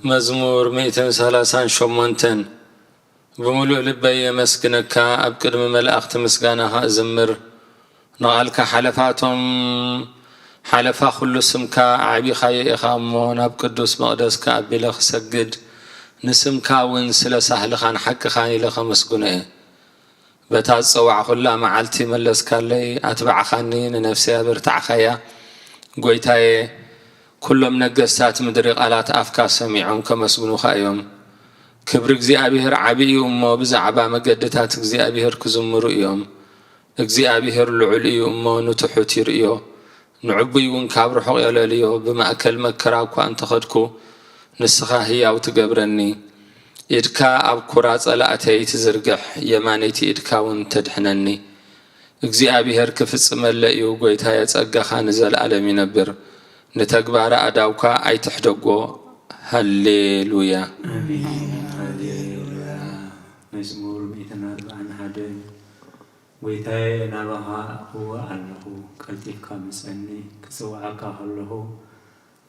مزمور 138 بملؤ لبي يمسكنك أبقد من ملأخت مسكانها أزمر نقالك حلفا كل اسمك عبي خي إخامون أبقدوس مقدسك أبي لخ سجد نسمك ونسل سهل خان حق خاني لخ مسكونه بتصوع كلها معلتي ملسك لي أتبع خاني نفسي أبرتع خيا قويتاي كلهم نجستات مدري قالات أفكار سميعهم كما سبنوا خايم كبر እግዚአብሔር عبي أمه بزعبا مجدتات እግዚአብሔር كزمر يوم እግዚአብሔር ልዑል እዩ እሞ ንትሑት ይርእዮ ንዕቡይ እውን ካብ ርሑቕ የለልዮ ብማእከል መከራ እኳ እንተኸድኩ ንስኻ ህያው ትገብረኒ ኢድካ ኣብ ኩራ ጸላእተይ ትዝርግሕ የማነይቲ ኢድካ እውን ተድሕነኒ እግዚአብሔር ክፍጽመለ እዩ ጐይታየ ጸጋኻ ንዘለዓለም ይነብር نتقبار أداوكا أي تحدقو هللويا هللويا مزمور 141 ويتاي نابها هو أنه قلتك مسأني كسوعك هله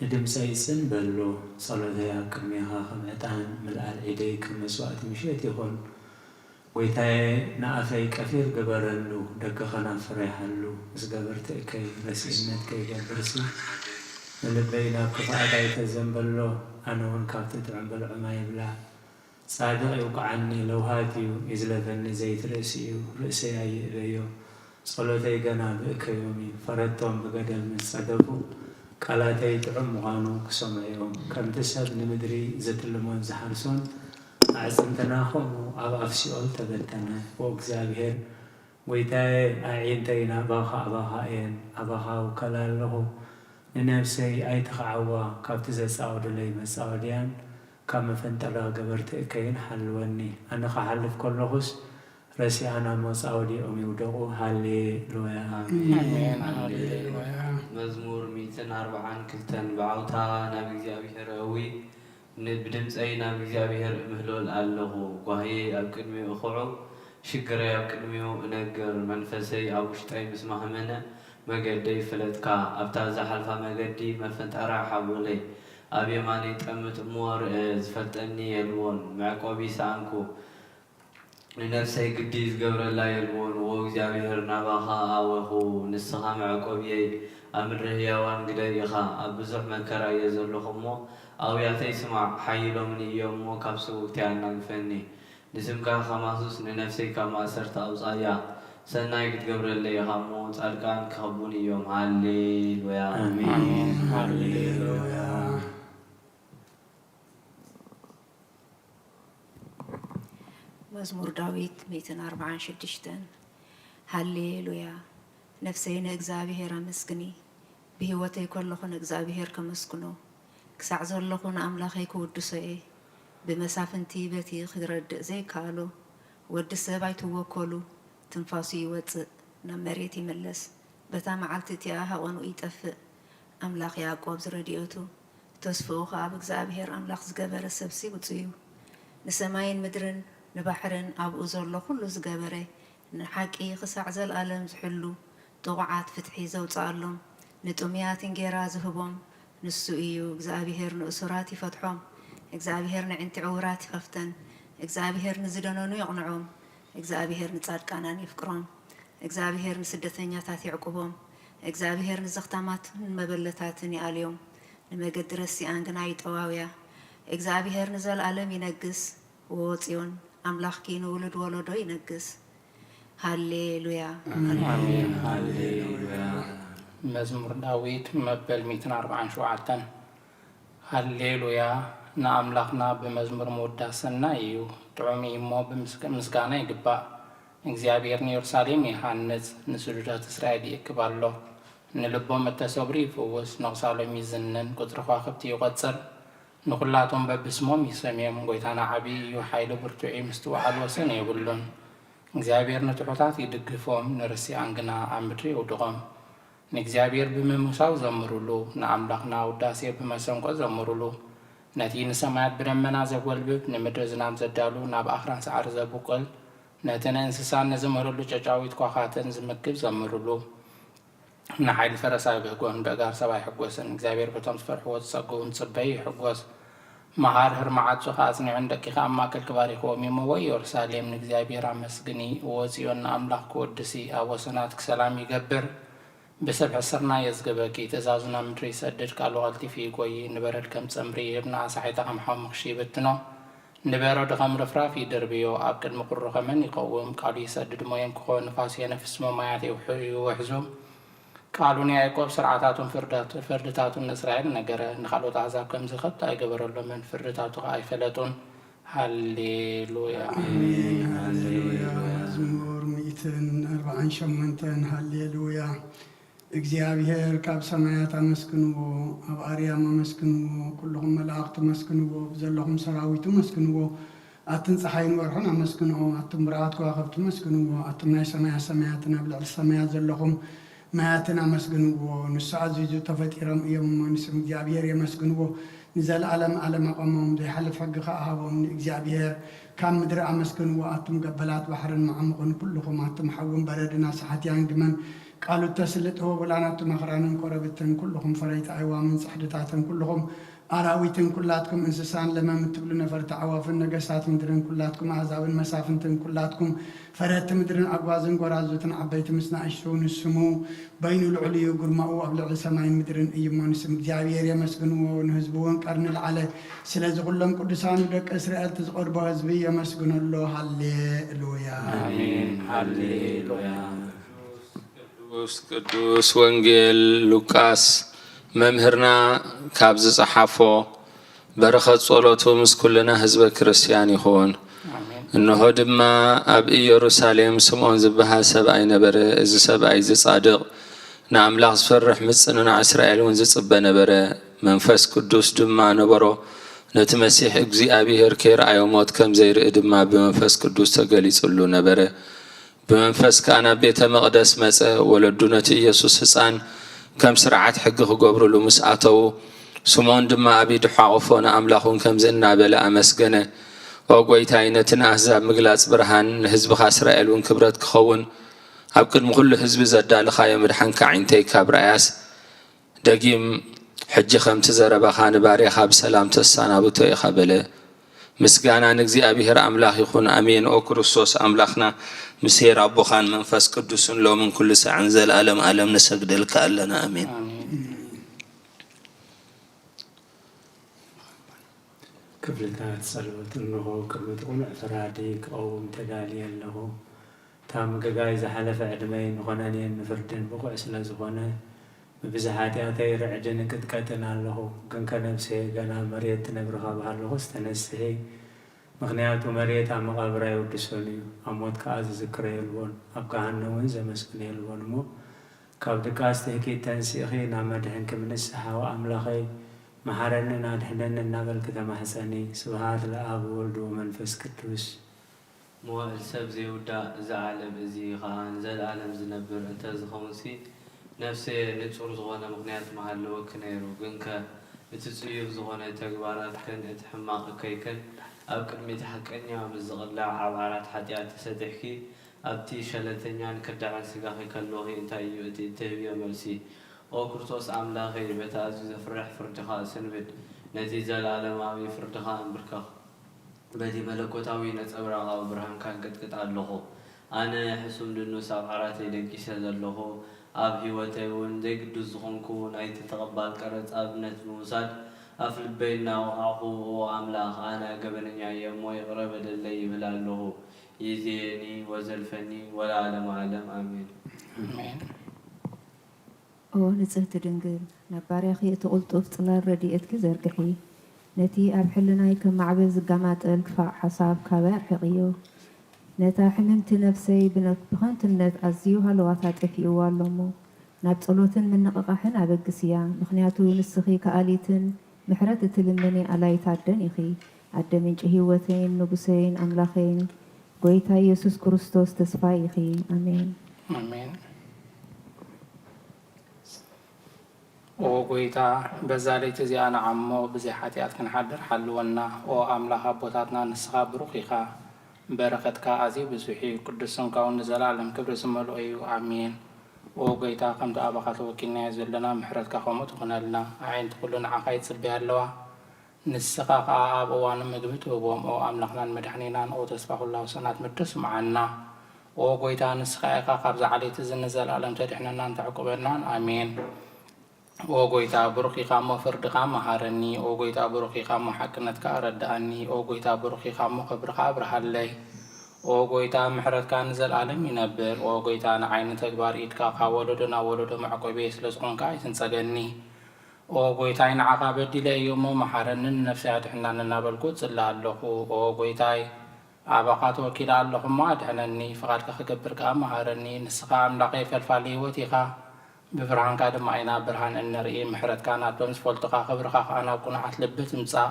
ندم سيسن بلو صلاتي كميها خمعتان ملأ العيدي كمسوعة مشيت يخون ويتاي نأفي كثير قبرلو دقخنا فريحلو اسقبرت كي رسينت كي قبرسي لبينا كفاءة يتزنبلو أنا ونكابت تعمل عما يبلع صادق يوقعني لو هاتيو يزلفني زيت رأسي أي بيو صلوتي قنا بك يومي فردتهم بقدر من صدفو قالاتي تعمغانو كسمع يوم كم تسهد نمدري زت اللمون زحرسون أعزمتناهم وأبافسيول تبتنا وإكزابير ويتاي أعينتينا أباها وكلال له نفسي أي تخعوا كابتز سعود لي مسعوديان كم فنتلا قبرت كين حلوني أنا خحلف كل خس رسي أنا مسعودي أمي ودعو هاليلويا آمين هاليلويا مزمور 140 كلتن بعوتها نبي እግዚአብሔር أوي بدمس أي نبي እግዚአብሔር مهلول الله وهي أبكدمي أخوعو شكرا أبكدمي نجر منفسي أبوشتاي مسمح منه مجدي فلتك أبتاز حلفا مجدي مفنت أراح بولي أبي ماني تأمت أمور زفتني يلون معقوبي سانكو لنفسي قديس قبر الله يلون وإግዚአብሔር نباها أوهو نسخا معقوبي أمره يوان قديخا أبزح مكرا يزلخمو أو ياتي سمع حيلو من يومو كابسو تيانا فني نسمكا خماسوس لنفسي كما أسرت أوصايا سناي قبر اللي يخمون أركان كهبوني يوم هاليلويا آمين هاليلويا مزمور داويد 146 هاليلويا نفسين እግዚአብሔር አመስግኒ بهوتي كلخن እግዚአብሔር كمسكنو كسع زلخن أملاخي كودسي بمسافنتي بتي خدرد زي كالو ود السبع توكلو تنفاسي وص نمريت يملس بتا معلتي ياها وانو يطفئ املاخ يعقوب زرديوتو تسفو خاب እግዚአብሔር املاخ زغبر سبسي وصيو نسماين مدرن نبحرن ابو زلو كل زغبره نحقي خسع زل عالم زحلو طوعات فتحي زوصالهم نطميات انجيرا زهبهم نسو ايو እግዚአብሔር نؤسرات يفتحهم እግዚአብሔር نعنت عورات يخفتن እግዚአብሔር نزدنونو يقنعهم እግዚአብሔር ንጻድቃናን ይፍቅሮም እግዚአብሔር ንስደተኛታት ይዕቁቦም እግዚአብሔር ንዘኽታማት መበለታትን ይአልዮም ንመገድረስ አንግና ይጠዋውያ እግዚአብሔር ንዘለዓለም ይነግስ ወጽዮን አምላኽኪ ንውልድ ወለዶ ይነግስ ሃሌሉያ አሜን ሃሌሉያ መዝሙር ዳዊት መበል 147 ሃሌሉያ نأملاقنا بمزمور موداسنا يو تعمي إمو بمسكانا يقبع እግዚአብሔር ኢየሩሳሌም ይሃንጽ ንስሉዳት እስራኤል ይክባሎ ንልቦም ተሰብሪ ፈወስ ነቅሳሎም ይዝነን ቁጥር ኳክብት ይቆጽር ንኹላቶም በብስሞም ይሰሚም ጎይታና ዓቢ እዩ ኃይለ ብርቱዕ ምስትዋዓል ወሰን የብሉን እግዚአብሔር ንትሑታት ይድግፎም ንርስያን ግና ኣብ ምድሪ ይውድቖም ንእግዚአብሔር ብምምሳው ዘምሩሉ ንኣምላኽና ውዳሴ ብመሰንቆ ዘምሩሉ ነቲ ንሰማያት ብደመና ዘጐልብብ ንምድሪ ዝናብ ዘዳሉ ናብ ኣኽራን ሰዓሪ ዘቡቅል ነቲ ንእንስሳን ንዝመረሉ ጨጫዊት ኳኻትን ዝምግብ ዘምሩሉ نحيل فرسا بهجون بقار سبع حجوسن إغزابير بتم فرح وتصقون صبي حجوس مهار هرمعات سخاسني عندك يخا أما كل كباري هو ميمو ويور سالي من إغزابير عمسقني وزيون أملاك كودسي أو سناتك سلام يقبر بسبع سرنا يزقبكي تزازنا مدري سدد قالوا غلطي في قوي نبرد كم تمري ابن صحيتا محمد مخشيبتنا نبرد غم رفرافي دربيو أبكد مقرغ من يقوم قالوا يسدد ما ينكخو نفاسي نفس مماياتي وحزوم قالوا ني يعقوب سرعاتاتهم فردتاتهم إسرائيل نجرة نخلو تعذاب كم زخط يقبر له من فردتاتهم أي فلتون هاليلويا آمين هاليلويا مزمور 248 هاليلويا እግዚአብሔር ካብ ሰማያት አመስግንዎ ኣብ ኣርያም አመስግንዎ ኩልኩም መላእክት አመስግንዎ ዘለኹም ሰራዊት አመስግንዎ ኣትን ፀሓይን ወርሕን አመስግንዎ ኣትን ብርሃት ከዋክብት አመስግንዎ ኣትን ናይ ሰማያት ናብ ልዕሊ ሰማያት ዘለኹም ማያትን አመስግንዎ ንሱ ኣዝዩ ተፈጢሮም እዮም ንስም እግዚአብሔር የመስግንዎ ንዘለዓለም ዓለም ኣቆሞም ዘይሓልፍ ሕጊ ከኣሃቦም ንእግዚአብሔር ካብ ምድሪ አመስግንዎ ኣቱም ገበላት ባሕርን መዓምቁን ኩልኩም ኣቱም ሓውን በረድና ሰሓትያን ግመን قالوا تسلطه بلانات مخرانن قربتن كلهم فريت عوامن صحدتاتن كلهم أراويتن كلاتكم إنسان لما متبلون فرت عوافن نجسات مدرن كلاتكم عذابن مسافنتن كلاتكم فرت مدرن أقوازن قرازوتن عبيت مسنا عشرون السمو بين العلي وقرماء أبلغ السماء مدرن أيمان اسم جابير يمسكنوا ونهزبون قرن العلي سلاز قلهم قدسان ودك إسرائيل تزقر بهزبي يمسكن الله هاليلويا آمين هاليلويا ቅዱስ ወንጌል ሉቃስ መምህርና ካብ ዝጸሓፎ በረኸት ጸሎቱ ምስ ኩልና ህዝበ ክርስቲያን ይኹን እነሆ ድማ ኣብ ኢየሩሳሌም ስምዖን ዝበሃል ሰብኣይ ነበረ እዚ ሰብኣይ ዝጻድቕ ንኣምላኽ ዝፈርሕ ምጽንና እስራኤል እውን ዝጽበ ነበረ መንፈስ ቅዱስ ድማ ነበሮ ነቲ መሲሕ እግዚአብሔር ከይረኣዮ ሞት ከም ዘይርኢ ድማ ብመንፈስ ቅዱስ ተገሊጹሉ ነበረ بمنفس كان بيت مقدس مسا ولدونة يسوع حسان كم سرعة حقه قبر له مسعته سمون دم أبي دحاقفون أملاخون كم زنا بلا أمسجنة وقويت عينتنا أحزاب مجلس برهان حزب إسرائيل ونكبرت خون أبكر مخل حزب زدال خايم مرحن كعينتي كبرياس دقيم حج خمس زربا خان باري خاب سلام تسانا بتوي خبله مسجانا نجزي أبي هر أملاخ يخون أمين أو كريستوس أملاخنا مسير أبو خان منفس قدوس لو من كل ساعة انزل ألم نسجد لك لنا أمين كفلتات صلوات إنه كرمتون أفراديك أو امتداليا له تام جايز حلف عدمين غنانين فردين بقى إسلا زغنا بزحاتي أتي رعجن قد قتنا له كان نفسي قنا مريت نبرها بهالله استنسي مغنيات مريت عم قبره ودسوني أموت كأز ذكرى الون أبقاهن ونز مسكني الون مو كابد كاستهكي تنسيخي نامدهن كمن السحا وأملاخي محرن نادهنن النبل كتما حسني سبحانه الآب والد ومنفس قدوس مو السب زي ودا زعلم زي خان زل عالم زنبر انت زخونسي نفسي نتصور زغونه مغنيات محلو كنيرو جنك بتصيف زغونه تكبارات كن اتحماق كيكن أو كلمة حقني عم الزغلة عبارات حديات سدحكي أبتي شلتنيان كدعان سجاخي كاللوهي انت يؤتي تهوية مرسي أو كرتوس عملا غير بتعزز فرح فردخاء سنبت نتيجة العالم عمي فردخاء بركة بدي ملكوتاوي نتأبرغا وبرهان كان قد اللغو أنا حسوم دنو سابعراتي لنكيسة اللغو أب هيوتي وندق دوزغنكون أي تتقبل كرت أبنت موساد أفل بيننا وأخو وأملاخ أنا قبلني أيام ويقرب للي بلاله يزيني وزلفني ولا علم عالم آمين آمين أو نزهت دنقل نباريخي تقول طلال رديئتك زرقحي نتي أبحلنا يكم معبز قامات الكفاء حساب كبار حقيو نتا حممت نفسي بخانت النت أزيوها لواتات في واللمو نبصلوتن من نقاحن أبقسيا مخنياتو نسخي كآليتن محرت تلمني على يتعدن يخي عدمين هيوتين نبسين أملاخين قويتا يسوس كريستوس تسفاي يخي آمين آمين او قويتا بزالي تزي أنا عمو بزي حاتيات كن حدر حلونا او أملاخ بوتاتنا نسخا بروخيخا بركتك عزي بسوحي قدسن كون نزل عالم كبر سمالو أيو آمين وقيتا قمت أبقى توكلنا زلنا محرتك خمت خنالنا عين كلنا عقايد صبي اللوا نسقاق أب وان مجبت وبوم أو أملخنا المدحنينا أو تصفح الله سنات مدرس معنا وقيتا نسقاق قبض عليه تزنزل ألم تدحنا نتعقبنا آمين وقيتا بروخي قام فرد قام هارني وقيتا بروخي قام حكنت كارداني وقيتا بروخي قام قبر قبر حلي وقيتا محرت كان نزل عالم ينبر وقيتا نعين تكبار إيدكا قاولدنا ولد معقبي سلسقون كايسن سجني وقيتا عقابة دي يوم محرن النفس عدحنا ننابلقوت سلا الله وقيتا عبقات وكيل الله ما عدحنني فقد كخبر كام هارني نسقام لقيف الفالي وتيخا بفرحان كادم معينا برهان النرئي محرت كانت بمس فولتقا خبرقا أنا كنا عتلبت مسا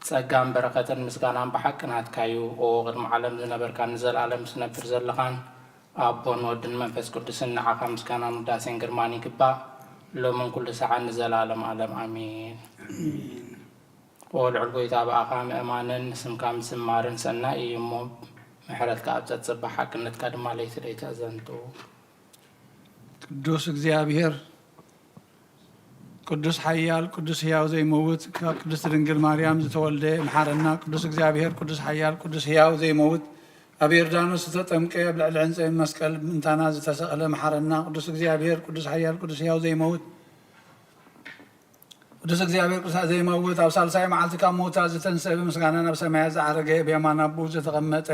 سقام بركة مسكانا بحقنا كايو وغير معلم زنبر كان نزل عالم سنبر زلقان أبون ودن منفس قدسن عقا مسكانا نداسين قرماني كبا لو من كل ساعة نزل عالم عالم آمين والعلقو يتابع أقام أمانا نسم كام سمارن سنة يمو محرت كابزت صبح حقنا تكادم عليه تريد أزنتو ቅዱስ እግዚአብሔር ቅዱስ ኃያል ቅዱስ ሕያው ዘይመውት ቅዱስ ድንግል ማርያም ዝተወልደ መሐረና ቅዱስ እግዚአብሔር ቅዱስ ኃያል ቅዱስ ሕያው ዘይመውት ኣብ ዮርዳኖስ ዝተጠምቀ ኣብ ልዕሊ ዕንፀይ መስቀል ምንታና ዝተሰቕለ መሐረና ቅዱስ እግዚአብሔር ቅዱስ ኃያል ቅዱስ ሕያው ዘይመውት ቅዱስ እግዚአብሔር ቅዱስ ዘይመውት ኣብ ሳልሳይ መዓልቲ ካብ ሞታ ዝተንሰበ ምስጋና ናብ ሰማያት ዝዓረገ ብየማን ኣቡ ዝተቐመጠ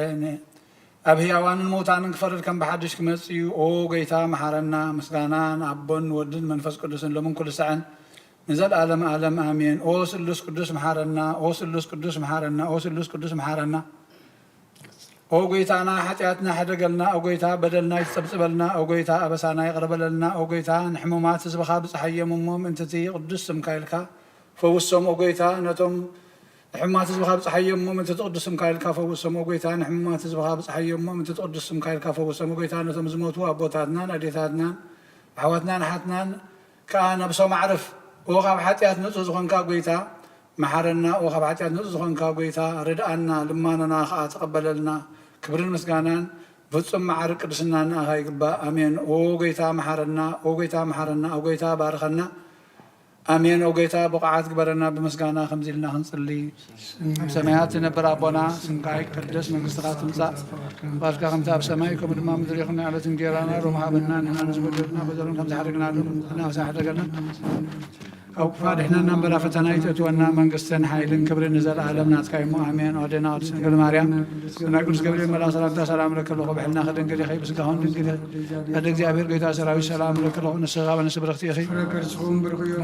ኣብ ህያዋንን ሞታንን ክፈርድ ከም ብሓድሽ ክመጽ እዩ ኦ ጌታ መሐረና ምስጋና ንኣቦን ወድን መንፈስ ቅዱስን ሎምን ኩሉ ሰዓን ንዘለኣለም ዓለም ኣሜን ኦ ስሉስ ቅዱስ መሐረና ኦ ስሉስ ቅዱስ መሐረና ኦ ስሉስ ቅዱስ መሐረና ኦ ጌታና ኃጢአትና ሓደገልና ኦ ጌታ በደልና ይጸብጽበልና ኦ ጌታ ኣበሳና ይቕረበለልና ኦ ጌታ ንሕሙማት ህዝብኻ ብፀሓየምሞም እንትቲ ቅዱስ ስምካ ኢልካ ፈውሶም ኦ ጌታ ነቶም حمات زبخاب صحيح مؤمن تقدسهم كايل كافو وسمو قيتان حمات زبخاب صحيح مؤمن تقدسهم كايل كافو وسمو قيتان تمزموتوا أبوتاتنا أديتاتنا حواتنا نحاتنا كان بسو معرف وخاب حتيات نصوصهم كاقويتا محرنا وخاب حتيات نصوصهم كاقويتا ردأنا لماننا خاء تقبللنا كبر المسكانان فتصم معرك قدسنا هاي قبا أمين وقيتا محرنا وقيتا محرنا وقيتا بارخنا آمين أوجيتا بقعات كبرنا بمسجانا خمزيلنا هنصلي بسمايات نبر أبونا سمكايك قدس من قصرات نساء بارك خمسة بسمايكم بدما مدريخنا على تنجيرانا روما بنا نحن نزودنا بدلنا خمسة حرقنا لنا وسحرقنا أو فارحنا نبرا فتنايت أتوانا من قصتنا حيلن كبر نزل عالمنا تكايمو آمين ودينا ودسنا مريم نقول قبل ما صلاة سلام لك الله بحلنا خدن كذي خيب سكهون كذي هذا جابر قيتا سراوي سلام لك الله نسخة ونسبر اختي أخي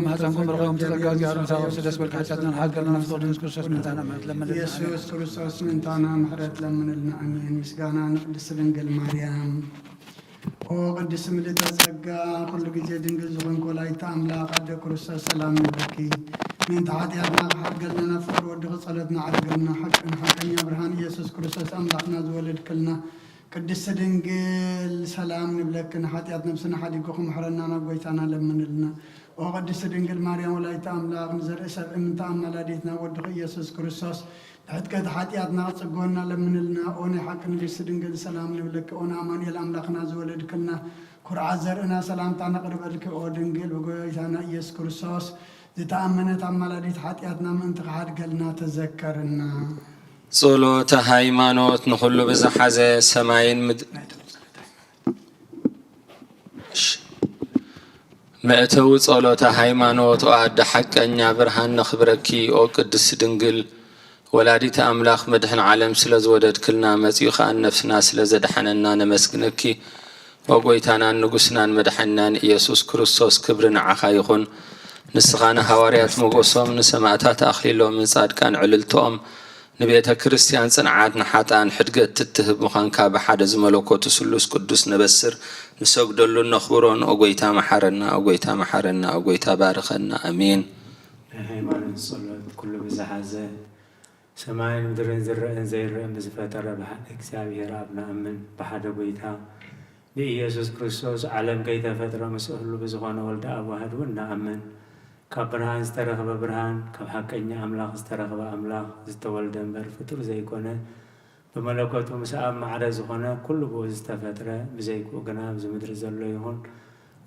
ما تنكم برغم تلقى جارم ثاور سدس بالكحشاتنا حق لنا نفضل نذكر سس من تانا لما يسوع كريستوس من تانا محرت لمن لنا آمين مسجانا نقدس دنجل مريم او قدس ملتا سقا كل جزء دنجل زغن كولايتا أملاق قد كريستوس سلام لكي من تعاتياتنا حق لنا نفر ودغ صلتنا عرقنا حقا يا برهان يسوع كريستوس أملاقنا زولد كلنا قدس دنجل سلام نبلكنا حاتيات نفسنا حديقكم محرنا نبويتانا لمن لنا وقدس دنجل مريم ولايتا أملاق نزر إسر من تأملاديتنا ودغ يسوع كريستوس حتى حاتياتنا صقونا لمن لنا أوني حق نقدس دنجل سلام نبلك أونا أمان يلأملاقنا زولد كلنا كرع زرنا سلام تانا قرب لك أو دنجل وقويتانا يسوع كريستوس زتأمنت أملاديت حاتياتنا من تقعد قلنا تذكرنا صلوة هايمانوت نخلو بزحزة سماين مأتو صلوة هايمانوت وعد حق أن يبرهن نخبركي أو قدس دنقل ولادي تأملاخ مدحن عالم سلز ودد كلنا مزيخ أن نفسنا سلزد حننا نمسكنكي وقويتانا نقسنا مدحنا يسوس كريستوس كبرنا عخايخون نسغانا هواريات مقصوم نسمعتات أخليلو من صاد كان عللتهم نبيتا كريستيان صنعات نحاتان حدقت تتهب مخانكا بحاد زملوكو تسلوس قدوس نبسر نسوق دلو نخبرون أقويتا محرنا أقويتا محرنا أقويتا بارخنا أمين هيمان الصلاة كل بزحازة سماين مدرين زرقن زيرقن بزفتر بحد اكسابير أبنا أمن بحد أقويتا بإيسوس كريستوس عالم كيتا فترة مسؤول بزغان ولد أبو هدونا أمن كبرهان استرخب برهان كحقني أملاق استرخب أملاق استولد أمبر فتر زي كونه بملكوت ومساء معرض هنا كل بوز استفترة بزي كوجنا بزمدر زلوا يهون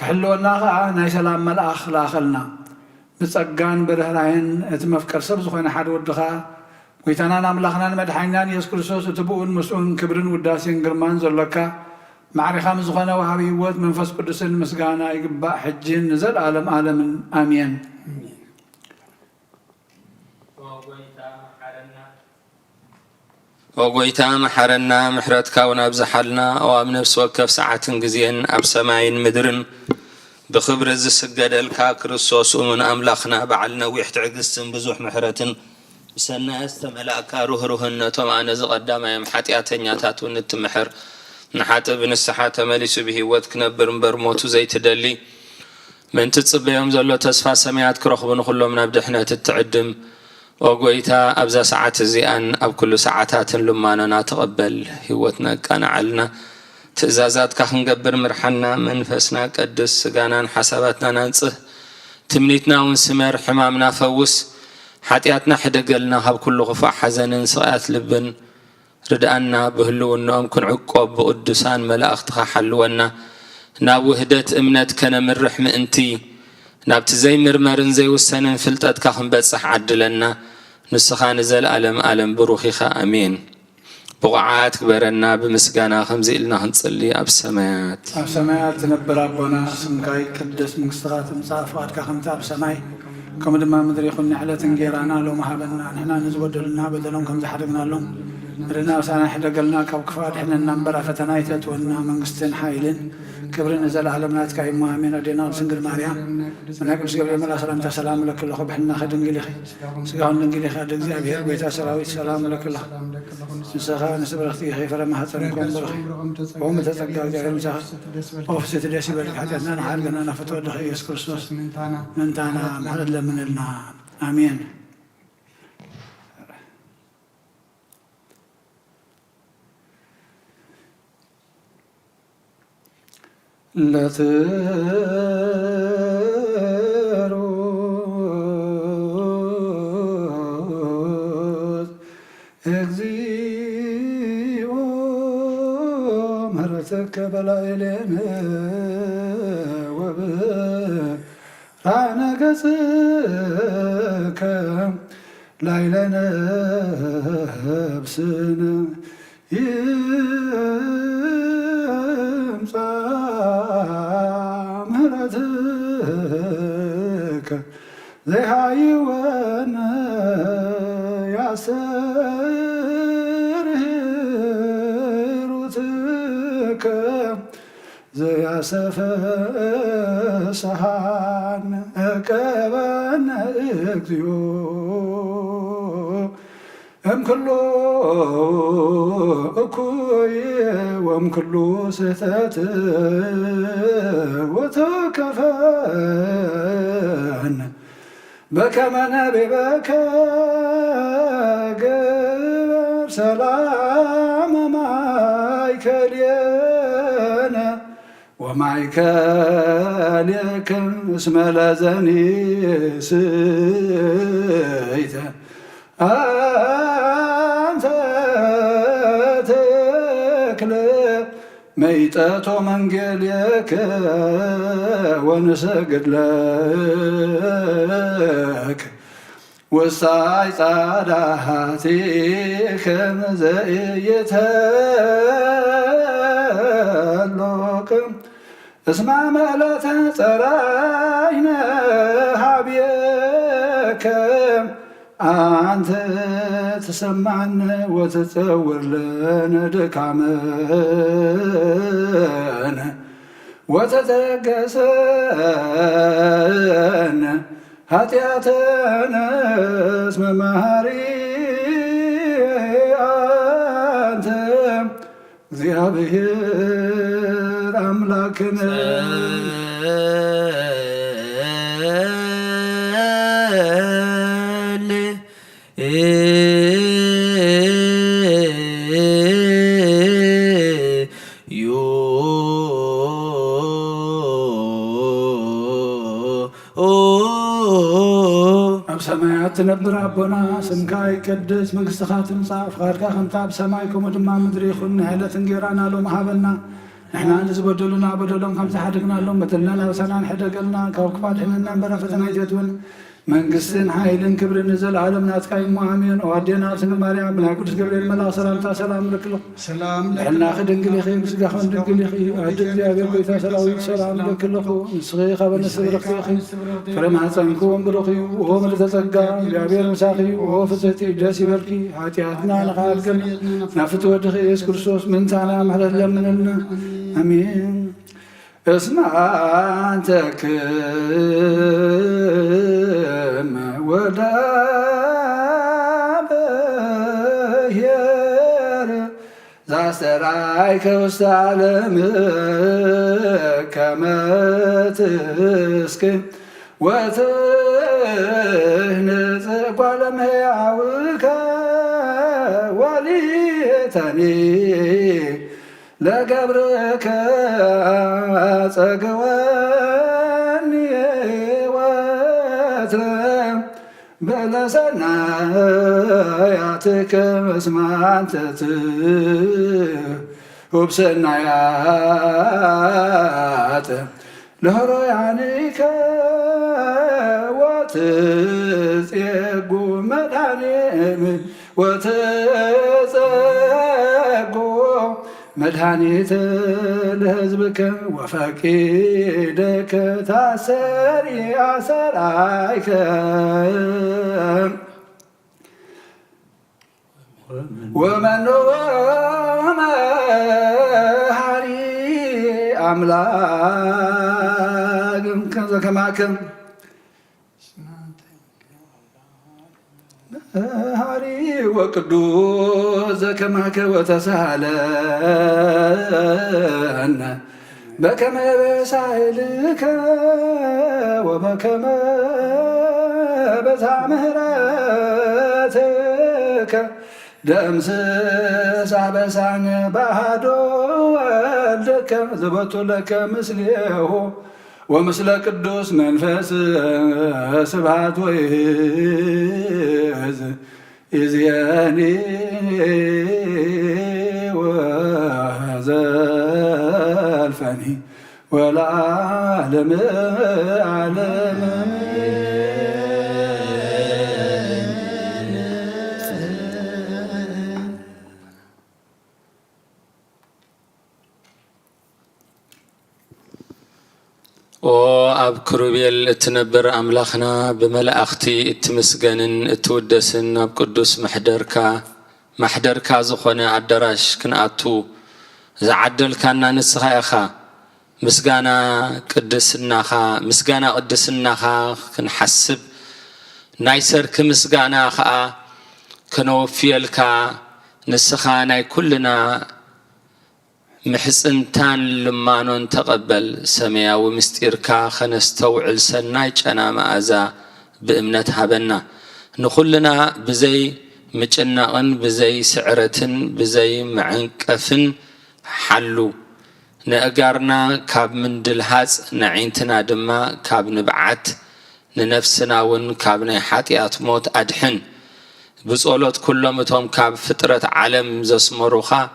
كحلونا خا ناي سلام ملأخ لاخلنا بتصقان برهراين اتمفكر سب زخونا حد ودخا ويتانا نملخنا المدحينان يسكر سوس تبؤون مسؤون كبرن وداسين قرمان زلكا معرخة مزخونا وهابي هوت منفس قدسين مسقانا يقبع حجين نزل عالم آمين وقويتا محرنا محرتك ونبزحلنا وام نفس وكف ساعة جزين أب سماين مدرن بخبر السجد الكاكرسوس ومن أملاخنا بعلنا ويحت عقستن بزوح محرتن بسنا استملاك روهن توما نزق قدام يم حاتياتن تاتون التمحر نحات بن السحات مليس به وتكنبر برموت زي تدلي من تتصبيهم زلو تسفى سميات كرخبن كلهم نبدحنا تتعدم وقويتا أبزا ساعات الزيان أب كل ساعاتات لما نتقبل هوتنا كان علنا تزازات كخن قبر مرحنا منفسنا قدس سقانا حساباتنا ننصه تمنيتنا ونسمر حمامنا فوس حاتياتنا حدقلنا هب كل غفاء حزن سقات لبن ردأنا بهلونا ممكن عقوب بقدسان ملاأختها حلونا ناوهدت امنت كان من رحم انتي نابت زي مرمرن زي والسنن فلتت كخن بتصح عدلنا نسخان زل ألم بروخيخا أمين بقعات كبرنا بمسقانا خمزي إلنا هنصلي أب سمايات أب سمايات نبر ربنا سمكاي كدس مكستغات مصافات كخمت أب سماي كم دما مدري خلنا على تنجيرانا لو محبنا نحنا نزود لنا بدلهم كم زحرقنا لهم رنا وسانا حدا قلنا كوكفات حنا نمبر فتنايتت ونا منقستن حايلين كبرنا زل علمنات كاي مؤمن دينا سنجل مريم مناك بس قبل ما سلام سلام لك الله بحنا خدن قلي سقاون نقلي خد እግዚአብሔር بيت سراوي سلام لك الله نسخا نسبر اختي خيف لما حتنكم برخ وهم تتقى እግዚአብሔር مسخ اوفست ديس بالك حتى حالنا نفتو دخ ኢየሱስ ክርስቶስ منتانا محل لمننا امين لا تروت اغزيو مرتك بلايلنا وبرانا قصك لايلنا بسنا مهرتك زي هايوانا يا سرهروتك زي سفا سحان أكبانا اكتيو ام كلو اكوي وام كلو ستات وتكفان بكما نبي بكا قبر سلام معك لينا ومعك ليك اسم لازني سيتا أنت تكلب ميتة منقليك ونسجد لك وساي صداحتك زيتلك اسمع ملة تراينا حبيك أنت تسمعنا وتتصور لنا دكامنا وتتقسنا هاتياتنا اسم مهاري أنت እግዚአብሔር አምላክን ሰማያት ትነብር አቦና ስምካ ይቀደስ መንግሥትኻ ትምጻእ ፍቃድካ ከምታ ብሰማይ ከምኡ ድማ ምድሪ ይኹን ንዕለት እንጀራና ሎሚ ሃበና نحن نزبدلنا بدلهم كم زحدقنا لهم بدلنا وسنان حدقلنا كوكبات حنا برفتنا يجدون من قسن حايلن كبر نزل عالمنا تقاي مؤمن وعدينا سنگ مريم بلا قدس جبريل ملاك سلام لك له سلام لك احنا خدنقل يخي مسقخون دنقل يخي عدد زيابير بيتا سلام لك له نسخي خبر نسبرق يخي فرما تنكون برقي وهو ملتسقى زيابير مساقي وهو فتتي جاسي بركي عاتياتنا لغالقل نافت ودخي يس كرسوس من تعالى محلت لمننا امين اسمع تكم ودابير زاسترايك وستعلم كما تسكن وتهنز قلم يعوك وليتني لقبرك تقواني واترم بلا سناياتك مسمانتت وبسنايات لهرو يعنيك وتزيقو مداني وتزيقو مدهانيت لهزبك وفقيدك تاسري أسرايك ومن هاري أملاك كذا كماكم هاري وقدوس كماك وتسهلن بكما بسائلك وبكما بتعمهراتك دمسس عبسان بعدو ولك زبط لك مثله ومثل قدوس منفس سبحات ويز إزياني وهذا الفاني والعالم عالم وأب كروبيل اتنبر أملاخنا بملأختي اتمسجنن اتودسن أب قدوس محدركا زخونة عدراش كنأتو زعدل كان نسخة أخا مسجانا قدسناخا مسجانا قدسناخا كنحسب نايسر كمسجانا خا كنوفيلكا نسخة ناي كلنا محسنتان لمانون تقبل سميا ومستيركا خنستوعل سنايج أنا مأزا بإمنتها بنا نخلنا بزي مجنقن بزي سعرتن بزي معنكفن حلو نأجرنا كاب من دلهاز نعينتنا دما كاب نبعت ننفسنا ون كاب نحاتيات موت أدحن بسؤالات كلهم تهم كاب فترة عالم زسمروخا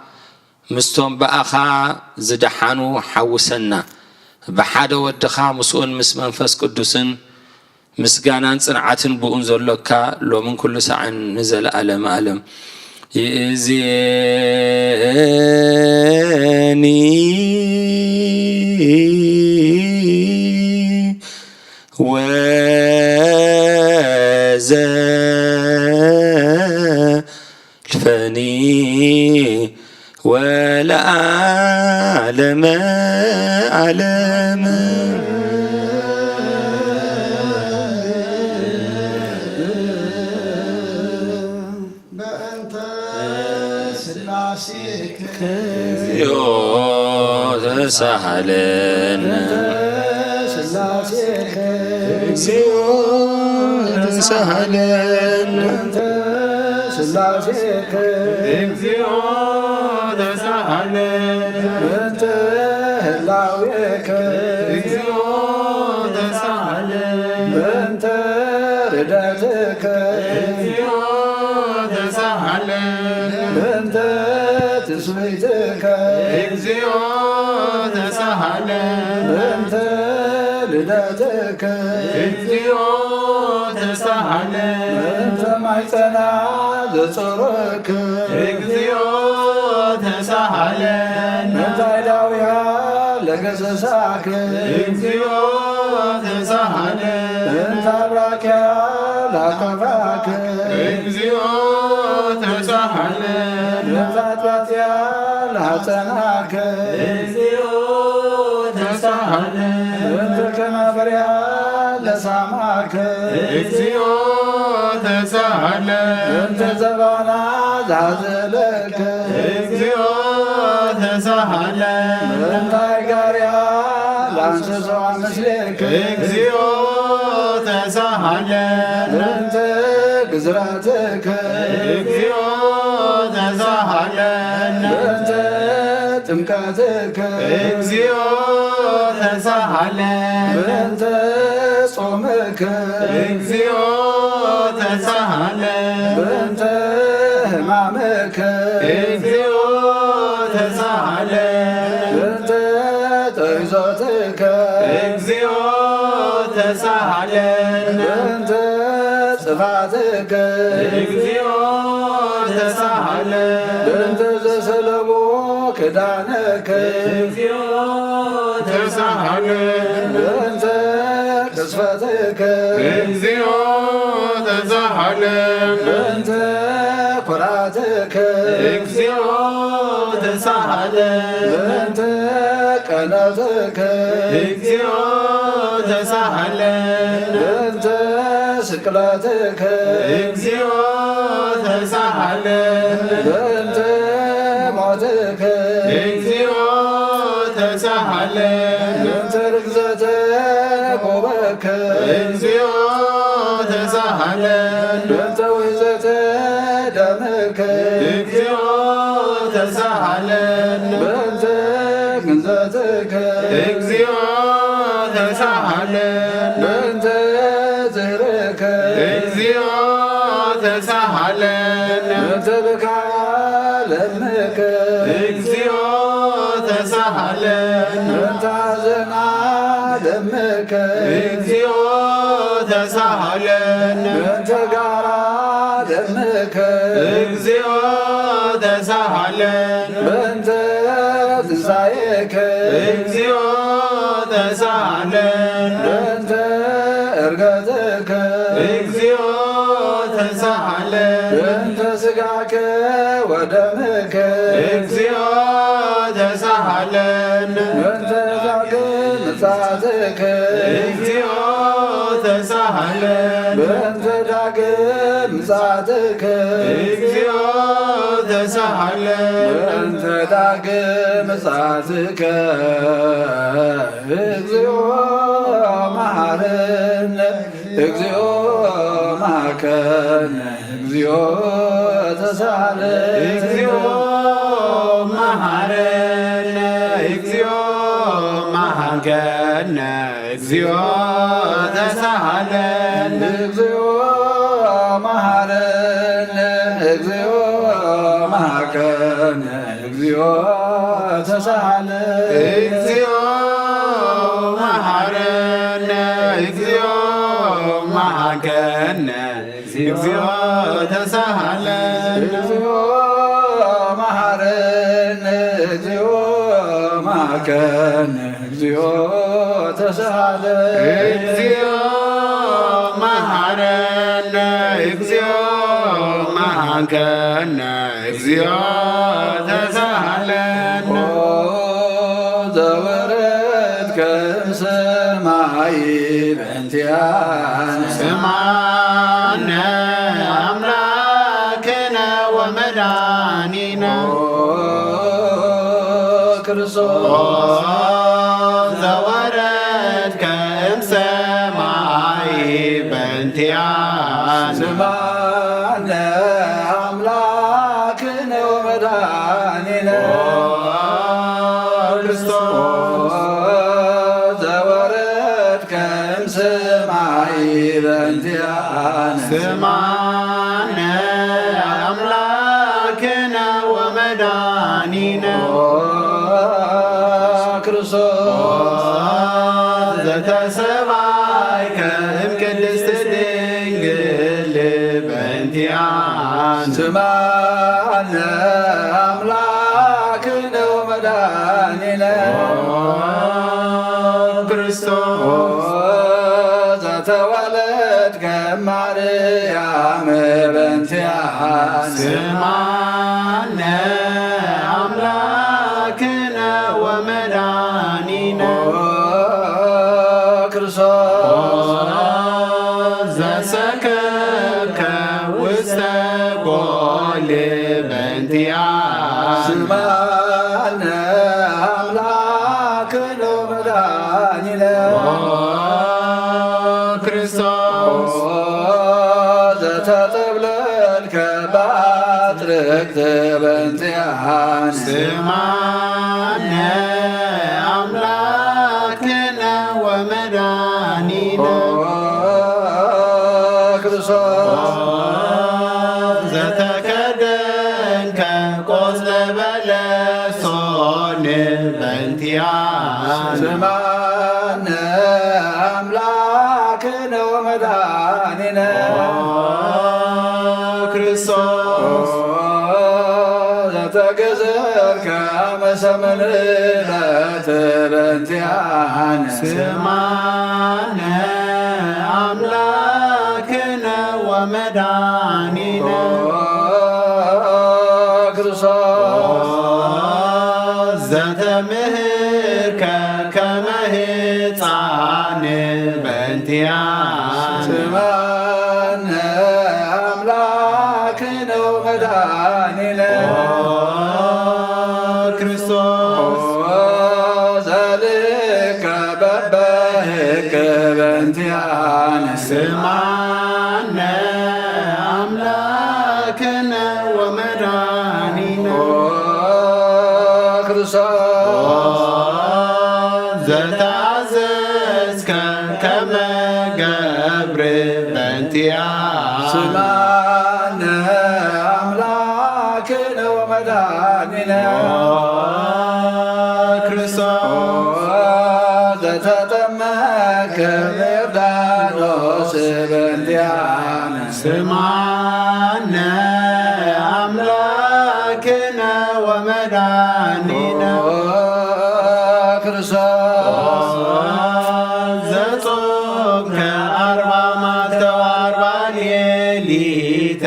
مستوم بأخا زدحانو حوسنا بحدا ودخا مسؤول مس منفس قدسن مسجانان صنعتن بأنزلوكا لو من كل ساعة نزل ألم يزيني وزلفني ولا أعلم بأنت سلاسيك يو سهلن سلاسيك يو سهلن سلاسيك بنت هلاويك بنت رداتك بنت تسويتك ተሳሃለን በእንተ ልደትከ እግዚኦ ተሳሃለን በእንተ ማይጸና ዘጾረከ እግዚኦ ተሳሃለን በታይዳውያ ለገሰሳከ እግዚኦ ተሳሃለን በእንተ አብራክያ ላቀፋከ እግዚኦ ተሳሃለን በእንተ አጥባትያ ላጸናከ እግዚኦ ተሳሃለን በእንተ ከናፈርያ ለሳማከ እግዚኦ ተሳሃለን በእንተ ዘባና ዛዘለከ እግዚኦ ተሳሃለን በእንተ አይጋርያ ለአንሰሰዋ ምስሌከ እግዚኦ ተሳሃለን በእንተ ግዝራትከ እግዚኦ ተሳሃለን በእንተ ጥምቀትከ እግዚኦ ተሳሃለን በእንተ ጾምከ እግዚኦ ተሳሃለን በእንተ ሕማምከ እግዚኦ ተሳሃለን በእንተ ጠይዞትከ እግዚኦ ተሳሃለን በእንተ ጽፋትከ እግዚኦ ተሳሃለን በእንተ ዘሰለቦ ክዳነከ እግዚኦ ተሳሃለን በእንተ ቅስፈትከ እግዚኦ ተሳሃለን በእንተ ኩራትከ እግዚኦ ተሳሃለን በእንተ ቀነትከ እግዚኦ ተሳሃለን በእንተ ስቅለትከ እግዚኦ ተሳሃለን በእንተ ሞትከ እግዚኦ ተሳሃለን በእንተ ርግዘተ ቆበከ እግዚኦ ተሳሃለን በእንተ ውሕዘተ ደምከ እግዚኦ ተሳሃለን በእንተ ግንዘትከ እግዚኦ ተሳሃለን በእንተ ዝህርከ እግዚኦ ተሳሃለን በእንተ ብካያ ለምከ እግዚኦ ተሳሃለን በእንተ ሐዘና ደምከ እግዚኦ ተሳሃለን በእንተ ጋራ ደምከ እግዚኦ ተሳሃለን በእንተ ትንሣኤከ እግዚኦ ተሳሃለን በእንተ ዕርገትከ እግዚኦ ተሳሃለን በእንተ ሥጋከ ወደምከ እግዚኦ ተሳሃለን በእንተ ዳግም ምጽአትከ እግዚኦ ተሳሃለን በእንተ ዳግም ምጽአትከ እግዚኦ ተሳሃለን በእንተ ዳግም ምጽአትከ እግዚኦ መሐረነ እግዚኦ መሐከነ እግዚኦ ተሳሃለን እግዚኦ መሐረነ እግዚኦ መሐከነ እግዚኦ ተሳሃለን እግዚኦ መሐረነ እግዚኦ መሐከነ እግዚኦ ተሳሃለን እግዚኦ መሐረነ እግዚኦ መሐከነ እግዚኦ ተሳሃለን እግዚኦ መሐረነ እግዚኦ መሐከነ እግዚኦ ተሳሃለን እግዚኦ መሐረነ እግዚኦ መሐከነ እግዚኦ ተሳሃለን ዘወረድከ እምሰማይ በእንቲአነ ስማነ አምላክነ ወመድኃኒነ ክርስቶስ ዘወረድከ እምሰማይ በእንቲአነ ስማነ አምላክነ ወመድኃኒነ ክርስቶስ ዘወረድከ እምሰማይ በእንቲአነ ስማነ አምላክነ ወመድኃኒነ ክርስቶስ ስማነ አምላክነ ወመድኃኒነ ክርስቶስ ዘተወለድከ እማርያም በእንቲአነ ስማነ አምላክነ ወመድኃኒነ ክርስቶስ ዘሰከከ ውስተ ጎል በእንቲአነ ስማነ አምላክነ ወመድኃኒነ ክርስቶስ ዘተጠብለልከ በአጥርክት በእንቲአነ ስማነ አምላክነ ወመድኃኒነ ክርስቶስ ዘተከደንከ ቆጽለ በለሶን በእንቲአነ ስማነ አምላክነ ወመድኃኒነ ክርስቶስ ዘተገዘርከ መሰመንለት በእንቲአነ ስማነ አምላክነ ወመድኃኒነ ክርስቶስ ዘተምህርከ ከመ ሕፃን በእንቲአነ ስማነ አምላክነ ወመድኃኒነ ክርስቶስ ዘልከ በበህከ በእንቲአነ ስማነ አምላክነ ወመድኃኒነ ክርስቶስ ዘተአዘዝከ ከመ ገብር በእንቲአነ ስማነ አምላክነ ወመድኃኒነ ክርስቶስ ዘተጠመከ በዮርዳኖስ በእንቲአነ ስማነ አምላክነ ወመድኃኒነ ክርስቶስ ዘጾምከ 40 መዓልተ ወ40 ሌሊተ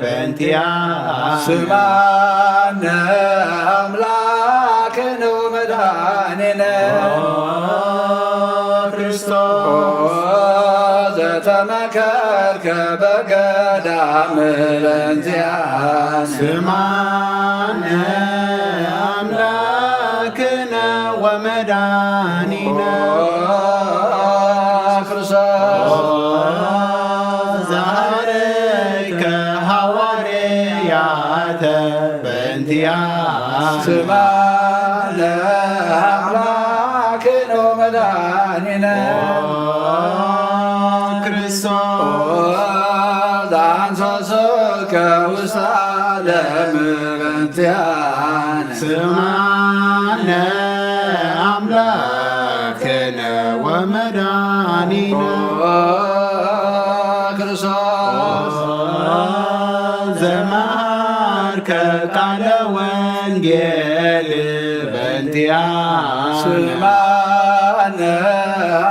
በእንቲአነ ስማነ አምላክነ ወመድኃኒነ ክርስቶስ ዘተመከርከ በገዳም በእንቲአነ ስማነ አምላክነ ወመድኃኒነ ክርስቶስ ዛሃረይከ ሐዋርያተ በእንቲአነ ስማነ አምላክነ ወመድኃኒነ ክርስቶስ ዘአንሶሶከ ውስተ ዓለም በእንቲአነ ስማነ አምላክነ ወመድኃኒነ ክርስቶስ ዘመሃርከ ቃለ ወንጌል በእንቲአነ ስማነ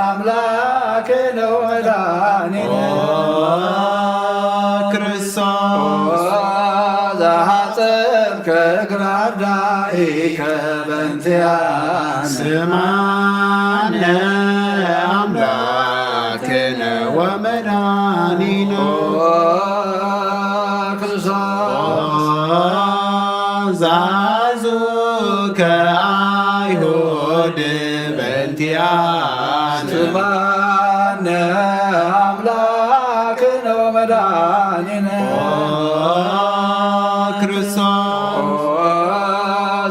አምላክነ ወመድኃኒነ ክርስቶስ ዘሐጸብከ እግረ አርዳኢከ በእንቲአነ ስማነ አምላክነ ወመድኃኒነ ክርስቶስ ዛዙከ አይሁድ በእንቲአነ ስማነ አምላክነ ወመድኃኒነ ክርስቶስ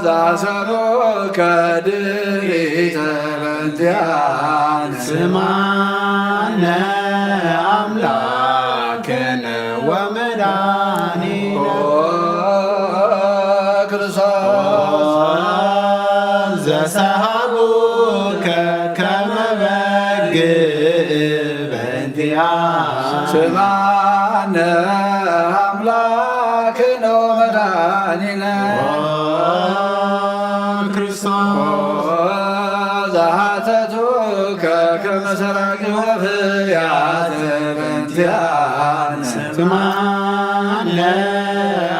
ዘአሰሮከ ድሪተ በእንቲአነ ስማነ አምላክነ ወመድኃኒነ ክርስቶስ ዘሰሃቡከ ከመ በግዕ በእንቲአነ ስማነ አምላክነ ወመድኃኒነ ክርስቶስ ዘሃተቱከ ከመ ሰራቅየ ወፍያተ በእንቲአነ ስማነ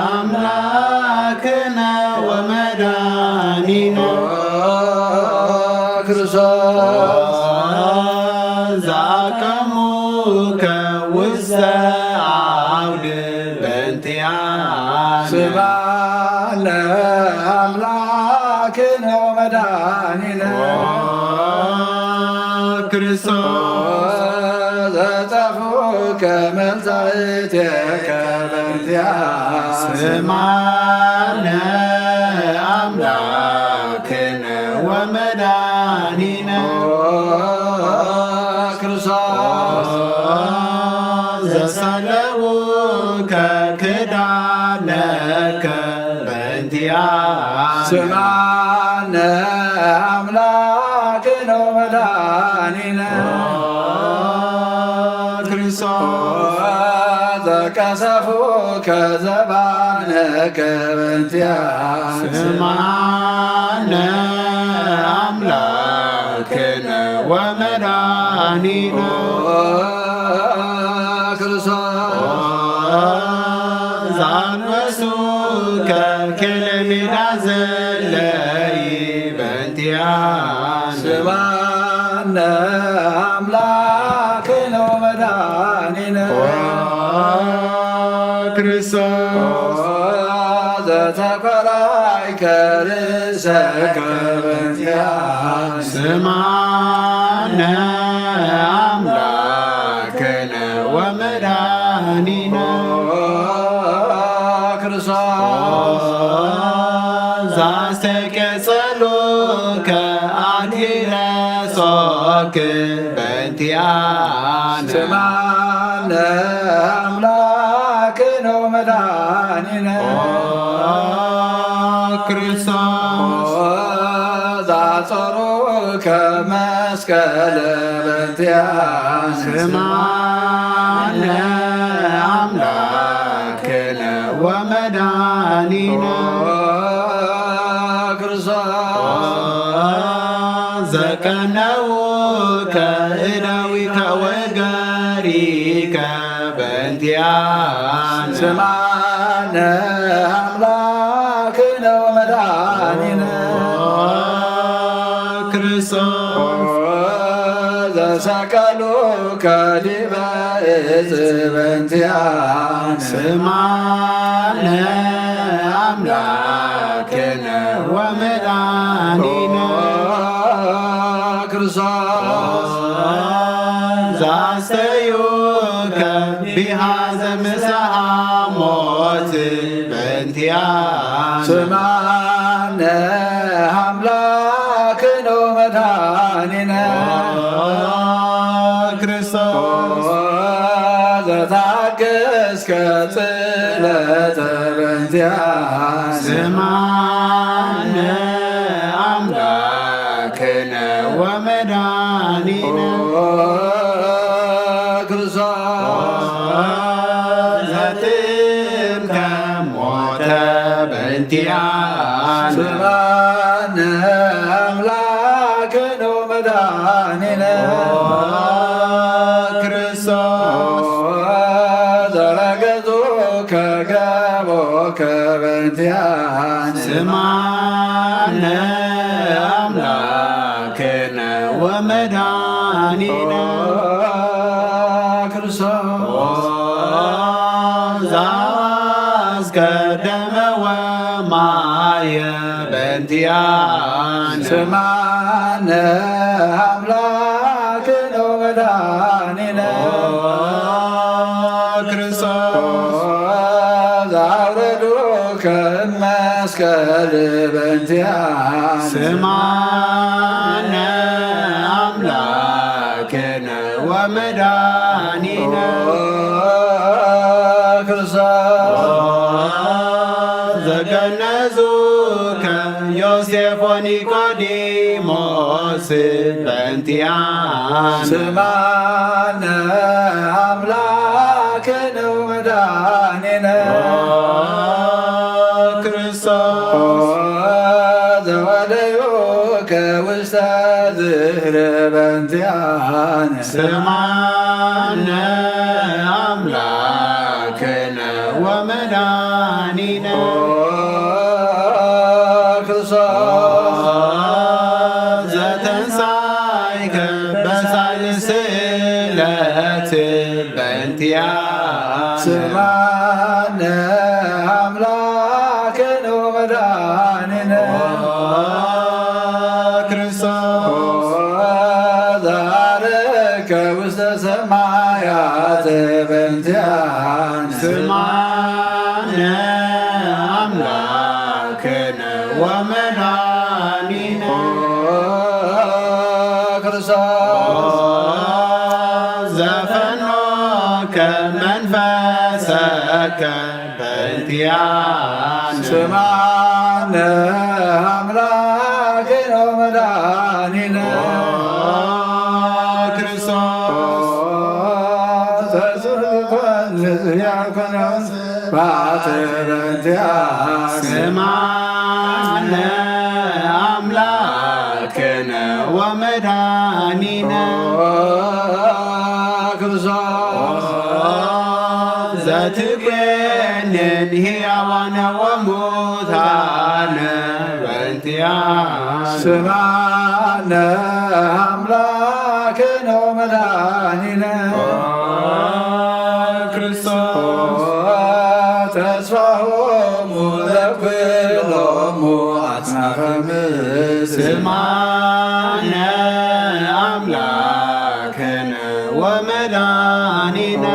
አምላክነ ወመድኃኒነ ክርስቶስ ዘአቀሙከ ውስተ አውድ በእንቲአነ ስብሐነ አምላክነ ወመድኃኒነ ክርስቶስ ዘጠፉከ መልጻእትከ በእንቲአነ ስማነ አምላክነ ወመድኃኒነ ክርስቶስ ዘሰለውከ ክዳነከ በእንቲአነ ስብሐነ አምላክነ ወመድኃኒነ ክርስቶስ ዘቀሰፉከ ዘባነከ በእንቲአነ ስማነ አምላክነ ወመድኃኒነ ክርስቶስ ዘአንበሱከ ከለሜዳ ዘለይ በእንቲአነ ስብሐነ አምላክነ ወመድኃኒነ ክርስቶስ ዘተኮራይከ ርእሰከ በእንቲአነ ስማነ አምላክነ ወመድኃኒነ ክርስቶስ ዘአስተቀጸሎከ አክሊለ ጾክ በእንቲአነ ስብሐነ አምላክነ ወመድኃኒነ ክርስቶስ ዘአጽሩከ መስቀለ በእንቲአነ ስማነ አምላክነ ወመድኃኒነ ክርስቶስ ዘቀነውከ እደዊከ ወገሪከ በእንቲአነ ስምዓነ አምላክነ ወመድኃኒነ ክርስቶስ ዘሰቀሉከ ዲበ ዕፅ በእንቲአነ ስምዓነ አምላክነ ወመድኃኒነ ክርስቶስ ዘአስተዩከ ቢሃዘ ምሳሐ ሞት በእንቲአነ ስምዓነ አምላክነ ወመድኃኒነ ክርስቶስ ዘታገሥከ ጽልመተ በእንቲአነ ስምዓነ አምላክነ ወመድኃኒነ ክርስቶስ ዘትምከ ሞተ በእንቲአነ ስምዓነ አምላክነ ወመድኃኒነ ክርስቶስ ዘረገጹከ ገቦከ በእንቲአነ ስምዓነ አምላክነ ወመድኃኒነ ክርስቶስ ዘአስቀደመ ወማየ በእንቲአነ ስምዓነ አምላክነ ወመድኃኒነ ክርስቶስ ዘአውረዱከ እመስቀል በእንቲአነ ስምዓነ አምላክነ ወመድኃኒነ ክርስቶስ ዘገነዙከ ዮሴፍ ወኒቆዲሞስ በእንቲአነ ስምዓነ አምላክነ ወመድኃኒነ ክርስቶስ ክርስቶስ ዘወደዮከ ውስተ ዝህረ በእንቲአነ ስማነ አምላክነ ወመድኃኒነ ክርስቶስ ዘተንሣእከ በሳልስት ዕለት በእንቲአነ ስማነ አምላክነ ወመድኃኒነ ክርስቶስ ዘዐረገ ውስተ ሰማያት በእንቲአነ ስማነ አምላክነ ወመድኃኒነ ክርስቶስ ዘፈኖከ መንፈሰከ በእንቲአነ ስማነ አምላክነ ወመድኃኒነ ክርስቶስ ስማነ አምላክነ ወመድኃኒነ ክርስቶስ ዘትቤንን ሕያዋነ ወሙታነ በእንቲአነ ስማነ አምላክነ ወመድኃኒነ ክርስቶስ ተስፋሆሙ ለኵሎሙ አጽናፈ ምድር ስማነ አምላክነ ወመድኃኒነ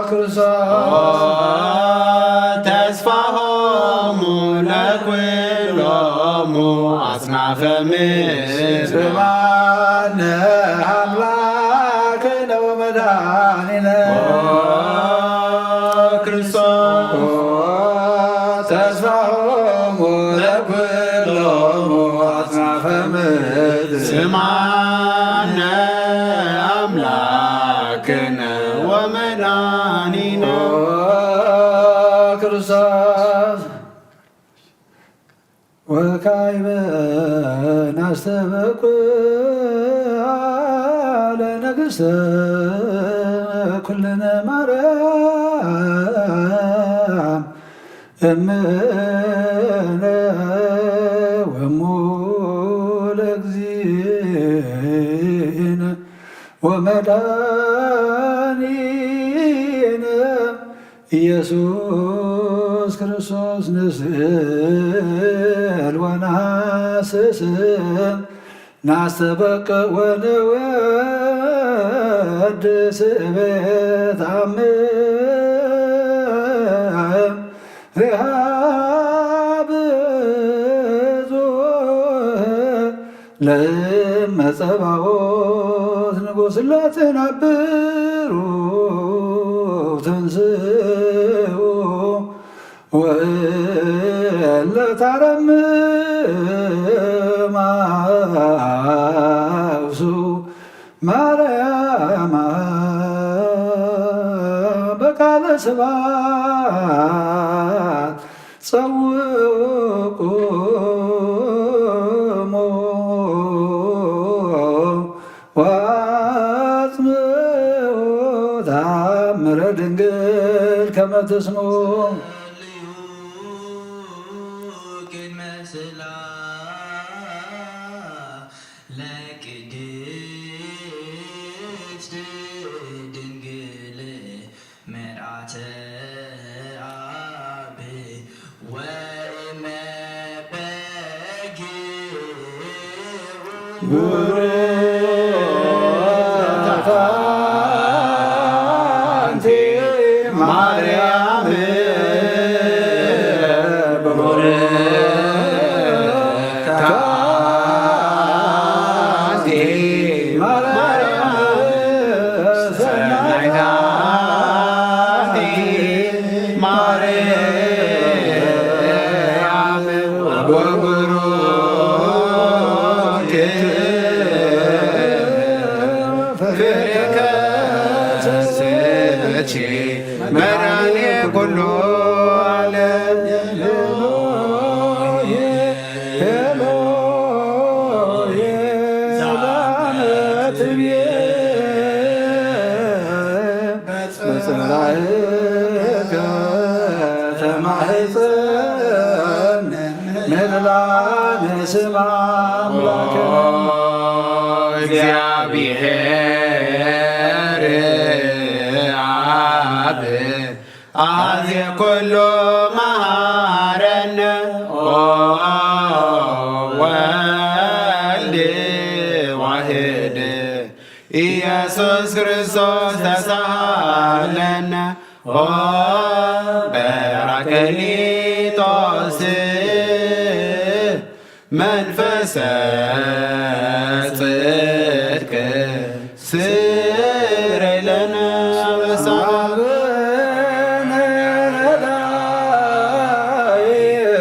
ክርስቶስ ተስፋሆሙ ለኵሎሙ አጽናፈ ምድር ስማነ አምላክነ ወመድኃኒነ ክርስቶስ ተስፋሆሙ ለኵሎሙ አጽናፈ ምድር ስማነ አምላክነ ወመድኃኒነ ክርስቶስ ወካዕበ ናስተበኩዕ ለንግሥተ ኩልነ ማርያም እምነ ወእሙ ለእግዚእነ ወመድኃኒነ ኢየሱስ ክርስቶስ ንስእል ወናስስም ናስተበቅዕ ወንወድስ በተአምር ርሃብ ለእመ ጸባኦት ንጉሥ ለትነብሩ ተንሥኡ ወእለ ታረምም አውሱ ማርያም በቃለ ስብሐት ጸውቁሙ ወአጽምዑ ተአምረ ድንግል ከመ ትስምዑ አንቲ ማርያም አንቲ ማርያም ሰናይታ ማርያም ወቡሩክ ማህፀን ምህላን ስማ አምላከ እግዚአብሔር አብ አዝየ ኩሉ መሐረነ ወልድ ዋሕድ ኢየሱስ ክርስቶስ ተሳሃለነ በራክሊጦስ መንፈሰ ጽድቅ ስረይ ለነ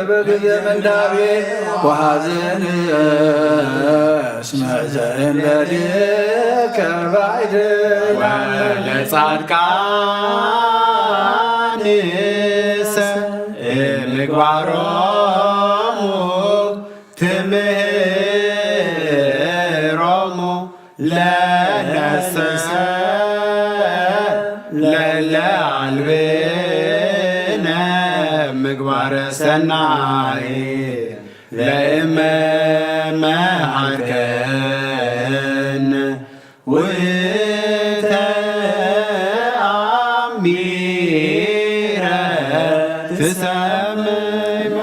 በጊዜ ምንዳቤ ወሐዘን እስመ ዘእንበሌከ ባዕድ ለጻድቃንሰ ምግባሮሙ ትምህሮሙ ለነሰ ለለአልብነ ምግባረ ሰናይ ለእመ መሃርከነ ውእተ አሚረ ትሰምይ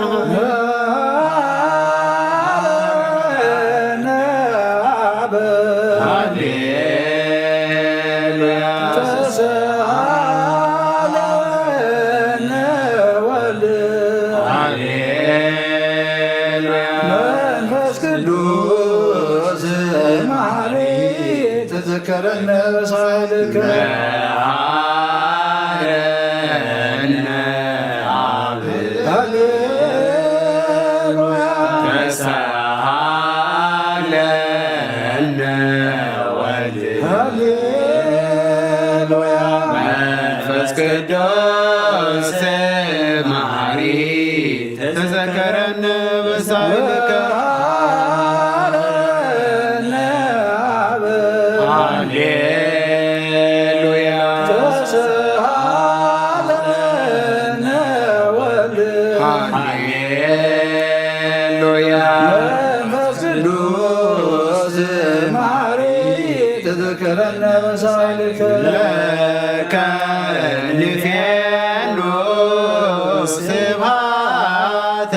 ተዘከረነ በሳይልከ መሐረነ አብ ሃሌሉያ ተሳሃለነ ወልድ ሃሌሉያ መንፈስ ቅዱስ መሐሪ ተዘከረነ በሳይልከ ሃሌሉያ ተሳሃለነ ወልድ ሃሌሉያ መንፈስ ቅዱስ መሐሪ ተዘከረነ በሳይልከ ለከ ንፌኑ ስብሐተ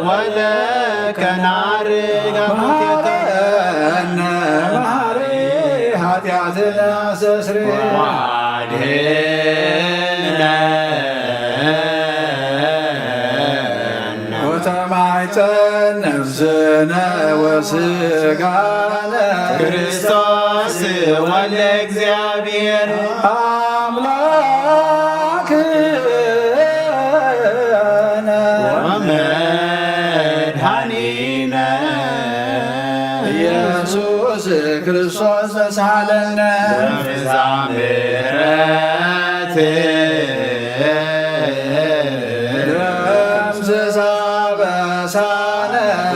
ወለከ ናርግ መሐረነ መሐሪ ኃጢአትና አስተስሪ ዋድኅነነ ወተማይፀን ነፍስነ ወሥጋነ ክርስቶስ ወልደ እግዚአብሔር አምላክነ ወመድኃኒነ ኢየሱስ ክርስቶስ ተሳሃለነ ወፍዛ ምሕረት ደምስሳ በሳነ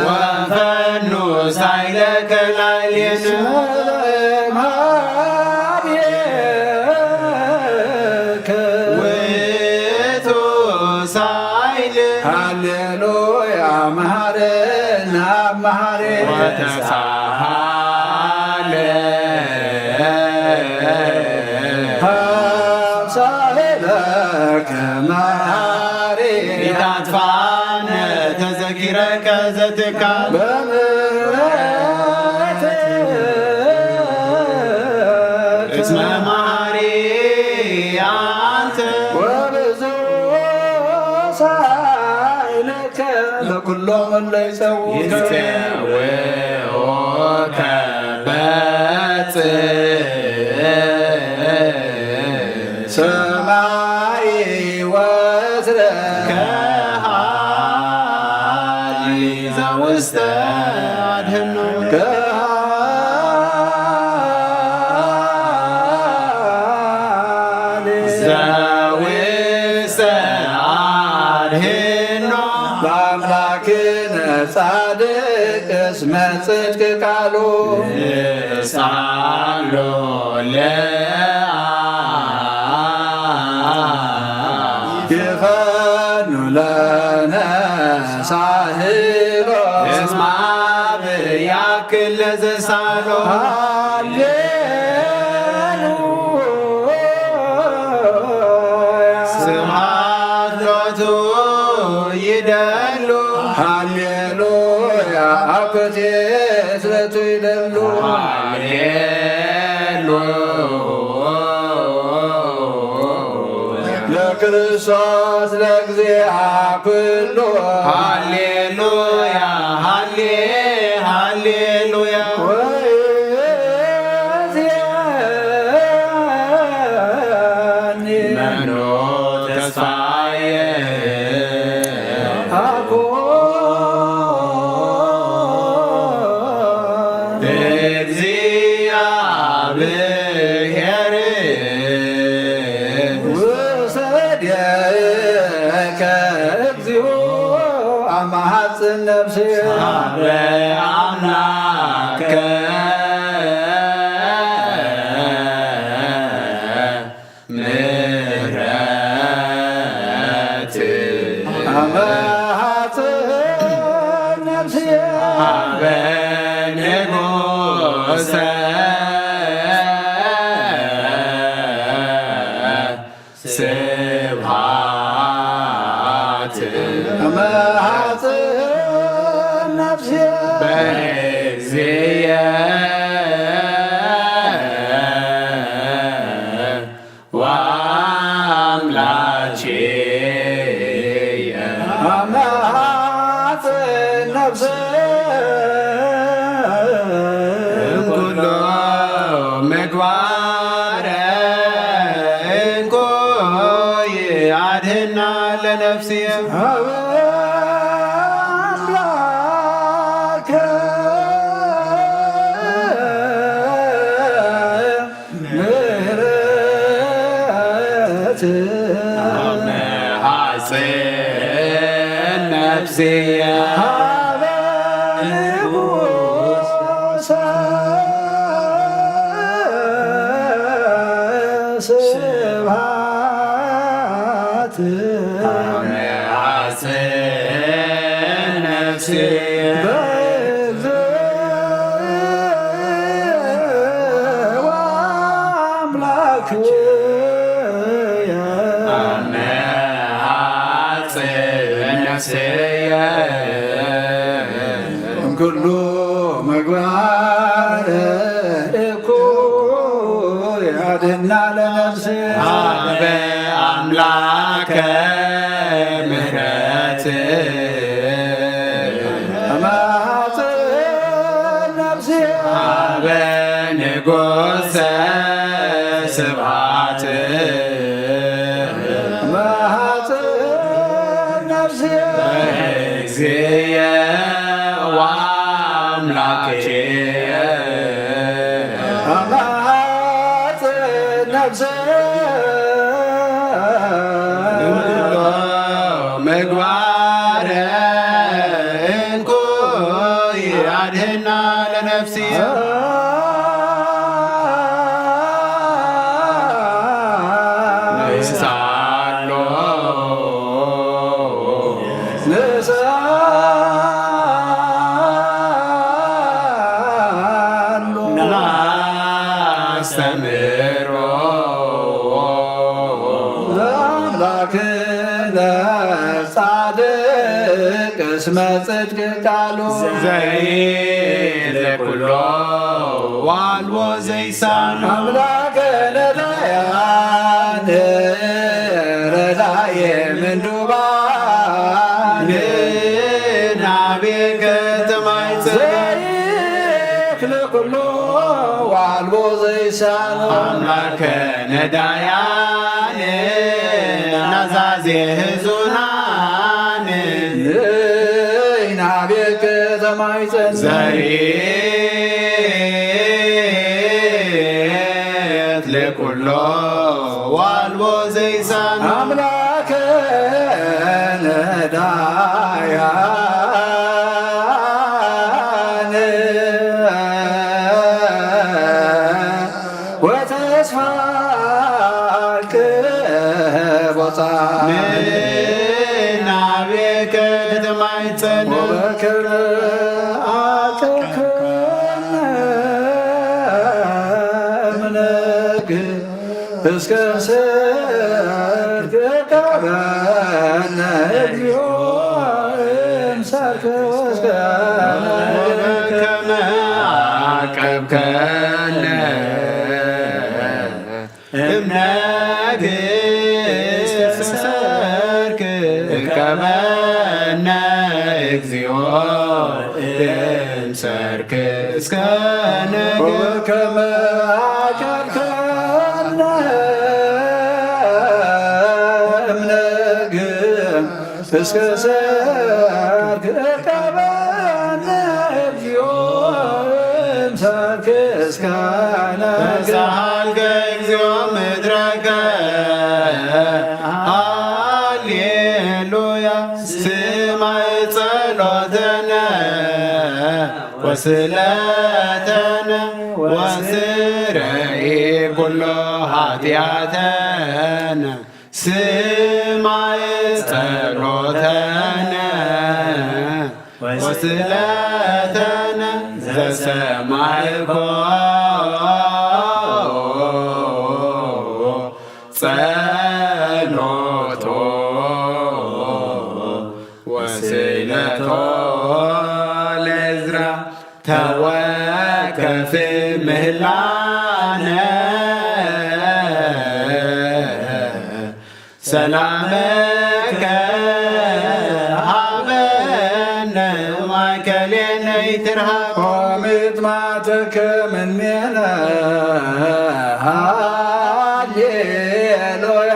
ወፈኑ ሳይለከ ላዕሌነ ውእቱ ሳይል ሃሌሉያ መሐረነ አብ መሐሪ ሳሄለከ መሐሪ ኢታጥፋነ ተዘኪረከ ዘትካል በምሕረት እስመ መሐሪ አንተ ወብዙ ሳይለከ ለኩሎም እለ ይጸውዑከ ይፄውዑከ በጽድቅ ሰማይ ወትረ ከሃሊ ዘውስተ አድኅኖ ዘውስተ አድኅኖ በአምላክነ ጻድቅ እስመ ጽድቅ ቃሉ ሳሎ ይፈኑ ለነሳህሎ እስማ ብያክል ለዘሳሎ ስብሐት ሎቱ ይደሉ ሃሌሉያ አኮቴት ለቱ ይደሉ ለክርስቶስ ለእግዚአ ኩሉ ሃሌሉያ ሃሌሉያ ወዚያኒ መኖ ተስፋዬ እግዚአብሔር ውሰድከ እግዚኦ አማሐፅን ነፍሴ አምላከ ምሕረት አማሐፅን ነፍሴ በንጉሠ ስብሐት አማሐፅን ነፍሴ በእግዚእ ወአምላኬየ አማሐፅን ነፍሴ እምኩሎ ምግባረ እንኮይ አድኅና ለነፍስየ አምላከ ምሕረት አመሐፅን ነፍስየ ሀበ ንጉሠ ስብሐት አመሐፅን ነፍስየ አመሐፅን ነፍስየ እምኩሉ ምግባር እኩይ አድኅና ለነፍሴ ሀበ አምላከ ምሕረት አማሐፅን ነፍሴ ሀበ ንጉሠ ስብሐት አማሐፅን ነፍሴ እግዚእ ወአምላኬየ አማሐፅን ነፍሴ እምኩሎ ምግባረ እንኮይ አድኅና ለነፍስየ ንሳሎ ንሳሎ ናስተምሮ ለአምላክነ ጻድቅ እስመ ጽድቅ ቃሉ ዘይለኩሎ ዋልዎ ዘይሳኑ አምላከ ነዳያን ረዳየ ምንዱባን ናቤ ከተማይጽእ ዘይክል ኩሎ ዋልቦ ዘይሳኑ አምላከ ነዳያን ናዛዜ ህዙናን ናቤ ከተማይጸን ዘይት ለኩሎ ዋልቦ ዘይሳኑ አምላከ ነዳያን ወተስፋ ቅቦታ ምናቤ አቤከ ከተማይጸን ወበክብር አቅብከነ እምነግ እስከ ሰርክ ቀበነ እግዚኦ እምሰርክ ወስከነ ወበከመ አቀብከነ እምነግሥተ ሰርክ ቀበነ እግዚኦ እምሰርክ እስከ ነገ ወበከመ አቀብከነ እምነግ እስከ ሰርክ ቀበነ እግዚኦ እምሰርክ እስከ ነገ ሳልከ እግዚኦ ምድረከ ሃሌሉያ ስማይ ጸሎተነ ወስለተነ ወስረይ ኩሎ ኃጢአተነ ስማይ ጸሎተነ ወስለተነ ዘሰማይኮ ጸሎቶ ወስለቶ ለዕዝራ ተወከፍ ምህላነ ሰላመከ ሀበነ ማእከሌነ ይትርሃቅ ወምጥማተከ ምኔነ ሃሌሉያ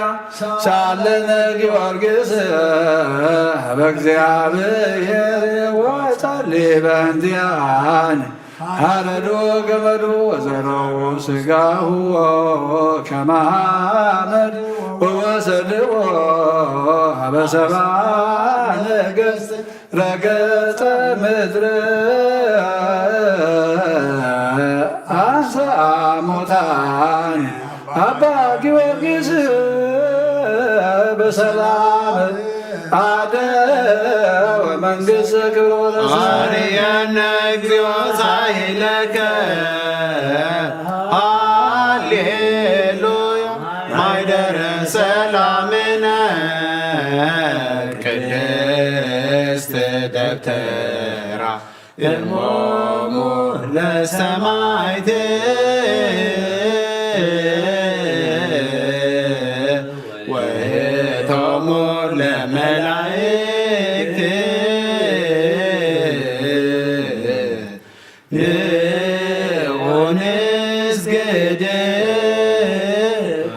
ሳለነ ጊዮርጊስ በእግዚአብሔር ወጸልይ በእንቲአነ ሀረዶ ገመዶ ወዘረው ሥጋሁ ከመ ሐመድ ወወሰድዎ በሰብአ ነገሥት ረገጸ ምድረ አንሥአ ሙታነ አባ ጊዮርጊስ በሰላም አደወ መንግሥተ ክብሮ አርያነ እግዚኦ ሳይለከ ሃሌሉያ ማይደረ ሰላምነ ቅድስት ደብተራ እሞሙ ለሰማዕት ወእቶሙ ለመላእክት ንዑንስግድ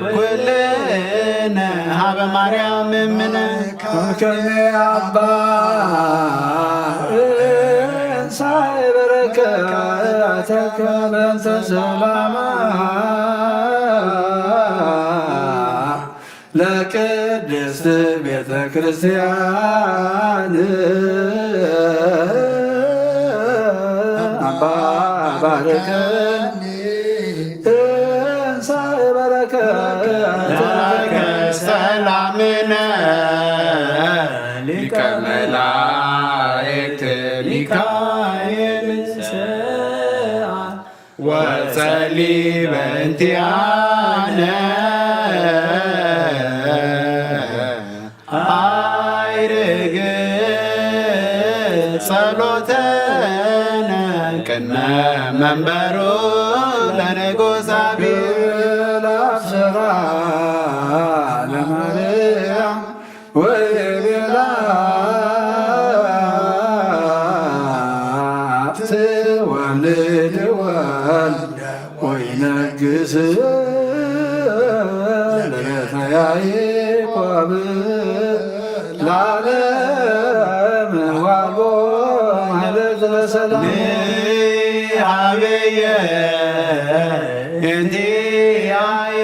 ኩልነ ሀበ ማርያም እምነ ከኔ አባ እንሳይ በረከተከ በእንተ ሰላማ ለቅድስት ቤተ ክርስቲያን አባ ባርከኒ እንሳይ በረከተከ ሰላምነ ሊቀ መላእክት ሚካኤል ወጸልይ በእንቲአነ አይርግ ጸሎተነ ቅድመ መንበሩ ለንጉሥ ለአብስራ ለማርያም ወቤላ ትወልድ ወልድ ወይነግስ ለያዕቆብ ለዓለም ዋልቦ ማለት ለሰላም አብየ እንቲአየ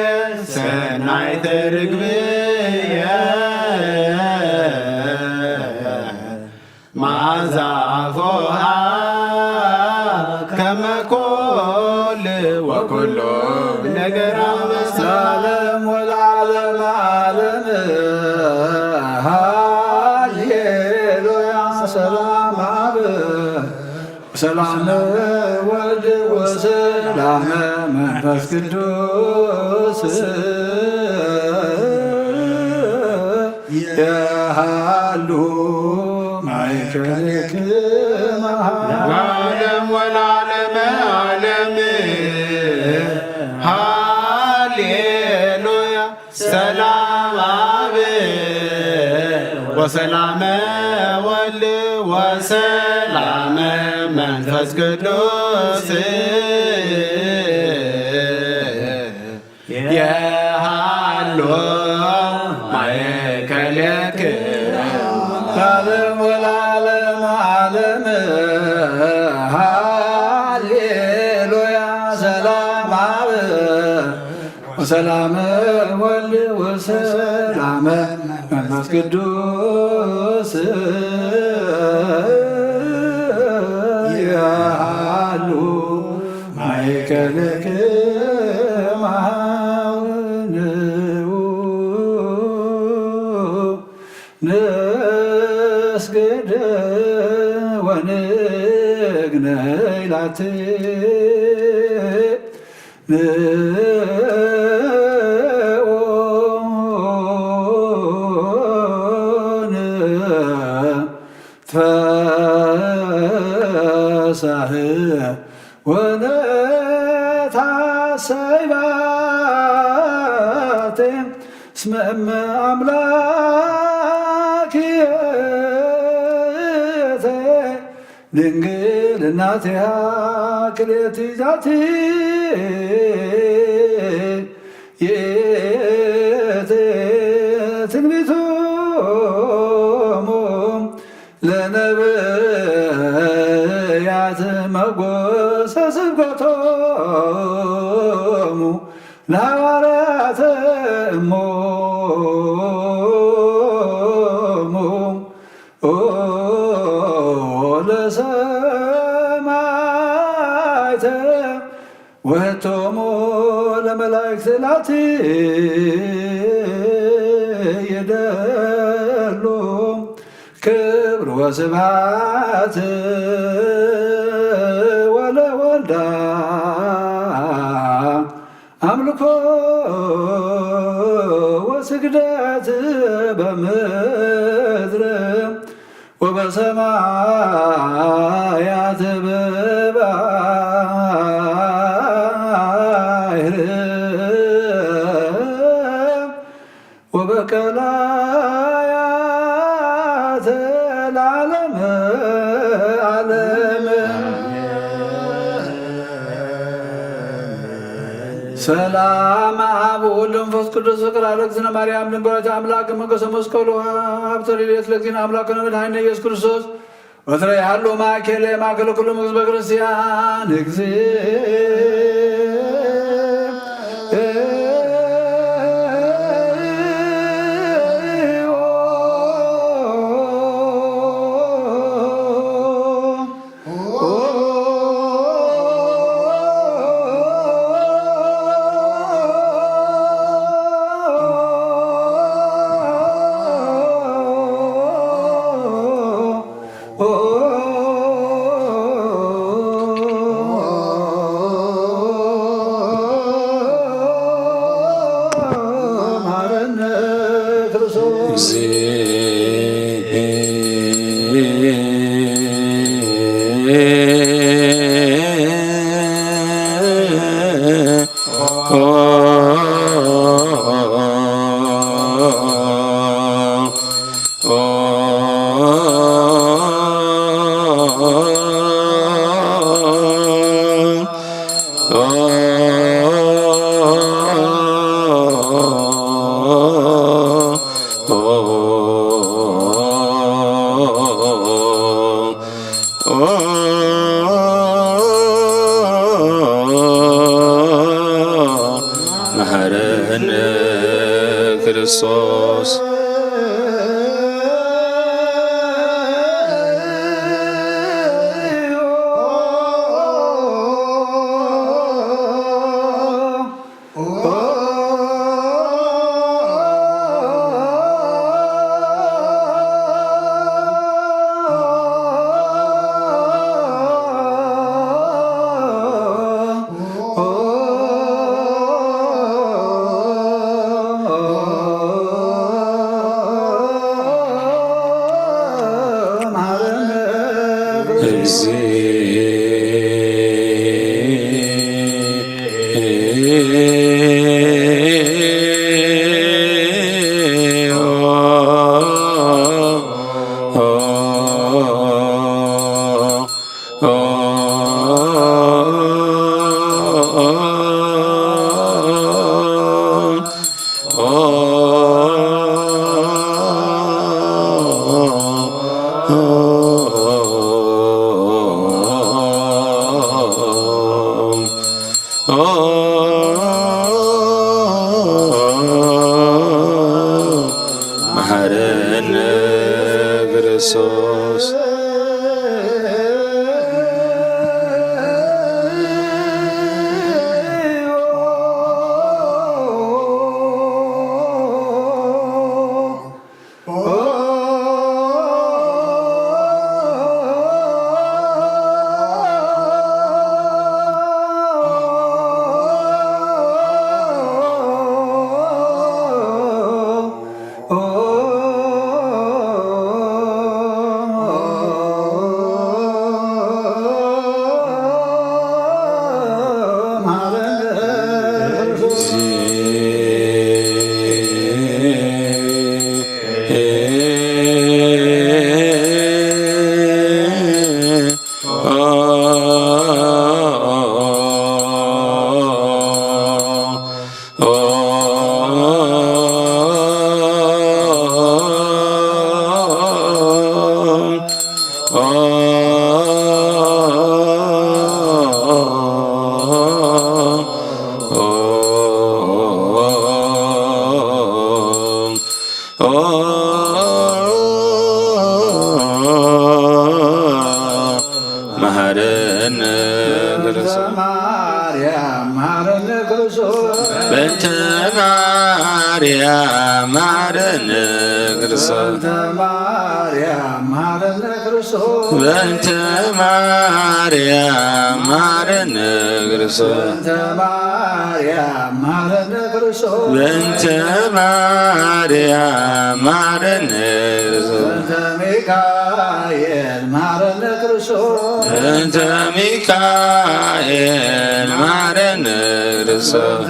ሰናይተ ርግብየ መዓዛ አፉሃ ከመ ኮል ወኩሎ ነገራ ለዓለም ወለዓለመ ዓለም ሃሌሉያ ሰላም አብ ሰላም ወልድ ወሰላም መንፈስ ቅዱስ የሃሉ ማእከልክሙ ለዓለም ወለዓለመ ዓለም ሃሌሉያ ሰላም አብ ወሰላመ ወልድ ወሰላመ መንፈስ ቅዱስ የሃሎ ማእከልክሙ ለዓለም ወለዓለመ ዓለም ሃሌሉያ ሰላም አብ ወሰላም ወልድ ወሰላም መንፈስ ቅዱስ የሃሉ ማእከልክሙ ንስግድ ወንግነይ ላቲ ተፈሳህ ወነታሰይባቴ እስመ እመ አምላክየተ ድንግል እናቲሃ ክልኤቲ ዛቲ ይእቲ ትንቢቶሙ ለነቢያት መጎሰ ስብከቶሙ ለሐዋርያት እሞሙ ለሰማዕተ ወህቶሙ ለመላእክት ላቲ የደሉ ክብር ወስብሐት ወለወልዳ አምልኮ ወስግደት በምድር ወበሰማያት በባሕር ወበቀላያት ለዓለመ ዓለም ሰላም አብ ወወልድ ወመንፈስ ቅዱስ ፍቅር አለ እግዝእትነ ማርያም ድንግል አምላክ መንገሰ መስቀሉ ሀብተ ርድኤት ለእግዚእነ አምላክነ መድኃኒነ ኢየሱስ ክርስቶስ ወትረ ያሉ ማእከለ ኩሉ ሕዝበ ክርስቲያን መሐረነ ክርስቶስ መሐረነ ክርስቶስ በእንተ ማርያም መሐረነ ክርስቶስ በእንተ ማርያም መሐረነ ክርስቶስ በእንተ ማርያም መሐረነ ክርስቶስ በእንተ ሚካኤል መሐረነ ክርስቶስ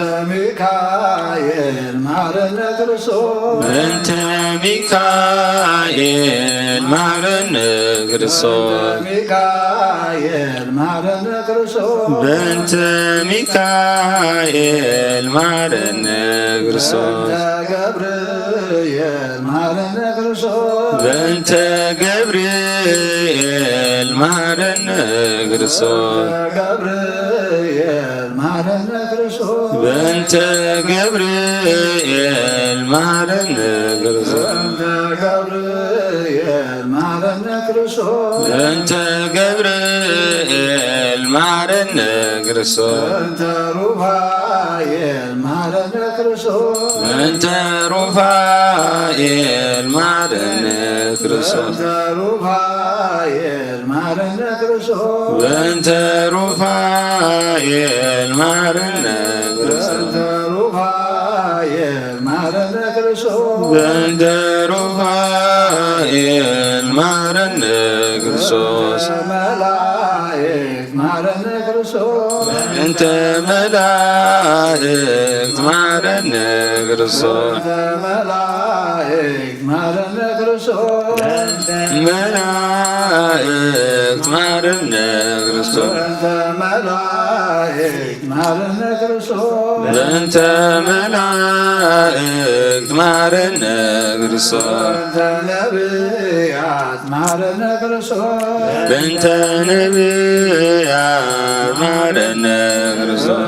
በእንተ ሚካኤል መሐረነ ክርስቶስ በእንተ ሚካኤል መሐረነ ክርስቶስ በእንተ ገብርኤል መሐረነ ክርስቶስ በእንተ ገብርኤል መሐረነ ክርስቶስ በእንተ ገብርኤል መሐረነ ክርስቶስ በእንተ ሩፋኤል መሐረነ ክርስቶስ በእንተ ሩፋኤል መሐረነ ክርስቶስ በእንተ ሩፋኤል መሐረነ ክርስቶስ በእንተ መላእክት መሐረነ ክርስቶስ መላእክት መሐረነ ክርስቶስ በእንተ መላእክት መሐረነ ክርስቶስ በእንተ ነቢያት መሐረነ ክርስቶስ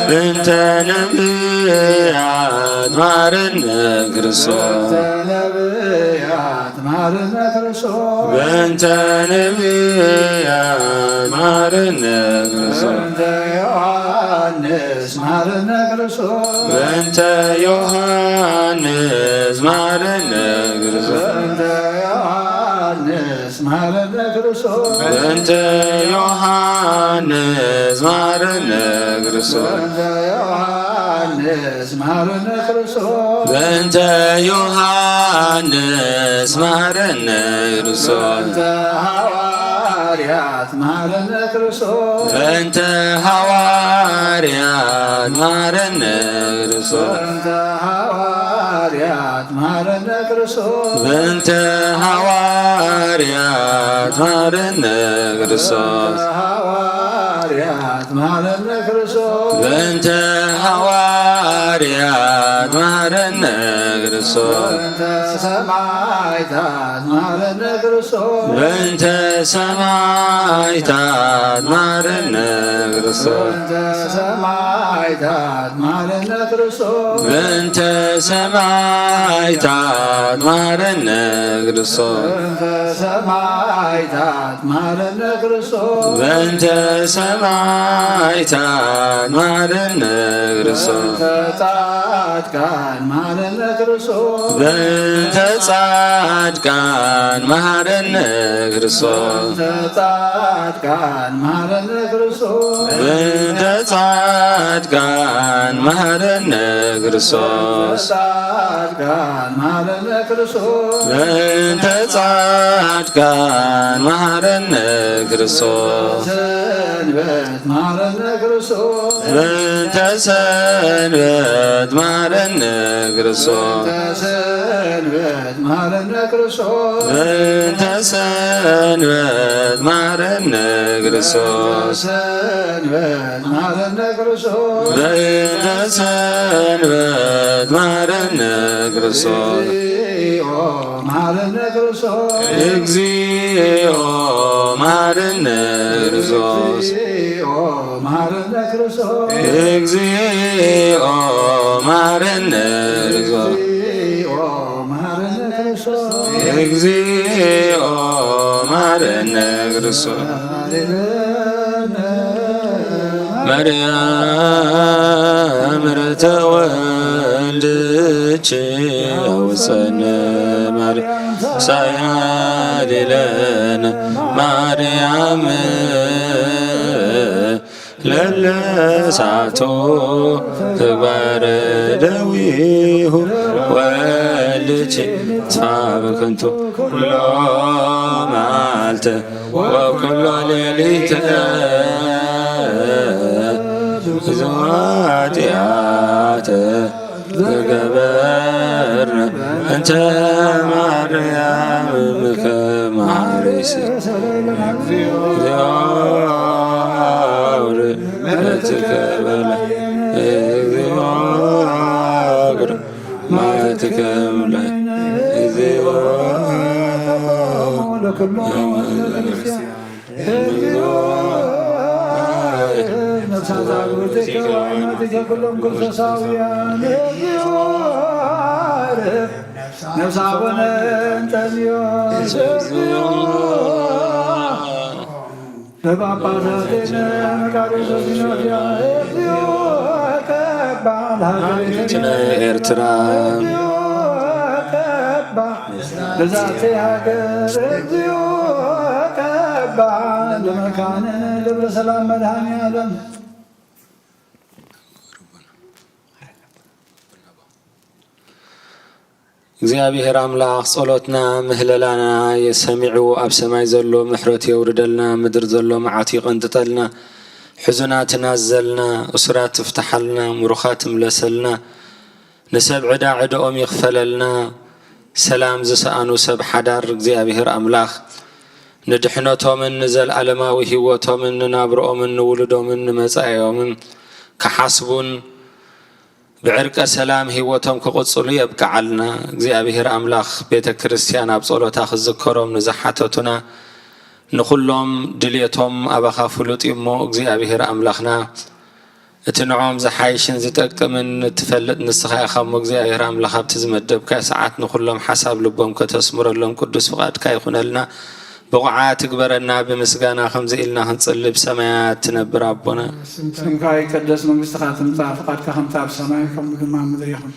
በእንተ ነቢያት መሐረነ ክርስቶስ በእንተ ነቢያት መሐረነ ክርስቶስ በእንተ ዮሐንስ መሐረነ ክርስቶስ ዮሐንስ መሃረነ ክርስቶስ በእንተ ዮሐንስ መሃረነ ክርስቶስ ዮሐንስ መሃረነ ክርስቶስ በእንተ ዮሐንስ መሃረነ ክርስቶስ ሐዋርያት መሃረነ ክርስቶስ በእንተ ሐዋርያት መሃረነ ክርስቶስ ሐዋርያት መሃረነ ክርስቶስ በእንተ ሐዋርያት መሃረነ ክርስቶስ ሐዋርያት መሃረነ ክርስቶስ በእንተ ሐዋርያት መሃረነ ክርስቶስ በእንተ ሰማዕታት መሃረነ ክርስቶስ በእንተ ሰማዕታት መሃረነ ክርስቶስ በእንተ ሰማዕታት መሃረነ ክርስቶስ በእንተ ሰማዕታት መሃረነ ክርስቶስ በእንተ ሰማዕታት መሃረነ ክርስቶስ በእንተ ሰማዕታት መሃረነ ክርስቶስ ጻድቃን መሃረነ ክርስቶስ በእንተ ጻድቃን መሃረነ ክርስቶስ ጻድቃን መሃረነ ክርስቶስ በእንተ ጻድቃን መሃረነ ክርስቶስ ጻድቃን መሃረነ ክርስቶስ በእንተ ጻድቃን መሃረነ ክርስቶስ ሰንበት መሃረነ ክርስቶስ በእንተ ሰንበት መሃረነ ክርስቶስ ሰንበት መሃረነ ክርስቶስ በእንተ ሰንበት መሃረነ ክርስቶስ ሰንበት መሃረነ ክርስቶስ በእንተ ሰንበት መሃረነ ክርስቶስ መሃረነ ክርስቶስ እግዚኦ መሃረነ ክርስቶስ መሃረነ ክርስቶስ እግዚኦ መሃረነ ክርስቶስ መሃረነ ክርስቶስ እግዚኦ መሃረነ ክርስቶስ ማርያም ምሕረተ ወልድች ወሰነ ማርያም ሳያድለነ ማርያም ለለሳቶ ተግባረ ደዊሁ ወልድች ሳብክንቱ ኩሎ መዓልተ ወኩሎ ሌሊተ ኃጢአተ ዘገበርነ እንተ ማርያም እምከመ ሐሪስ እግዚአብሔር ምሕረትከ በላይ እግዚአብሔር ምሕረትከ በላይ ኤርትራ በዛቴ ሀገር እግዚኦ ቀባ ለመካነ ደብረ ሰላም መድኃኔዓለም እግዚአብሔር አምላኽ ጸሎትና ምህለላና የሰሚዑ ኣብ ሰማይ ዘሎ ምሕረት የውርደልና ምድር ዘሎ መዓት ይቐንጥጠልና ሕዙናት ናዘልና እስራት ትፍታሓልና ሙሩኻት እምለሰልና ንሰብ ዕዳ ዕድኦም ይኽፈለልና ሰላም ዝሰኣኑ ሰብ ሓዳር እግዚአብሔር ኣምላኽ ንድሕነቶምን ንዘለኣለማዊ ህይወቶምን ንናብርኦምን ንውልዶምን ንመጻኤዮምን ከሓስቡን بعرق سلام هيوتهم كقصلوا يبقى علنا እግዚአብሔር አምላኽ ቤተ ክርስቲያን ኣብ ጸሎታ ክዝከሮም ንዝሓተቱና ንኹሎም ድልየቶም ኣባኻ ፍሉጥ እሞ እግዚአብሔር አምላኽና እቲ ንዖም ዝሓይሽን ዝጠቅምን ትፈልጥ ንስኻ ኢኻ እሞ እግዚአብሔር አምላኽ ኣብቲ ዝመደብካ ሰዓት ንኹሎም ሓሳብ ልቦም ከተስምረሎም ቅዱስ ፍቓድካ ይኹነልና بقعات تكبرنا بمسجانا خمس إلنا هنصلي بسمايات تنبر ربنا. سمكاي كدس من مستخدم فقط كخمسة بسماي كم ما مدريهم.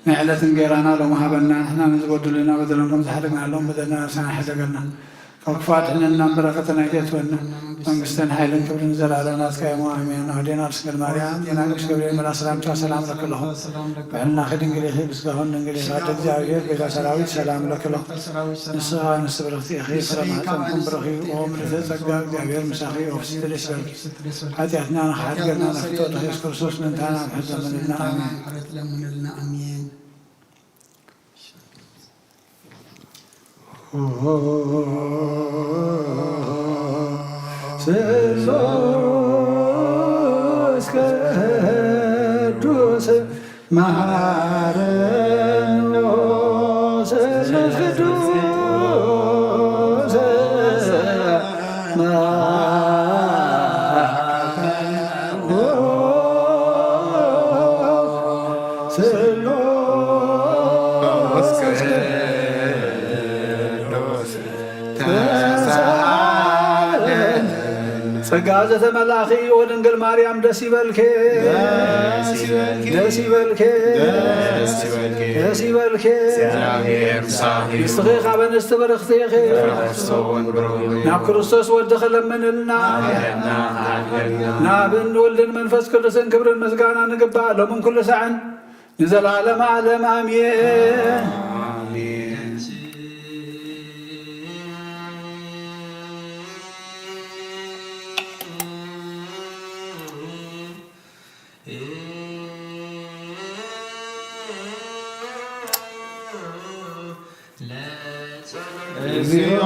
نعلة غيرنا لو ما هبنا إحنا نزود لنا بدلنا خمسة حدنا لهم بدلنا سنة حدنا. ከክፋትንና በረከትን አይቴትወን መንግስትን ኃይልን ክብርን ዘላለምን አስካይሞ አሜን። አህዴና ስግል ማርያም የናቅሽ ገብርኤል መላ ሰላምታ ሰላም ለክለሁ በእና ከድንግል እስካሁን ድንግል ሳደ እግዚአብሔር ቤተ ሰራዊት ሰላም ለክለሁ ንስሐ ንስብረክቲ እኺ ፍረማጠንኩም ብረኺ ኦም ለተጸጋ እግዚአብሔር ምሳኺ ወፍስትል ይስበል ኃጢአትና ንሓድገና ነፍቶ ኢየሱስ ክርስቶስ ምንታና ምሕዘምንና አሜን። ስሉስ ቅዱስ መሐረነ ስሉስ ቅዱስ ጸጋ ዘተመላኺ ወድንግል ማርያም ደስ ይበልኬ ደስ ይበልኬ ደስ ይበልኬ ንስኺ ኻበ ንስቲ በረኽቲ ኢኺ ናብ ክርስቶስ ወድኺ ለምንልና ናብን ወልድን መንፈስ ቅዱስን ክብርን ምስጋና ንግባእ ሎምን ኩሉ ሰዓን ንዘላለመ ዓለም አሜን። እግዚኦ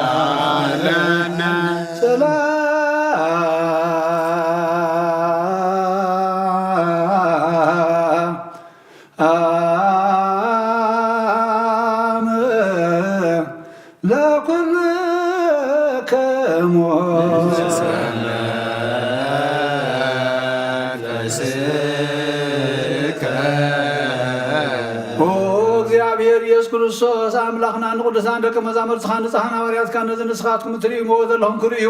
ተሳለነ ሰላም ለኩልክሙ እግዚአብሔር ኢየሱስ ክርስቶስ አምላኽና ንቅዱሳን ደቀ መዛሙርትኻ ንጹሓን ሐዋርያትካ ነዚ ንስኻትኩም እትርእይዎ ዘለኹም ክርእዩ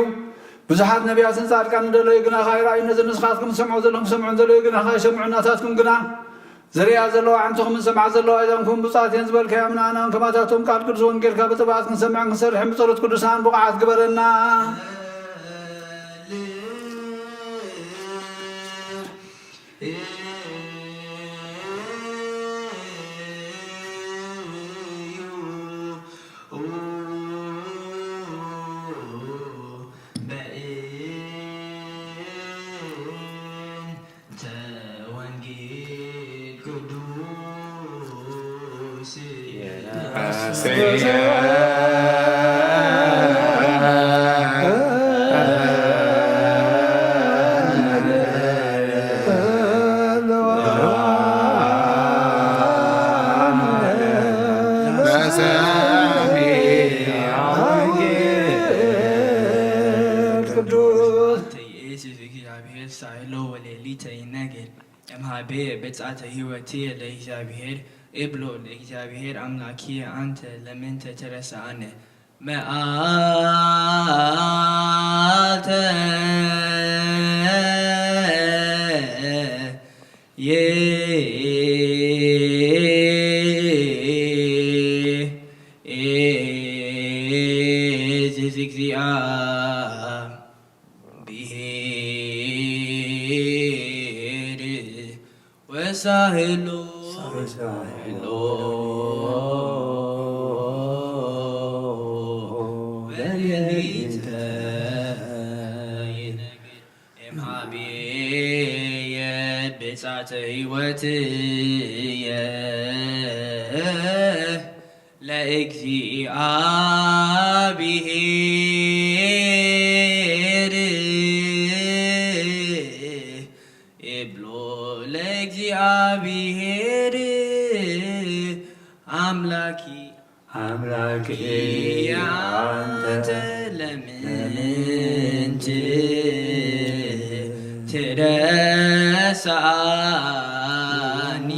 ብዙሓት ነቢያትን ጻድቃን እንደለዩ ግና ኻይራእዩ ነዚ ንስኻትኩም ትሰምዑ ዘለኹም ሰምዑን ዘለዩ ግና ኻይሰምዑ እናታትኩም ግና ዝርያ ዘለዋ ዓንትኹም ሰምዓ ዘለዋ እዞምኩም ብፁዓት እየን ዝበልካዮ ምናናን ከማታቶም ቃል ቅዱስ ወንጌልካ ብጥባት ክንሰምዕን ክንሰርሕን ብጸሎት ቅዱሳን ብቕዓት ግበረና። በጻተ ህይወቴ ለእግዚአብሔር እብሎ ለእግዚአብሔር አምላኬ አንተ ለምን ተረሳነ መዓልተ ሳህሎ በሌሊተ እምኀቤየ ብጻተ ሕይወትየ ለእግዚአብሔር እብሎ ለእግዚአብሔር አምላኪ አንተ ለምን ትረሳኒ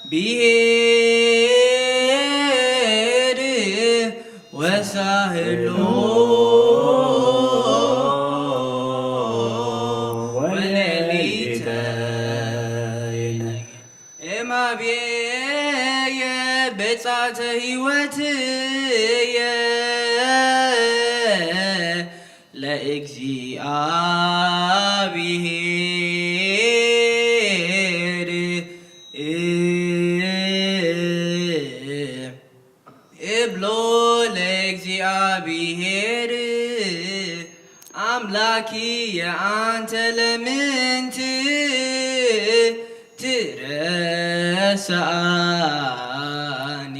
ብሄር ወሳህሎ ወሌሊተ እማቤየ በጻተ ሕይወትየ ለእግዚአብሔር እብሎ ለእግዚአብሔር አምላኪየ አንተ ለምንት ትረሳኒ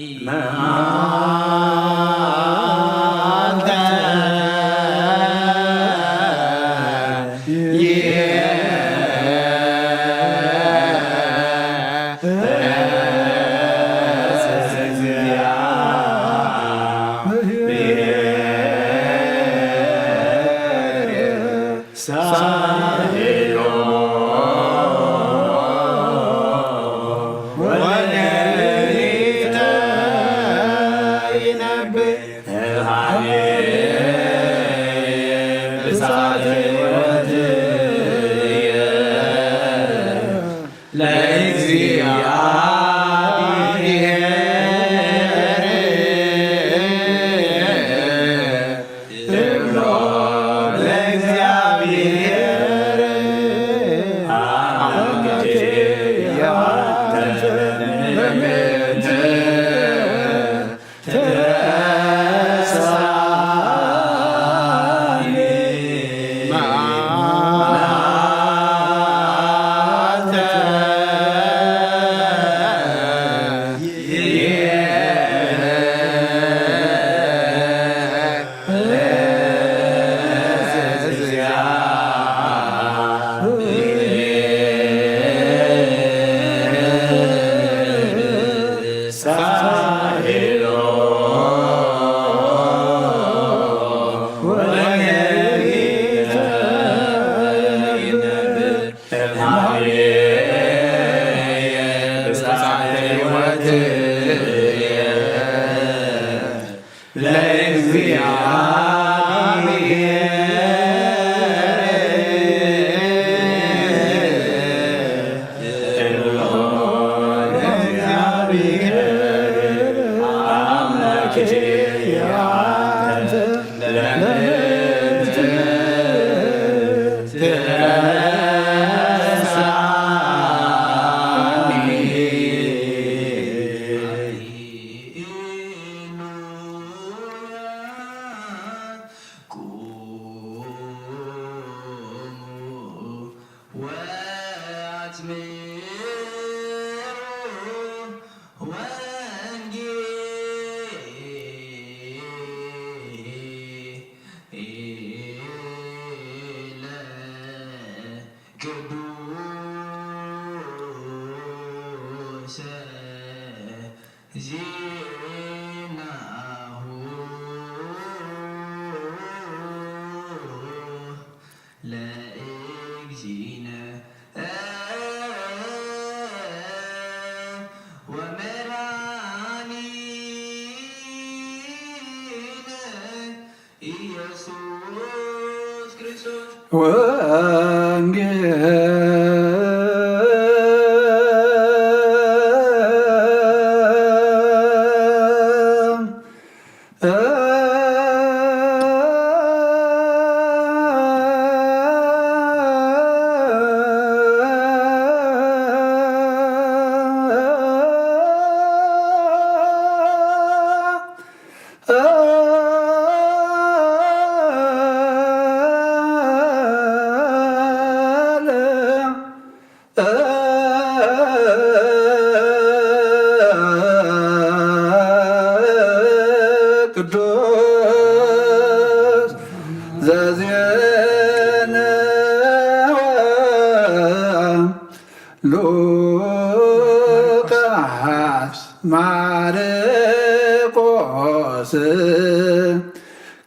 ሉቃስ ማርቆስ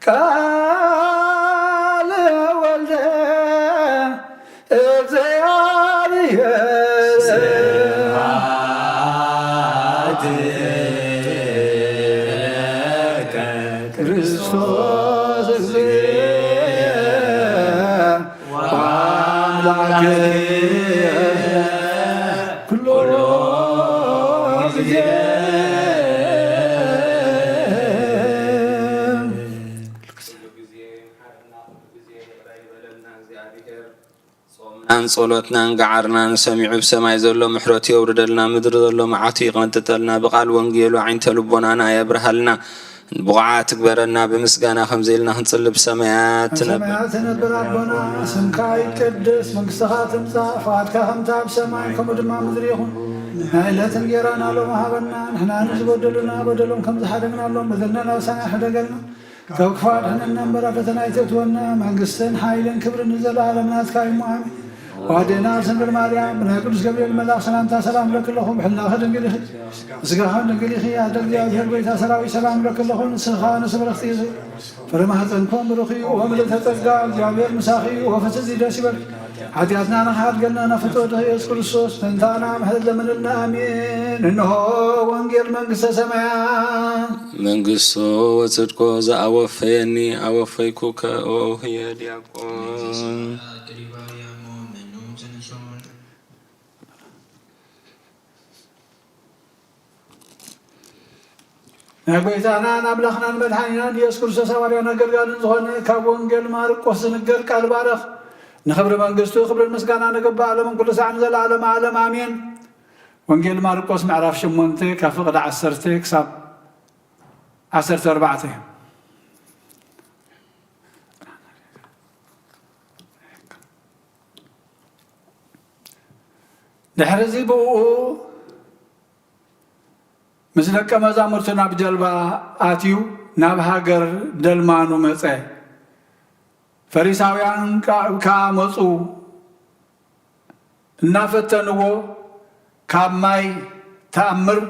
ቃለ ወልደ እግዚአብሔር ጸሎትና እንጋዓርና ሰሚዑ በሰማይ ዘሎ ምሕረት ይውርደልና ምድር ዘሎ መዓቱ ይቕንጥጠልና በቃል ወንጌሉ ዓይንተ ልቦናና ያብርሃልና بقعات كبرنا بمسجانا خمزيلنا هنصلب سمايات تنبر ربنا سمكاي قدس منكسخات امزا فاتكا خمتا بسماي كمدما مدريهم نايلة نجيرانا لو مهابنا نحنا نزبدلنا بدلهم كم زحدنا لهم بدلنا لو سنة حدقلنا كوكفات هنا النمبر فتنا يتتونا منقستن حايلين كبر نزل على منات كاي مهامي وهدينا سنبر مريم من قدس جبريل الملاك سلامتا سلام لك اللهم حلنا خدن قليخ سقاهن قليخي أهدق يا بير بيتا سلاوي سلام لك اللهم سخان سبر اختيزي فرما هتنكم بروخي وملت هتقال يا بير مساخي وفتزي داسي بل حدياتنا نحاد قلنا نفتوت يسوع كريستوس تنتانا محل من لنا آمين إنه وانجيل منقصة سمايان منقصة وصدقه ذا أوفيني أوفيكوك أوهي دياكون نبيتانا نبلغنا المدحانينا يسوع كريستوس سوارينا قلقال نزهنا كابونجل ماركوس نقر كالبارخ نخبر منقصته خبر المسكانا نقبع لمن كل ساعة نزل عالم عالم آمين وانجيل ماركوس معرف شمونتي كفقد عسرتي كساب 14 دحرزي بو مسلك مزامرتنا بجلبا آتيو ناب هاجر دلمانو مصي فريساويان كامصو نافتنو كاماي تأمر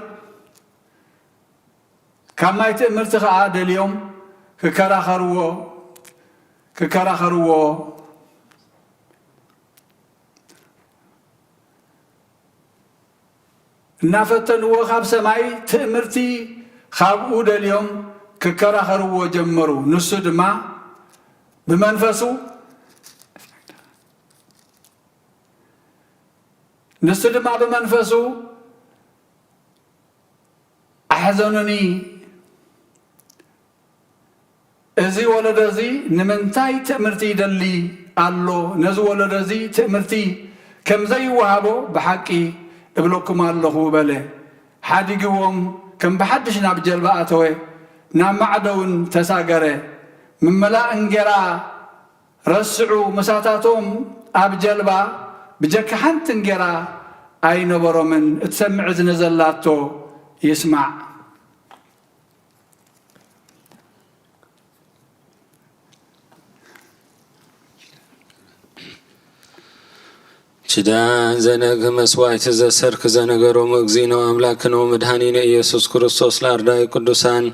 كاماي تأمر تخا اليوم ككراخرو نافتن وخاب سماي تأمرتي خابو اليوم ككراخرو جمرو نسد ما بمنفسو نسد ما بمنفسو أحزنني ازي ولدزي نمنتاي تأمرتي دلي الله نزو ولدزي تأمرتي كم زي وهابو بحقي ابلوكم الله بله حادقوهم كم بحدش ناب جلباتوي نام معدون تساقره من ملاء انقرا رسعوا مساتاتهم اب جلبا بجك حنت انقرا اي نبرو من تسمع زنزلاتو يسمع شدان زنق مسوايت زسرك زنقرو مغزينو أملاكنو مدهانين إيسوس كريستوس لارداي قدسان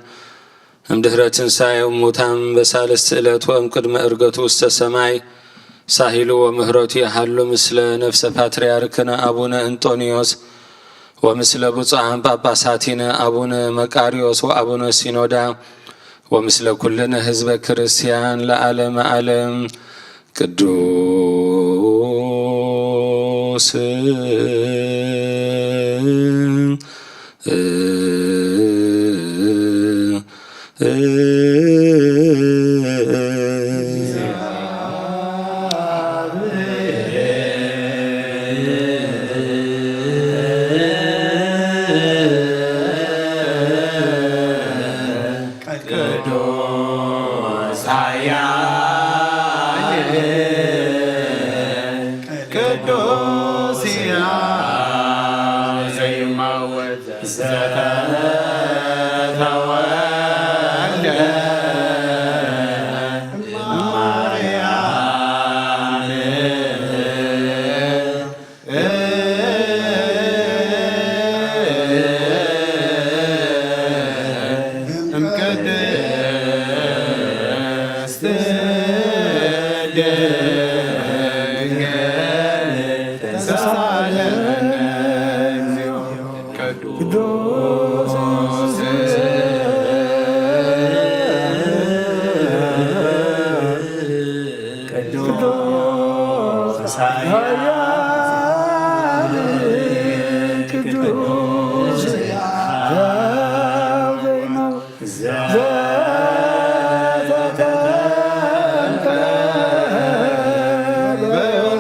أم دهرة ساي وموتام بسالس تئلت وأم قدم إرقتو استسماي ساهلو ومهروتي حلو مثل نفس باترياركنا أبونا أنطونيوس ومثل بوصاهم باباساتنا أبونا مكاريوس وأبونا سينودا ومثل كلنا حزب كريستيان لعالم عالم قدوس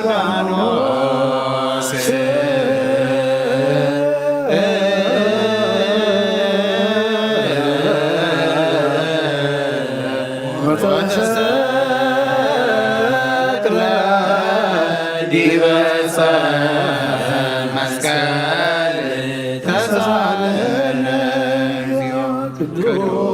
Bernano ተሳለነ ቅዱስ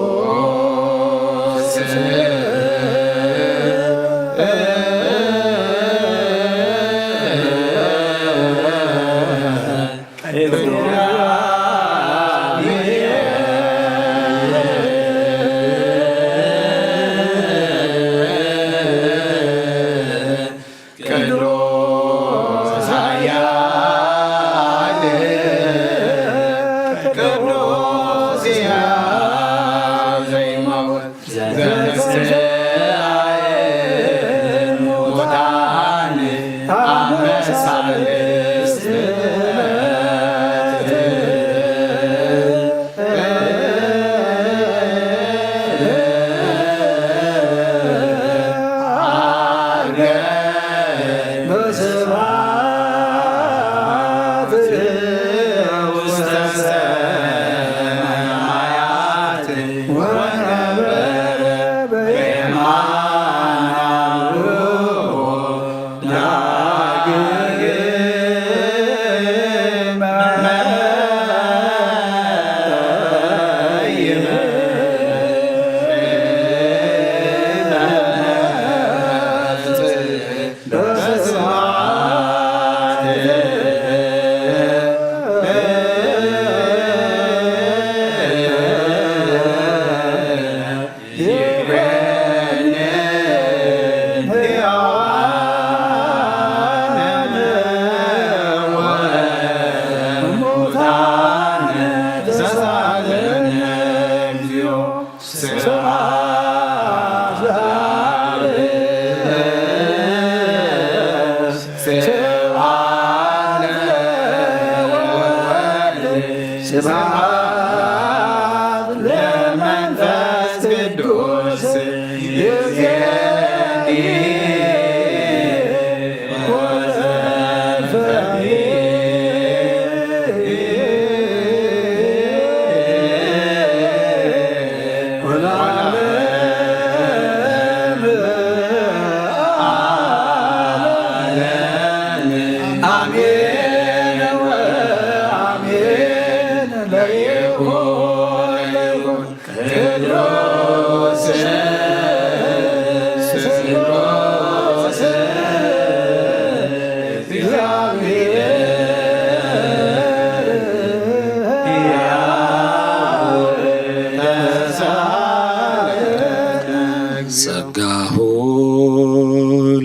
ጸጋሁ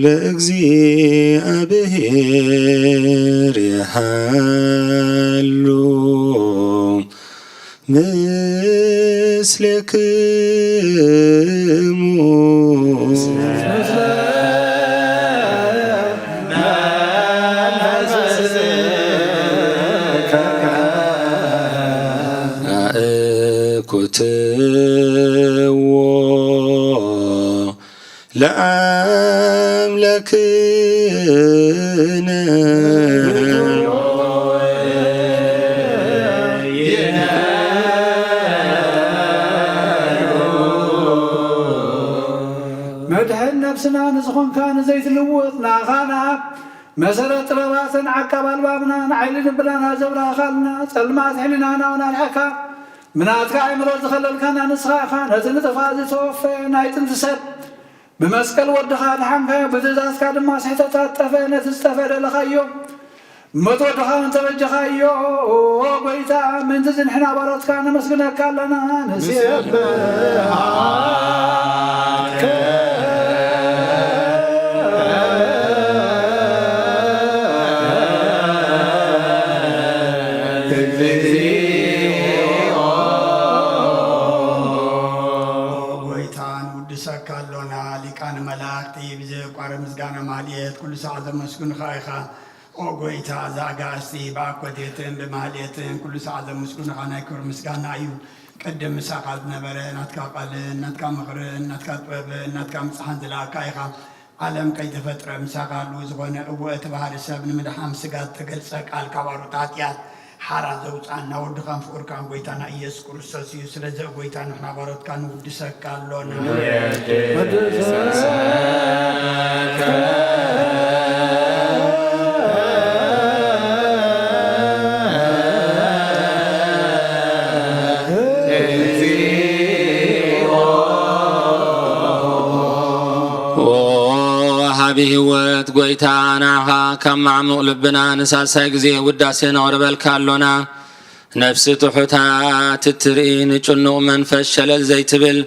ለእግዚአብሔር የሃሉ ምስሌክሙ አእኩትዎ ለአምላክነ መድሕን ነፍስና ንዝኾንካ ንዘይትልውጥ ናኻና መሰረት ጥበባትን ዓቃብ ኣልባብና ንዓይሊ ልብናና ዘብራ ኣኻልና ጸልማት ሕሊናና ናልሐካ ምናትካ ኣእምሮ ዝኸለልካና ንስኻ ኢኻ ነቲ ንጥፋ ዝተወፈየ ናይ ጥንቲ ሰብ ብመስቀል ወድኻ ድሓንካዮ ብትእዛዝካ ድማ ስሕተታት ጠፈ ነቲ ዝጠፈ ደለኻዮ ሞት ወድኻ እንተበጀኻዮ ጎይታ ምንቲ ዝንሕና ባሮትካ ነመስግነካ ኣለና ንስብሐከ ሰካሎና ሊቃነ መላእክት ብዘቋረ ምስጋና ማልየት ኩሉ ሰዓት ዘመስግኑኻ ኢኻ ኦ ጎይታ ዛጋስቲ ብኣኮቴትን ብማልየትን ኩሉ ሰዓት ዘመስግኑኻ ናይ ክብሪ ምስጋና እዩ ቀደም ምሳኻ ዝነበረ ናትካ ቃልን ናትካ ምኽርን ናትካ ጥበብን ናትካ ምፅሓን ዝለኣካ ኢኻ ዓለም ከይተፈጥረ ምሳኻ ሉ ዝኾነ እወ ተባሃሊ ሰብ ንምድሓም ስጋት ተገልፀ ቃል ካብ ኣሩት ኃጢኣት ሓራ ዘውፃና ወድኻን ፍቅርካን ጎይታና ኢየሱስ ክርስቶስ እዩ ስለዚ ጎይታ ንሕና ባሮትካ ንውድሰካ ኣሎና بهوت قويتانا كم معمق لبنا نسالساي غزي وداسينا وربالكالونا نفس تحوتات الترئين جنو منفش شلل زي تبل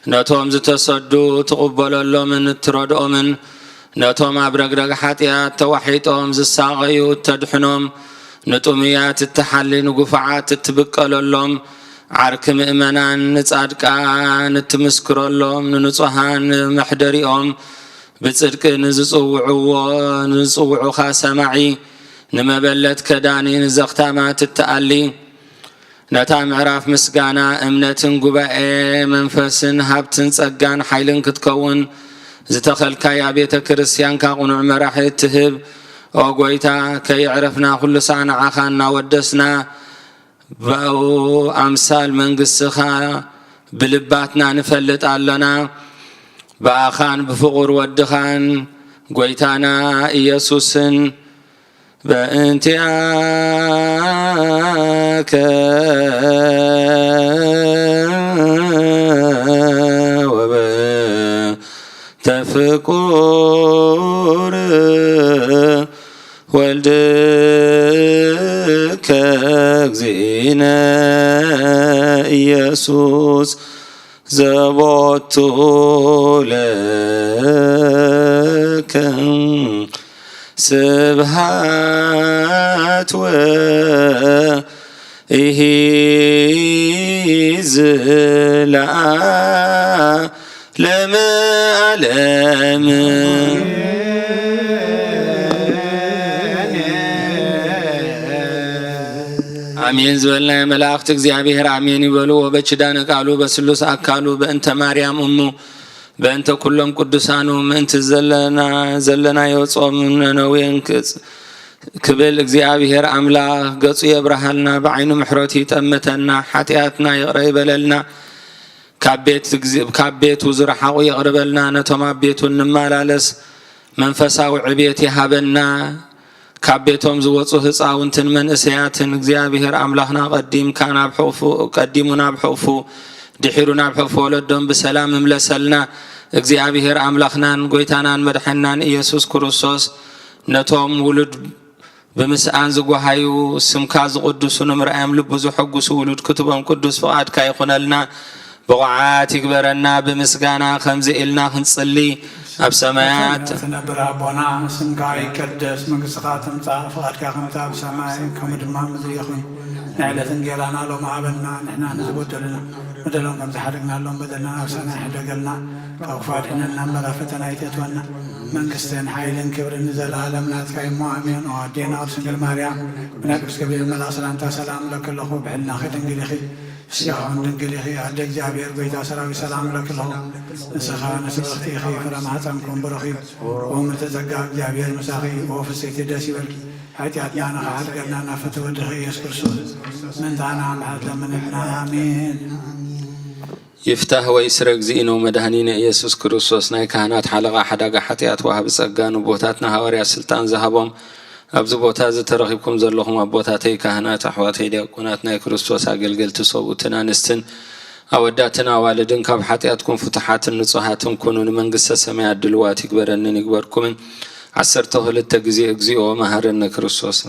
نتوم زتصدو تقبلوا من تردو من نتوم أبرقرق حاتيات توحيتهم زساغيو تدحنهم نتوميات التحلي نقفعات تبقلوا لهم عرك مؤمنان نتصادقان نتمسكروا لهم ننصحان محدريهم بصدق نزصوعوا خاسمعي نمبلت كداني نزختامات التألي نتا معراف مسقانا امنتن قبائي منفسن هابتن صقان حيلن كتكون زتخلكا يا بيت كريستيان كاقنع مراحل التهب وقويتا كي عرفنا كل ساعة عخانا ودسنا باو امثال من قصخا بلباتنا نفلت علنا باخان بفقر ودخان قويتانا إيسوسن بانتياك وبتفكر والدك زينا يسوس زبط لك سبحات وإهيز لا لما علم آمين زولنا ملاختك زيابير آمين يبلو وبچدان قالوا بسلوس أكالوا بأنت مريم أمو بأنت كلهم قدسانهم أنت زلنا يوصوم نوين كبل እግዚአብሔር አምላክ ገጹ የብርሃንና በዓይኑ ምሕረቱ ይጠመተና ኃጢአትና ይቅረበለልና ካቤቱ ዝረሓቁ ይቅርበልና ነቶም አቤቱ እንማላለስ መንፈሳዊ ዕቤት ይሃበና ካቤቶም ዝወፁ ህፃውንትን መንእሰያትን እግዚአብሔር አምላክና ቀዲሙና ብሕቅፉ ድሒሩና ብሕቅፉ ወለዶም በሰላም እምለሰልና እግዚአብሔር አምላክናን ጎይታናን መድሐናን ኢየሱስ ክርስቶስ ነቶም ውሉድ بمسعان زقوهايو سمكاز قدسون مرأيم لبوزو حقوسو ولود كتبهم قدس فقاد كاي خنالنا بقعات يكبرنا بمسقانا خمزي إلنا خنصلي أبسمايات تنبر أبونا سمكاي كدس مقصقات متاع فقاد كاي خمتا بسماي كمدما مزيخون نعلة نقيرانا لو معبلنا نحنا نزبوت لنا مدلون كم زحرقنا لهم بدلنا وسنا حدقلنا كوفاتنا نمبر فتنا يتتونا من قستين حيلين كبر نزل عالمنا تكاي مؤمن ودينا أرسل مريم ونكبس كبير من الأصل أنت سلام لك الله بحلنا خي تنقليخي سياحون تنقليخي عدك جابير بيتا سلام لك الله نسخا نسل اختيخي فرماتمكم برخي ومتزقاق جابير مساخي وفسيت داسي بالكي حياتي أنا خالقنا نفتو ودخي يسكرسوس من دانا معاد لمن ابن آمين يفتح ويسرق زينو مدهنين يسوس كروسوس ناي كهنات حلقة حداقة حتيات وهب سقان وبوتاتنا هوريا سلطان ذهبهم أبزو بوتات ترغبكم زلهم أبوتاتي كهنات أحواتي ديقونات ناي كروسوس أقلقل تصوبوتنا نستن أوداتنا والدن كاب حتياتكم فتحات النصوحاتهم كونوا من قصة سماع الدلوات يكبرن يكبركم عسرته للتجزي أجزيء ومهرن كروسوس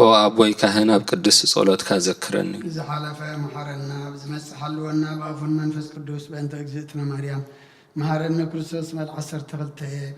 وأبوي كهنا بقدس صلوات كذكرني إذا حلف محرنا بزمس حلونا بأفن منفس قدوس بأنت أجزتنا مريم محرنا كرسوس مال عصر تغلته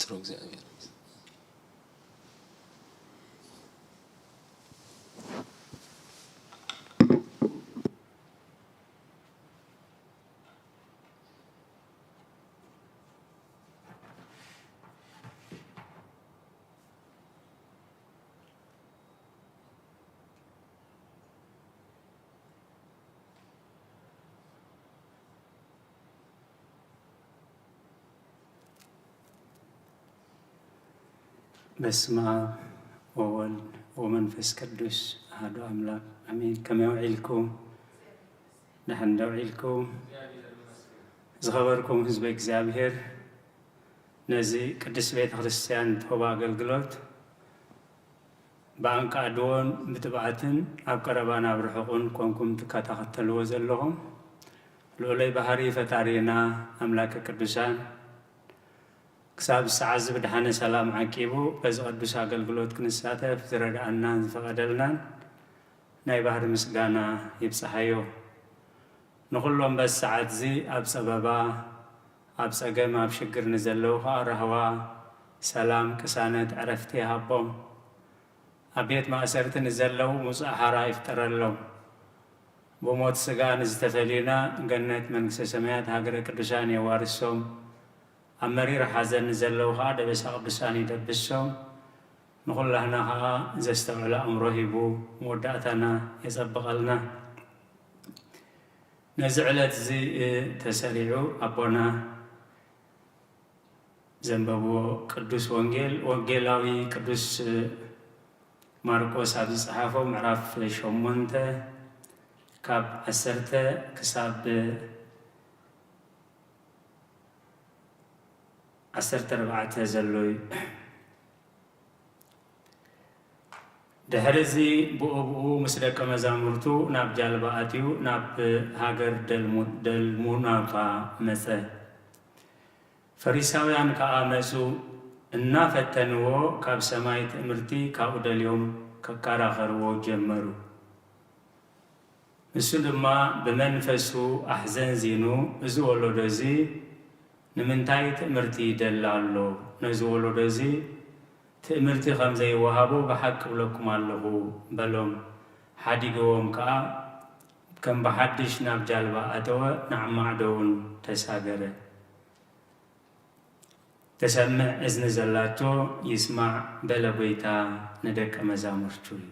ወትሮ እግዚአብሔር በስመ አብ ወወልድ ወመንፈስ ቅዱስ አሐዱ አምላክ አሜን። ከመይ ውዒልኩም ደሕና ውዒልኩም ዝኸበርኩም ህዝበ እግዚአብሔር ነዚ ቅዱስ ቤተ ክርስቲያን ትህቦ አገልግሎት ብኣንቃድዎን ብትብዓትን ኣብ ቀረባን ኣብ ርሑቕን ኮንኩም ትከታተልዎ ዘለኹም ልዑለይ ባህሪ ፈጣሪና ኣምላከ ቅዱሳን ክሳብ ሰዓት ብድሓነ ሰላም ዓቂቡ በዚ ቅዱስ አገልግሎት ክንሳተፍ ዝረድአናን ዝፈቐደልናን ናይ ባህሪ ምስጋና ይብፅሓዮ። ንኩሎም በዚ ሰዓት እዚ ኣብ ፀበባ ኣብ ፀገም ኣብ ሽግር ንዘለዉ ከዓ ረህዋ ሰላም ቅሳነት ዕረፍቲ ይሃቦም። ኣብ ቤት ማእሰርቲ ንዘለዉ ሙፅእ ሓራ ይፍጠረሎም። ብሞት ስጋ ንዝተፈሊና ገነት መንግስተ ሰማያት ሃገረ ቅዱሳን የዋርሶም። ኣብ መሪር ሓዘን ንዘለዉ ከዓ ደበሳ ቅዱሳን ይደብሶም። ንኩላህና ከዓ ዘስተውዕሎ ኣእምሮ ሂቡ መወዳእታና የፀብቐልና። ነዚ ዕለት እዚ ተሰሪዑ ኣቦና ዘንበብዎ ቅዱስ ወንጌል ወንጌላዊ ቅዱስ ማርቆስ ኣብ ዝፀሓፎ ምዕራፍ 8 ካብ 10 ክሳብ 14 ዘሎ እዩ። ድሕሪ እዚ ብኡብኡ ምስ ደቀ መዛሙርቱ ናብ ጃልባ ኣትዩ ናብ ሃገር ደልሙናታ መፀ። ፈሪሳውያን ከዓ መፁ እናፈተንዎ ካብ ሰማይ ትእምርቲ ካብኡ ደልዮም ከከራኸርዎ ጀመሩ። እሱ ድማ ብመንፈሱ ኣሕዘንዚኑ እዚ ወለዶ እዚ ንምንታይ ትእምርቲ ይደሊ ኣሎ? ነዚ ወለዶ እዚ ትእምርቲ ከም ዘይወሃቦ ብሓቂ ብለኩም ኣለኹ በሎም። ሓዲግዎም ከዓ ከም ብሓድሽ ናብ ጃልባ ኣተወ፣ ንዕማዕ ደውን ተሳገረ። ተሰምዕ እዝኒ ዘላቶ ይስማዕ በለ ጎይታ ንደቀ መዛሙርቱ እዩ።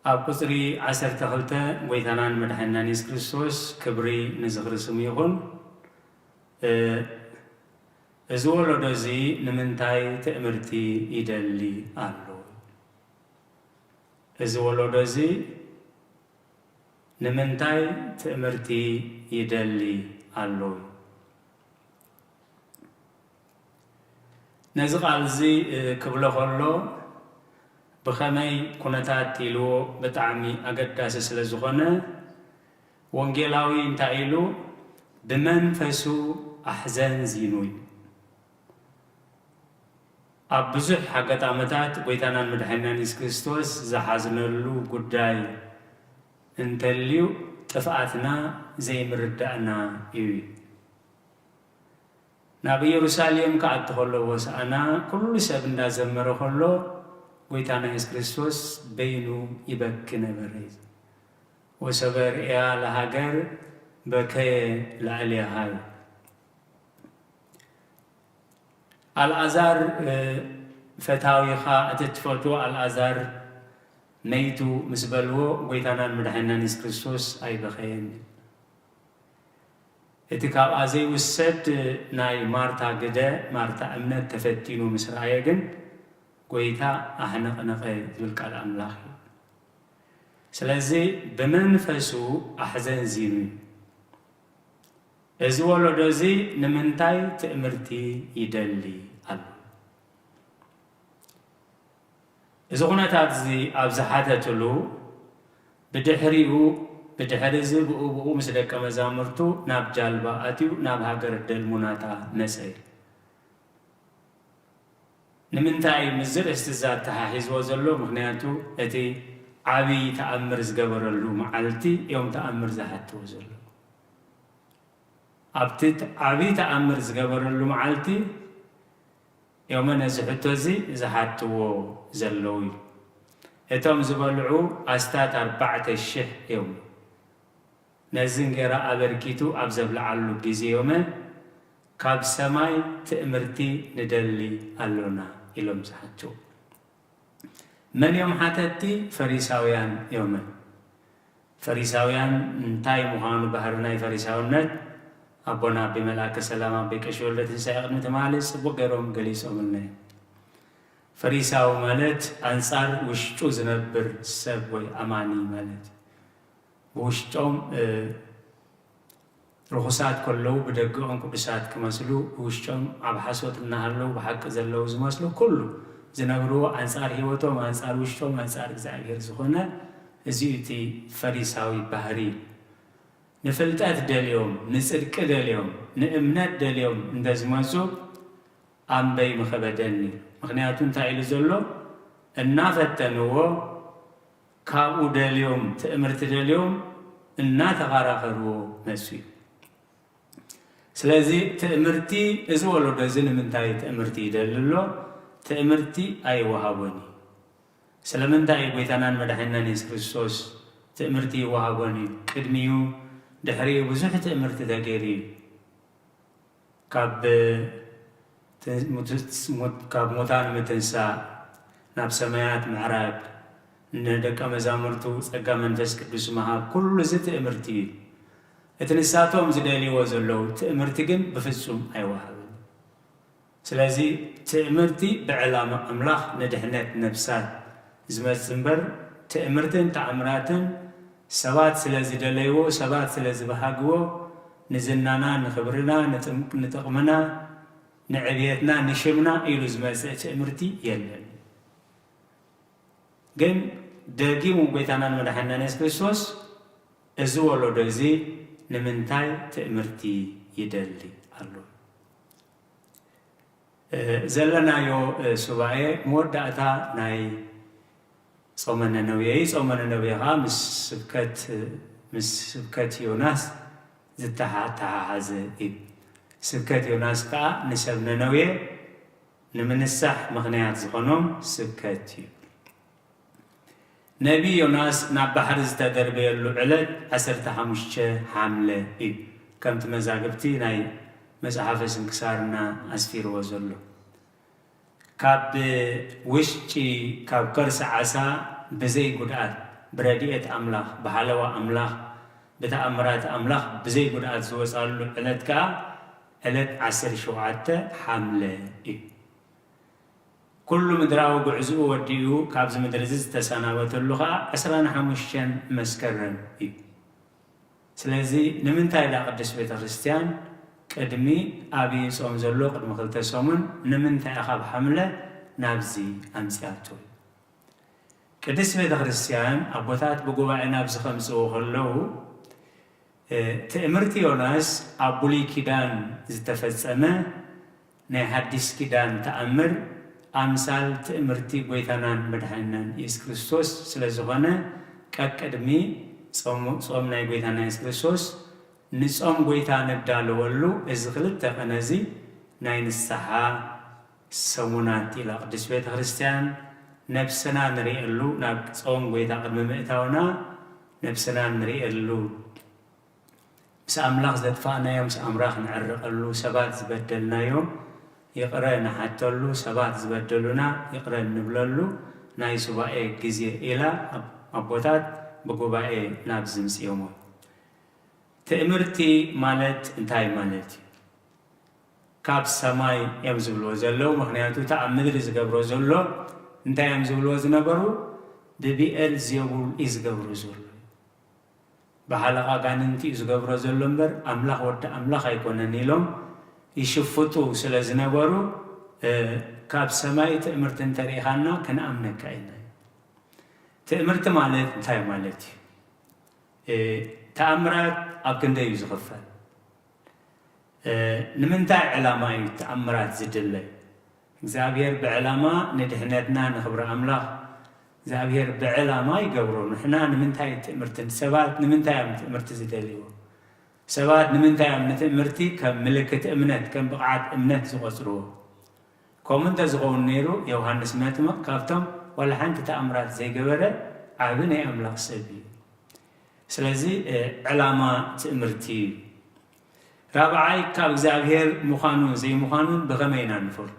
ኣብ ቁፅሪ 12 ጎይታናን መድሓኒናን ኢየሱስ ክርስቶስ ክብሪ ንዝክርስሙ ይኹን። እዚ ወለዶ እዚ ንምንታይ ትእምርቲ ይደሊ ኣሎ? እዚ ወለዶ እዚ ንምንታይ ትእምርቲ ይደሊ ኣሎ? ነዚ ቃል እዚ ክብሎ ከሎ ብኸመይ ኩነታት ኢልዎ ብጣዕሚ ኣገዳሲ ስለ ዝኾነ ወንጌላዊ እንታይ ኢሉ ብመንፈሱ ኣሕዘንዚኑ እዩ። ኣብ ብዙሕ ኣጋጣሚታት ጎይታናን መድሓኒናን ኢየሱስ ክርስቶስ ዝሓዝነሉ ጉዳይ እንተልዩ ጥፍኣትና ዘይምርዳእና እዩ። ናብ ኢየሩሳሌም ከኣቲ ከሎ ወሳእና ኩሉ ሰብ እንዳዘመረ ከሎ ጎይታና ኢየሱስ ክርስቶስ በይኑ ይበኪ ነበረ። ወሰበርእያ ለሃገር በከየ ላዕሌሃ። አልዓዛር ፈታዊኻ እትትፈትዎ አልዓዛር መይቱ ምስ በልዎ ጎይታናን መድሓኒናን ኢየሱስ ክርስቶስ ኣይበኸየን። እቲ ካብኣ ዘይውሰድ ናይ ማርታ ግደ ማርታ እምነት ተፈቲኑ ምስ ረኣየ ግን ጎይታ ኣሕነቕነቐ ዝብል ቃል ኣምላኽ እዩ። ስለዚ ብመንፈሱ ኣሕዘንዚኑ እዩ። እዚ ወለዶ እዚ ንምንታይ ትእምርቲ ይደሊ ኣሎ? እዚ ኩነታት እዚ ኣብ ዝሓተትሉ ብድሕሪኡ ብድሕሪ እዚ ብኡብኡ ምስ ደቀ መዛሙርቱ ናብ ጃልባ ኣትዩ ናብ ሃገር ደልሙናታ መፀ። ንምንታይ ምስ ርእስቲ ዛት ተሓሒዝዎ ዘሎ? ምክንያቱ እቲ ዓብይ ተኣምር ዝገበረሉ መዓልቲ እዮም ተኣምር ዝሓትዎ ዘሎ። أبتت عبي تأمر زجبر اللومعالتي يوم نزحته زي زحته زلوي إتهم زبلعو أستات 4,000 يوم نزين جرا أبركيتو أبزبل علو جزء يومه كاب سماي تأمرتي ندلي اللونا إلهم زحته من يوم حتتي فريساويان يومه فريساويان انتاي مهانو بحرناي فريساونات أبونا بملاك سلاما بكشول لتنسايق نتمالس بقرهم قليسو منه فريساو مالت أنصار وشتو زنبر سبوي أماني مالت وشتوم رخصات كله بدقهم كبسات كمسلو وشتوم عبحسوت النهارلو بحق زلو زمسلو كله زنبرو أنصار هيوتوم أنصار وشتوم أنصار زعير زخونة زيوتي فريساوي بحري نفلتات داليوم نصدق داليوم نأمنات داليوم ندزمازو أمبي مخبدني مغنياتون تايل زلو النافتنو كاو داليوم تأمرت داليوم النات غارخرو مسوي سلازي تأمرتي ازولو دازن من تاي تأمرتي داللو تأمرتي أي وهابوني سلامن تاي بيتانان مدحنا نيس كريستوس تأمرتي وهابوني قدميو دحري وزح تأمرت داقيري كاب موتان متنسا ناب سمايات معراج ندك مزامرتو سقا منفس قدوس مهاب كل زي تأمرتي اتنساتهم زدالي وزلو تأمرتي جن بفصوم أي واحد سلازي تأمرتي بعلامة أملاح ندحنات نفسات زمات زنبر تأمرتن تعمراتن سبات سلازي دليو سبات سلازي بحاقو نزلنا نخبرنا نتقمنا نعبيتنا نشمنا إلوز مسألة تأمرتي يلن جن داقي مبيتانا مدحنا ناس كريستوس ازولو دوزي نمنتاي تأمرتي يدلي الله زلنا يو سباعي مودعتا ناي صومنا نويي صومنا نويها مس سبكت يوناس زتها عزي سبكت يوناس كا نسبنا نويه نمنسح مغنيات زخونهم سبكت نبي يوناس نبحر زتدربي اللو علد 15 حملة كم تمزاقبتي ناي مزحف سنكسارنا أسفير وزلو كاب وشتي كاب كرس عسا بزي قدات برديئة أملاخ بحلوة أملاخ بتأمرات أملاخ بزي قدات زوصالو علد كا علد 10 شوعات حملة كل مدراو بعزو وديو كابز مدرزز تساناوات اللغة 15 مسكرن سلازي نمنتاي لا قدس بيت الخريستيان قدمي أبي صوم زلو قدم خلطة صومن نمنتاي أخاب حملة نابزي أمسياتو قدس بيت الخريستيان أبوتات بقواعي نابز 5 وخلو تأمرتي يوناس أبولي كيدان زتفزأمه نحديث كيدان تأمر أمثال تأمرتي قويتانان مدحنان إيس كريستوس سلازغانا كاكادمي صومنا قويتانا إيس كريستوس نصوم قويتانا بدالو ولو إزغلت تقنازي ناين السحا سمونات إلى قدس بيت خريستيان نفسنا نريء اللو ناب صوم قويتا قدم مئتاونا نفسنا نريء اللو مس أملاخ زدفانا يوم مس أمراخ نعرق اللو سبات زبدلنا يوم يقرأنا حتى اللو سبات زبدلونا يقرأنا نبللو ناي سبائي جزية إلى أبوتات بقبائي نابزمس يومو تأمرتي مالت انتاي مالتي كاب سماي يمزبلو زلو مخنياتو تأمدر زقبرو زلو انتاي يمزبلو زنبرو ببئل زيبول إزقبرو زلو بحلقة قاننتي إزقبرو زلو مبر أملاخ ورد أملاخ يكونن نيلوم يشفتو سلازنبرو كاب سماي تأمرت تاريخنا كان أمنك أين تأمرت مالت انتاي مالتي تأمرات أكنده يزغفل نمنتاي علامة تأمرات زدلي زابير بعلامة ندهنتنا نخبر أملاخ زابير بعلامة يقبرون نحنا نمنتاي تأمرتن سبات نمنتاي تأمرت زدليو سبات نمنتاي أمنت مرتي كم ملكة أمنت كم بقعة أمنت زغصرو كومنت زغون نيرو يوحنس ماتما كافتم ولا حنت تأمرات زي قبرة عابني أملاق سبي سلازي علامة تأمرتي رابعاي كاب زابير مخانون زي مخانون بغمينا نفرط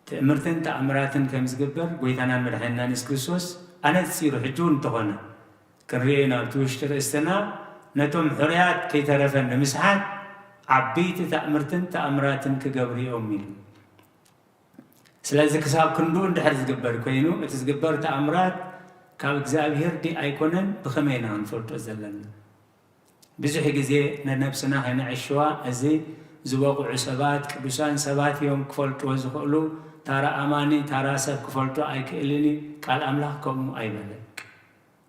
تأمرتن تأمراتن كم زقبر قويتانا مرحنا نسكسوس أنا تصير حجون تغنى كرينا توشتر استنا نتوم حريات كي ترفن مسحات عبيت تأمرتن تأمراتن كقبري أمي سلازي كساب كندون دحر زقبر كوينو اتزقبر تأمرات كاب زابير دي أيكونن بغمينا نفرط أزلنا بزح جزء نفسنا هنا عشوا أزي زواق عسبات كبسان سبات يوم كفلت وزخلو ترى أماني ترى سب كفلتو أي كإلني قال أملاككم أي بلد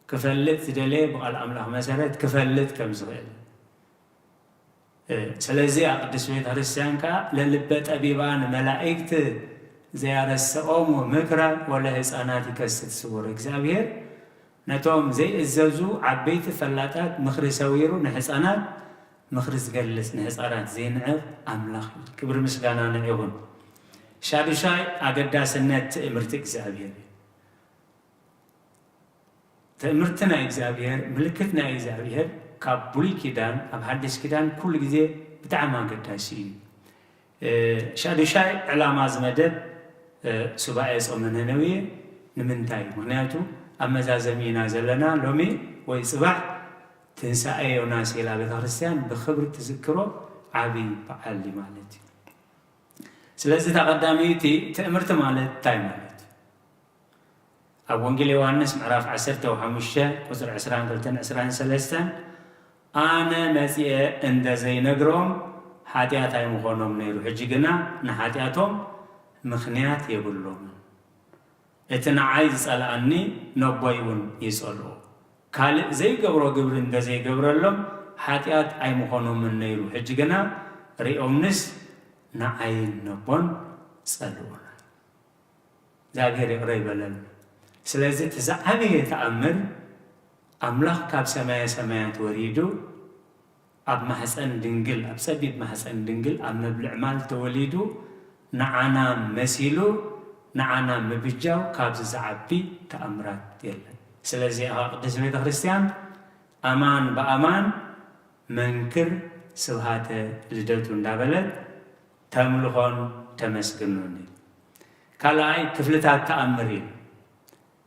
كفلت دليل قال أملاك مسرت كفلت كم زغيل سلزي أقدس بيت هرسيانكا للبت أبيبان ملائكة زيارة السقوم ومكرا ولا هسانات كست سور إكزابير نتوم زي الزوجو عبيت فلاتات مخري سويرو نحسانات مخرز جلس نحسانات زي نعب أملاك كبر مسجانا نعيون شابشاي أقدا سنة تأمرت إكزابير تأمرتنا إكزابير ملكتنا إكزابير كابولي كدان أب حدث كدان كل جزء بتعمى قداسي شابشاي علامة زمدد سباعي صومنا نوية نمنتاي مهنياتو أما زمينا زلنا لومي ويصبح تنسى وناس إلى بيت الخريستيان بخبر تذكره عبي بعلي مالتي سلازي تقدميتي تأمرت مالت تاي مالت أبو انجيل يوحنس معراف 15 قصر 20 أنا مسيء عند زي نجرهم حاتيات هاي مخونهم نيرو حجينا نحاتياتهم مخنيات يقولون اتنا عايز أسألني نبويون يسألوا قال زي قبرو قبر عند زي قبر لهم حاتيات هاي مخونهم من نيرو حجينا ريومنس نعين نبون سألونا زاهر قريب لنا سلازي تزعبي يتأمر أملاك كاب سمايا توريدو أب محسن دنجل أب سبيب محسن دنجل أب مبلع مال توليدو نعنا مسيلو نعنا مبجاو كاب زعبي تأمرات يلا سلازي أقدس بيت الخريستيان أمان بأمان منكر سوهات لدوتون دابلت تملخون تمسكنوني كالاي كفلتات تأمرين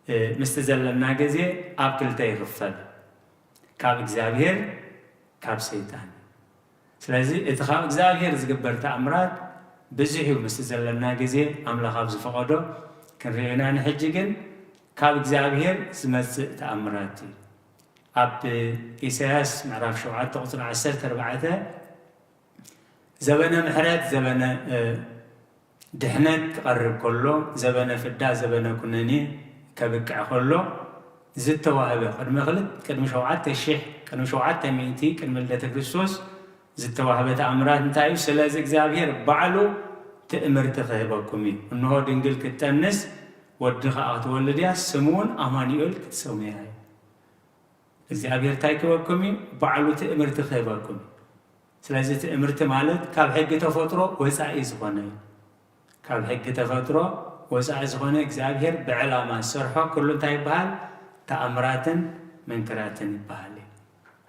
مستزلنا جزء أبكلتي رفض كاب إكزابير كاب سيطان سلازي اتخاب إكزابير زقبر تأمرات بزحيو مستزلنا جزء أملا خابز فقدو كان رينا نحجيجن كاب إكزابير سمسء تأمراتي أب إساس معرف شوعات تقصر 14 زبنا محرات زبنا دحنت قرب كله زبنا فدا زبنا كنني كبكع كله زدت وهبه قد مغلط قد مشوعات الشيخ قد مشوعات ميتي قد ملة كريستوس زدت وهبه امرات نتاي سلاز اغزابير بعلو تأمر تخيبكمي انه دنجل كتنس ودخ اتولديا سمون امانيول كتسميها اغزابير تايكوكمي بعلو تأمر تخيبكمي سلازي تأمرت مالت كاب حق تفطرو وصاي زغنه كاب حق تفطرو وصاي زغنه اغزابير بعلامه سرحه كله تايبال تأمراتن منكراتن يبالي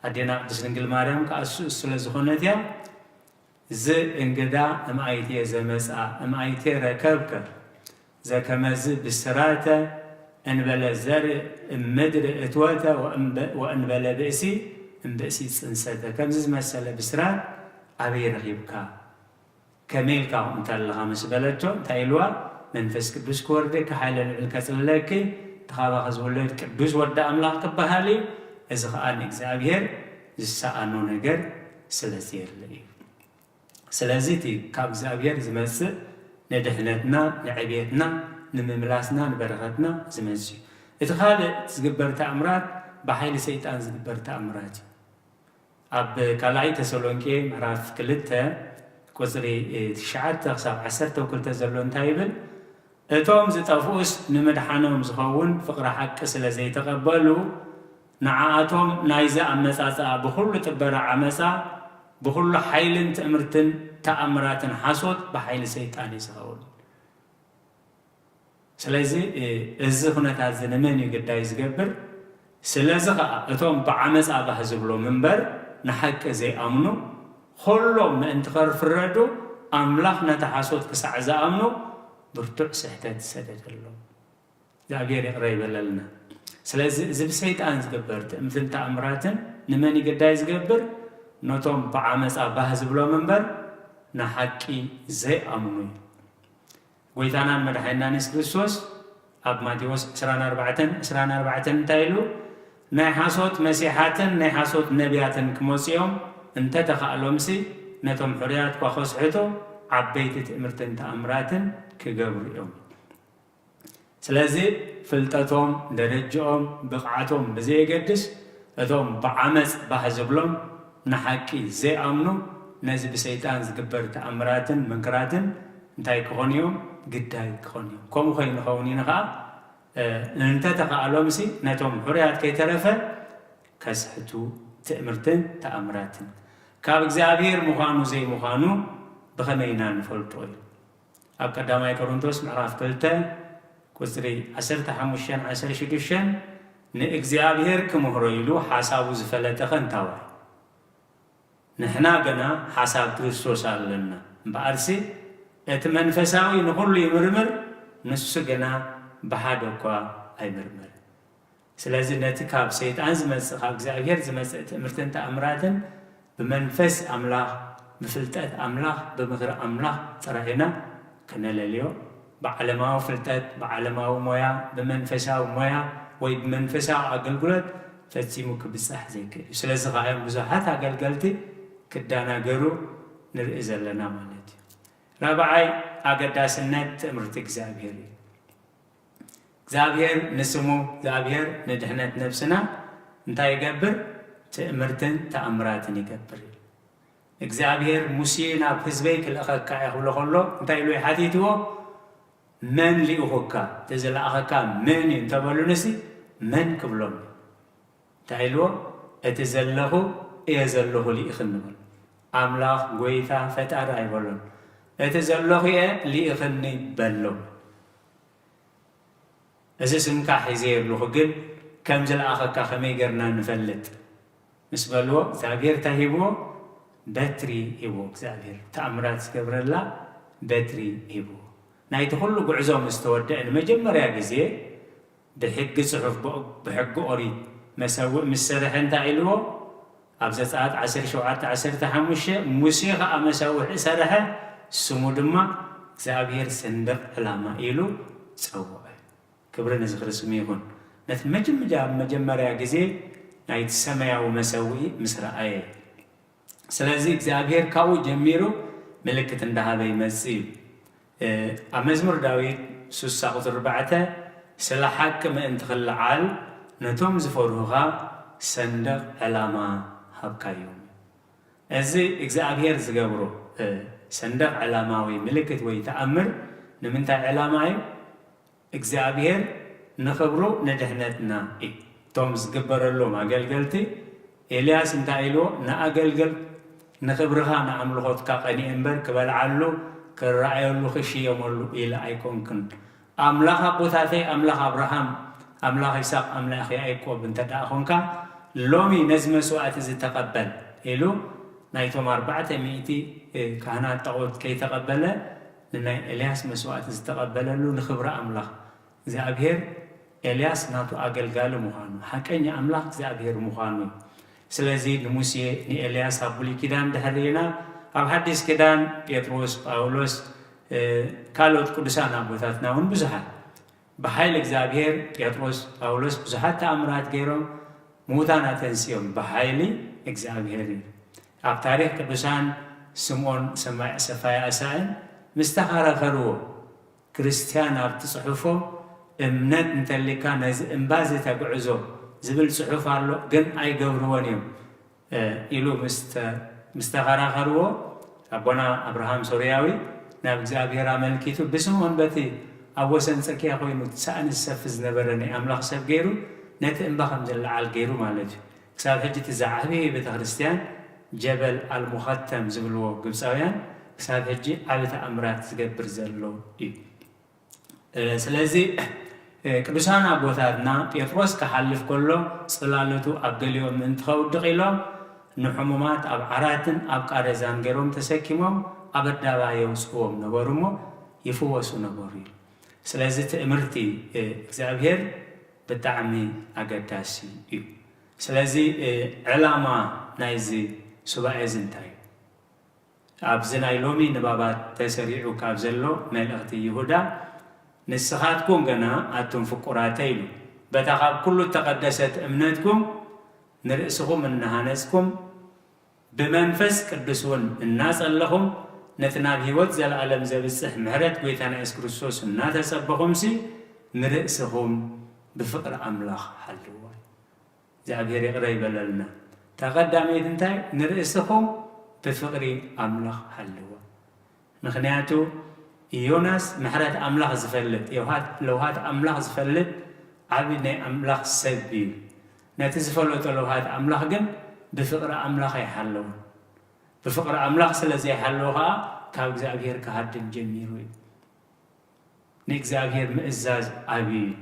ادينا قدس دنجل مريم كاسو سلازغنتيا ز انغدا امايتي زمصا امايتي ركبك زكمز بسراته انبل زر مدر اتواتا وانبل بئسي انبئسي سنسته كمز مساله بسرات ابي رغيبكا كميل كا انت الله مسبلته تايلوا منفس قدس كورده كحال الكسلك تخابا خزولد قدس ود املاك بحالي اذا ان اغزابير زسانو ነገር ስለዚህ يرلي سلازيتي كاب اغزابير زمس ندهنتنا نعبيتنا نمملاسنا نبرختنا زمزي اتخال تزغبر تأمرات بحيل سيطان زغبر تأمرات اب كالاي تسالونكي معراف كلته قصري تشعات حساب 10 وكلته زلون تايبل اتوم زطفوس نمدحانهم زخون فقره حق سلازي تقبلوا نعاتهم نايزة أمساسا بخل تبرع عمسا بخل حيل تأمرتن تأمرات حسود بحيل سيطان يسهول سلازي إذا هنا تازنمين يقدر يزقبر سلازي أتوم بعمس أبا هزبلو منبر نحك زي أمنو خلهم ما انتقر فردو أملاخ نتحسود كسعزة أمنو برتوع سحتات سدد الله زابير قريب لنا سلازي إذا بسيطان زقبرت مثل تأمراتن نمين يقدر يزقبر نتوم بعمس أبا هزبلو منبر نحكي زي أمنو ويتانا مدحينا نيس كريستوس أب ماتيوس 24 تايلو ناي حاسوت مسيحاتن ناي حاسوت نبياتن كموسيوم انت تخألومسي نتوم حريات وخصحتو عبيت تأمرتن تأمراتن كقبريوم سلازي فلتاتهم درجهم بقعتهم بزي قدس اتهم بعمس بحزبلهم نحكي زي أمنو نازي بسيطان زقبر تأمراتن منكراتن انتاي كخونيوم قداي كخونيوم كم خين خونين خا انت تقالومسي نتوم حريات كي ترفه كسحتو تأمرتن تأمراتن كاب اغزابير مخانو زي مخانو بخمينا نفلطو اب قداماي كورنثوس معراف كلتا كسري 15 نእግዚአብሔር كمهريلو حسابو زفلتخن تاوي نحنا قنا حساب كريستوس علنا بارسي اتمنفساوي نقول يمرمر نسو قنا بحادوكوا اي مرمر سلازي نتكاب سيطان زمسخ اغزابير زمسخ تأمرتن تأمراتن بمنفس املاح بفلتات املاح بمغر املاح صراحنا كنا لليو بعلماو فلتات بعلماو مويا بمنفساو مويا وي بمنفساو اقلقلت فتسيمو كبساح زي كده سلازي غايم بزاحات اقلقلتي كدانا قرو نرئز لنا مالتي رابعي أقداسنات تأمرت إغزابير إغزابير نسمو إغزابير ندهنت نفسنا انتا يقبر تأمرتن تأمراتن يقبر إغزابير موسينا بحزبيك الأخكا يقول خلو انتا يلوي حديثو من لي أخكا تزل أخكا من ينتبالو نسي من كبلون تايلو اتزلهو إيزلهو لي إخنبال أملاخ قويتا فتار أيبالون اتزلخي ليخني بلو إذا سمكا حزير لخجل كم جل آخر خمي قرنا نفلت مسبلو زابير تهيبو بتري هيبو زابير تأمرات قبر الله بتري هيبو نايت كله قعزو مستودع المجمر يا جزي بحق صحف بحق أريد مسوي مسرحن تعيلو أبزت ساعات 10 تحمشة موسيقى مسوي سرحه سمو دما زابير سندق علامة إلو تسوى كبرنا زخر سميهون نت مجمرة جزء نايت السماء ومسوي مسرائي سلازي زابير كاو جميرو ملكة عندها بيمسيل أمزمر داوود سوسة قطربعته سلاحك ما انتخل عال نتوم زفروها سندق علامة هبكايوم أزي زابير زجبرو سندق علاماوي ملكة ويتأمر نمنتا علاماي إغزابير نخبرو ندهنتنا تومز قبرلو ما قلقلتي إلياس انتايلو نأقلقل نخبرها نعملوخوت كاقاني انبر كبالعالو كالرعيولو خشيومولو إلى أيكونكن أملاخ بوثاثي أملاخ أبراهام أملاخ إساق أملاخ أيكو بنت داخونكا لومي نزم سوءات زي تقبل إلو نايتوم 400 كهنات تقول كي تقبله لأن إلياس مسوات تقبله له نخبر أملاخ زي أبهر إلياس ناتو أقل قالوا مخانو حكيني أملاخ زي أبهر مخانو سلازي نموسي ني إلياس هبولي كدان دهرينا أب حديث كدان بيتروس باولوس كالوت قدسان أبوثاتنا ونبزحات بحيل إغزابير بيتروس باولوس بزحات تأمرات غيرهم موتانا تنسيهم بحيلي إغزابير أب تاريخ قدسان سمون سماع سفايا أسائن مستخارة خروه كريستيان أب تصحفه امنت انتلكا انبازي تقعزو زبل صحف على جن أي جورونيم إلو مستخارة خروه أبونا أبراهام سورياوي نبغى زابير عمل كيتو بسمون بتي أبو سنسكي أخوي متسأل السفز نبرني أملاخ سبجيرو نت إنبخم زل على الجيرو مالته كساب حجة الزعابي بتخرستيان جبل المختم زبلو قبساويان كساب حجة عبت أمرات تقبر زلو سلازي ቅዱሳን አቦታትና ጴጥሮስ ከሐልፍ ኮሎ ጽላለቱ አብገሊዮ ምን ተኸውድ ቂሎም ንሕሙማት ኣብ ዓራትን ኣብ ቃረዛን ገይሮም ተሰኪሞም ኣብ ኣዳባይ የውፅዎም ነበሩሞ ይፍወሱ ነበሩ። ስለዚ ትእምርቲ እግዚአብሔር ብጣዕሚ ኣገዳሲ እዩ። ስለዚ ዕላማ ናይዚ ሱባኤ እንታይ ኣብዚ ናይ ሎሚ ንባባት ተሰሪዑ ካብ ዘሎ መልእኽቲ ይሁዳ نسخاتكم جنا أتم فقراتيلو بتاخذ كل تقدست أمنتكم نرأسكم النهانسكم بمنفس قدسون الناس اللهم نتناب هيوت زل عالم زبسح مهرت ويتانا إسكروسوس الناس سبهم سي نرأسهم بفقر أملاخ حلوا زعبير قريب لنا تقدمت انتي نرأسهم بفقر أملاخ حلوا نخنياتو يوناس محرات أملاخ زفلت لوهات أملاخ زفلت عبيني أملاخ سبيل نتزفلت لوهات أملاخ جن بفقر أملاخ يحلون بفقر أملاخ سلزي يحلوها كاب زابير كهاد الجميل نيك زابير مئزاز عبيد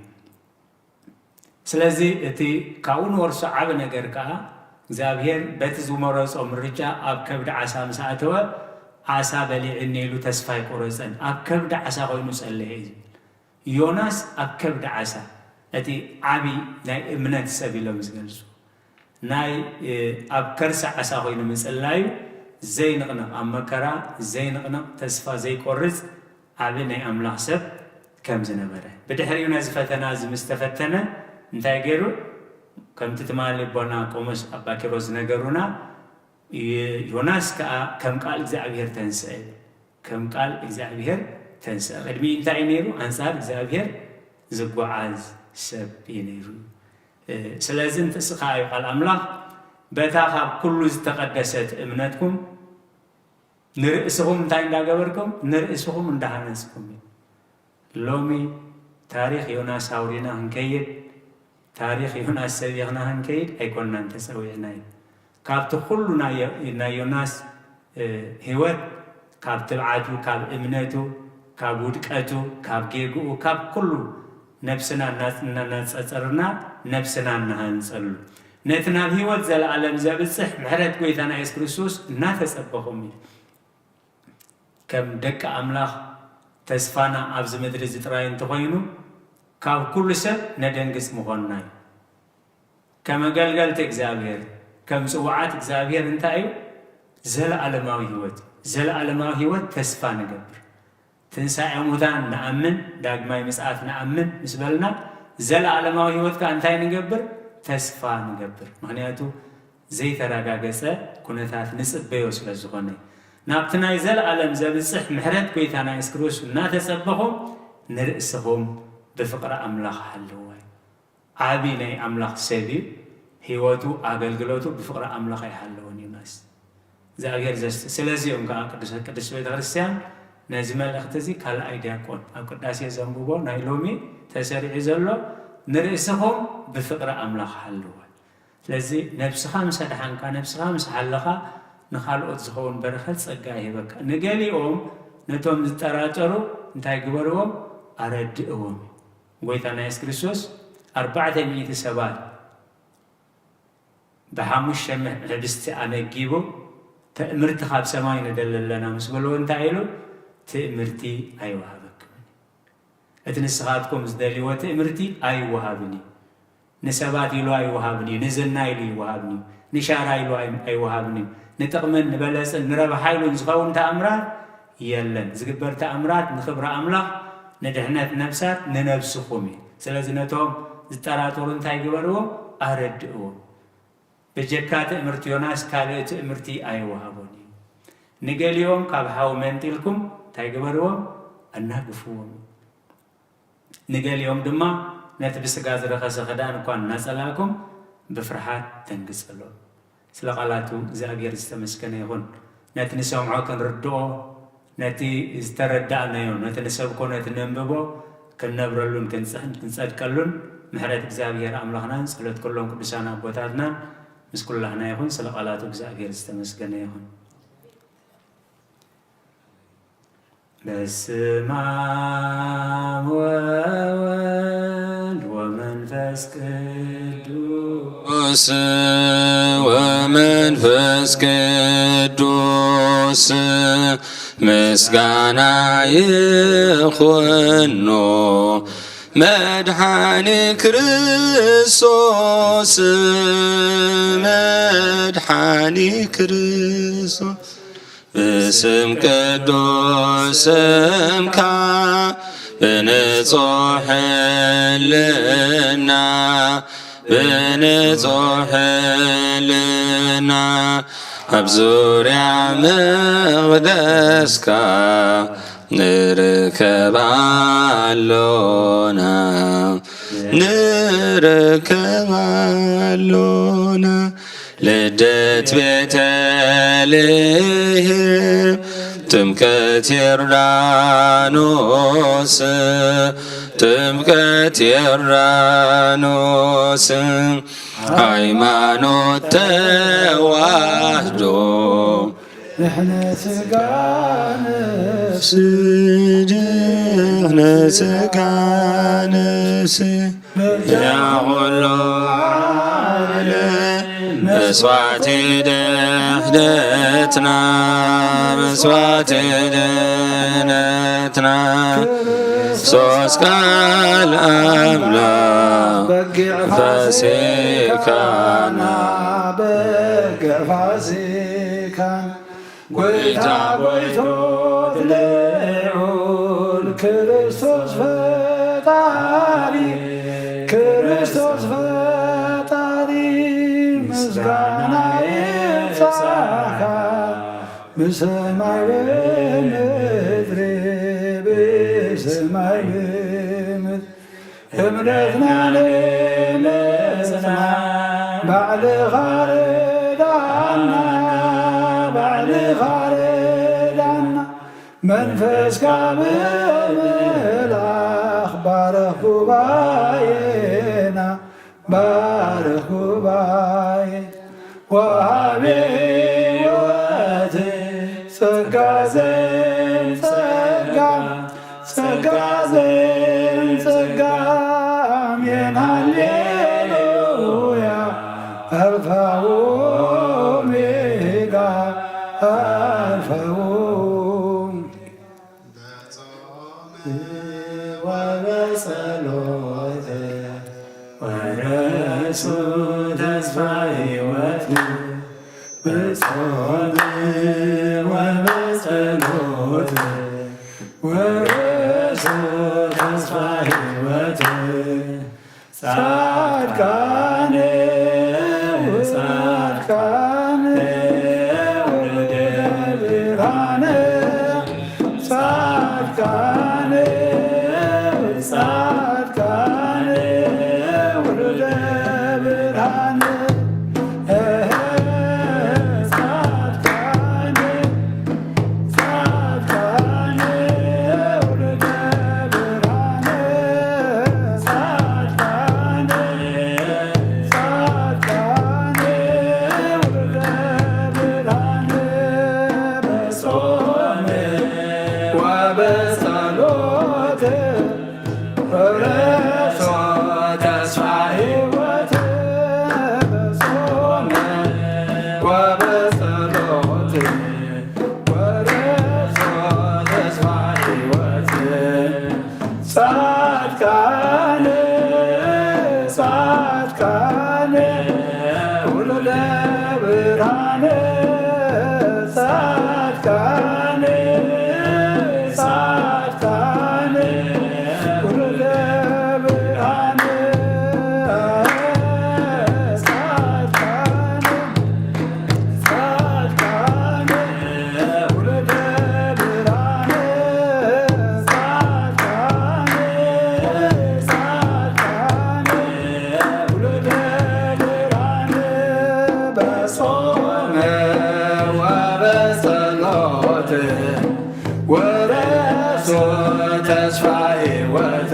سلزي اتي كاون ورسو عبنا جركا زابير بتزو مرس أمرجا أب كبد عسام ساعتوا عسى بلي عنيلو تسفاي قرصن أكبد عسى غينو سألهي يوناس أكبد عسى التي عبي ناي إمنات سبيل مزجلسو ناي أبكرس عسى غينو مسألايو زي نقنا أمكرا زي نقنا تسفا زي قرص عبي ناي أملاح سب كم زنبره بدحر يوناس فتناز مستفتنا انتاي غيرو كم تتمالي بنا قومس أباكي روز نقرونا يوناس كم قال إخزابير تنسأل كم قال إخزابير تنسأل قدمي انت عينيرو أنصار إخزابير زقوا عاز سب ينيرو سلازم تسخاي قال أملاح بتاخب كل تقدست أمنتكم نرأسهم تاين داقبركم نرأسهم اندهانسكم لومي تاريخ يوناس هاورينا هنكيد تاريخ يوناس سبيغنا هنكيد أيكون ننتسوي كابت كلنا يوناس هوت كابت العدو كاب إمنته كاب ودكته كاب جيجو كاب كله نفسنا الناس أسرنا نفسنا نهانسل نتنا هوت زل عالم زبصح محرت قويتنا إسكروسوس ناتس أبهم كم دك أملاخ تسفانا أبز مدرسة تراين تغينو كاب كل سب ندنجس مغناي كما قال تكزابير كم سوعات إخزابير انتايو زل عالماوي هوت تسفى نقبر تنسى عمودان نأمن داقماي مسعات نأمن مسبلنا زل عالماوي هوت كأنتاي نقبر تسفى نقبر مغنياتو زي تراقا قسا كونتات نسب بيوس لزغني نابتنا زل عالم زبصح محرت كويتانا اسكروس ناتسبهم نرأسهم بفقر أملاخ حلوي عابيني أملاخ سبيل هيوتو أقلقلوتو بفقر أملاخ يحلون يوناس زاغير زست سلازيوم كقدس بيت كريستيان نازم الاختزي كالا ايدياكون او قداسي زنبوبو نايلومي تسريع زلو نرئسهم بفقر أملاخ حلوان لذي نفسها مسدحان كان نفسها مسحلخا نخالقوت زخون برخل صقاي بكا نقاليهم نتوم زتراطرو انتاي غبرهم اردئهم غويتانا يسوع كريستوس 407 بحامش شمع لبست أنا جيبه تأمرت خاب سماي ندل لنا مسبلو انت عيلو تأمرتي أي وهابك اتنسخاتكم زدلي وتأمرتي أي وهابني نسباتي لو أي وهابني نزلنا لي وهابني نشاري لو أي وهابني نتقمن نبلس نربح حيلو نزخون تأمرات يلن زقبر تأمرات نخبر أملاح ندهنات نفسات ننفسخومي سلازنتهم زتراتورن تايقبرهم أردئهم بجكات امرتي يوناس كالت امرتي اي وهابوني نقال يوم كابحاو منتلكم تايقبرهم اناقفوهم نقال يوم دما نتبس غازر خاص خدان كون نسألاكم بفرحات تنقصلو سلقالاتو زاقير استمسكن يهون نتنسوا معاكم ردو نتي استردعنا يون نتنسوا كون نتنببو كنبرلون كنصدقلون ምሕረት እግዚአብሔር አምላኽናን ጸሎት ኩሎም ቅዱሳን አቦታትናን ምስ ኩላህና ይኹን። ስለ ቃላቱ እግዚአብሔር ዝተመስገነ ይኹን። በስመ አብ ወወልድ ወመንፈስ ቅዱስ ወመንፈስ ቅዱስ ምስጋና ይኹኖ መድኃኒ ክርስቶስ መድኃኒ ክርስቶስ በስም ቅዱስ ስምካ በንጹሕ ሕሊና በንጹሕ ሕሊና ኣብ ዙርያ መቅደስካ ንርከብ አሎና ንርከብ አሎና ልደት ቤተልሔም ጥምቀት ዮርዳኖስ ጥምቀት ዮርዳኖስ ሃይማኖት ተዋህዶ ንሕነ ሥጋ ነፍስ ድህነ ሥጋ ነፍስ ያሁሉ መስዋዕት ድህነትና መስዋዕት ድህነትና ሶስት ቃል አምላክ ፋሲካና በግዕ ፋሲካን ጎይታ ጎይቶት ልዑል ክርስቶስ ፈጣሪ ክርስቶስ ፈጣሪ ምስጋና ይብዛካ ብሰማይ በምድሪ ብሰማይ በምድሪ እምነትና ልመፅና ባዕልኻ ርዳና ባዕልኻ ርዳና መንፈስካ ብምልኣኽ ባረኽ ጉባኤና ባረኽ ጉባኤና ወሃቤ ሕይወት ጸጋ ዘንጸጋ ጸጋ ዘንጸጋ አሜን ሃሌሉያ አልፋ ወኦሜጋ አልፋ ወበጸሎት ወረሱ ተስፋ ሕይወት በጾም ወበጸሎት ወረሱ ተስፋ ሕይወት ጻድቃኔ ጻድቃኔ ወልደ ብርሃነ ጻድቃኔ ጻድቃኔ ወልደ ብርሃነ ጻድቃኔ ጻድቃኔ ወልደ ብርሃነ ጻድቃኔ ጻድቃኔ ወልደ ብርሃነ በጾም ወበጸሎት ወረሶ ተስፋ ሕይወት በጾም ወበጸሎት ወረሶ ተስፋ ሕይወት ጻድቃኔ ጻድቃኔ ወልደ ብርሃነ ጻድቃኔ ጻድቃኔ ወልደ ብርሃነ ጻድቃኔ ጻድቃኔ ወልደ ብርሃነ ጻድቃኔ ጻድቃኔ ወልደ ብርሃነ በጾም ወበጸሎት ወረሶ ተስፋ ሕይወት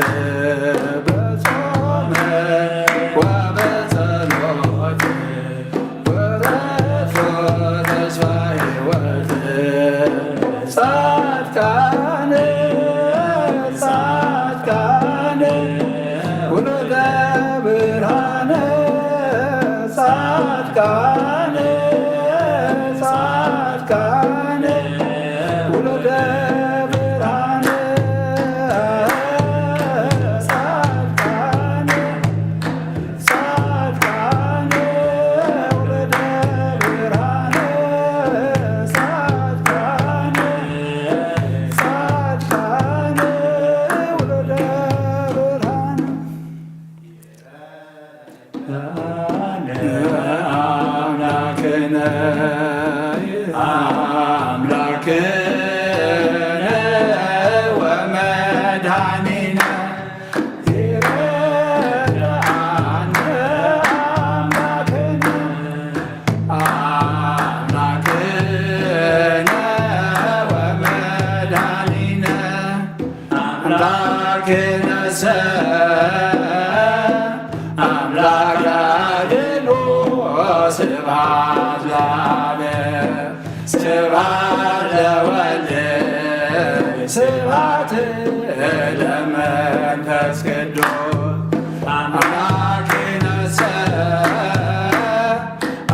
በጾም ጻድቃነ ጻድቃነ ውሉደ ብርሃነ ጻድቃነ ጻድቃነ ውሉደ ብርሃነ ጻድቃነ ጻድቃነ ውሉደ ብርሃነ አምላክነ አምላክነ ወመድኃኒነ ይረዳአነ አምላክነ አምላክነ ወመድኃኒነ አምላክነ አምላክ አድኖ ስብሐት ለአብ ስብሐት ለወልድ ስብሐት ለመንፈስ ቅዱስ አምላክነ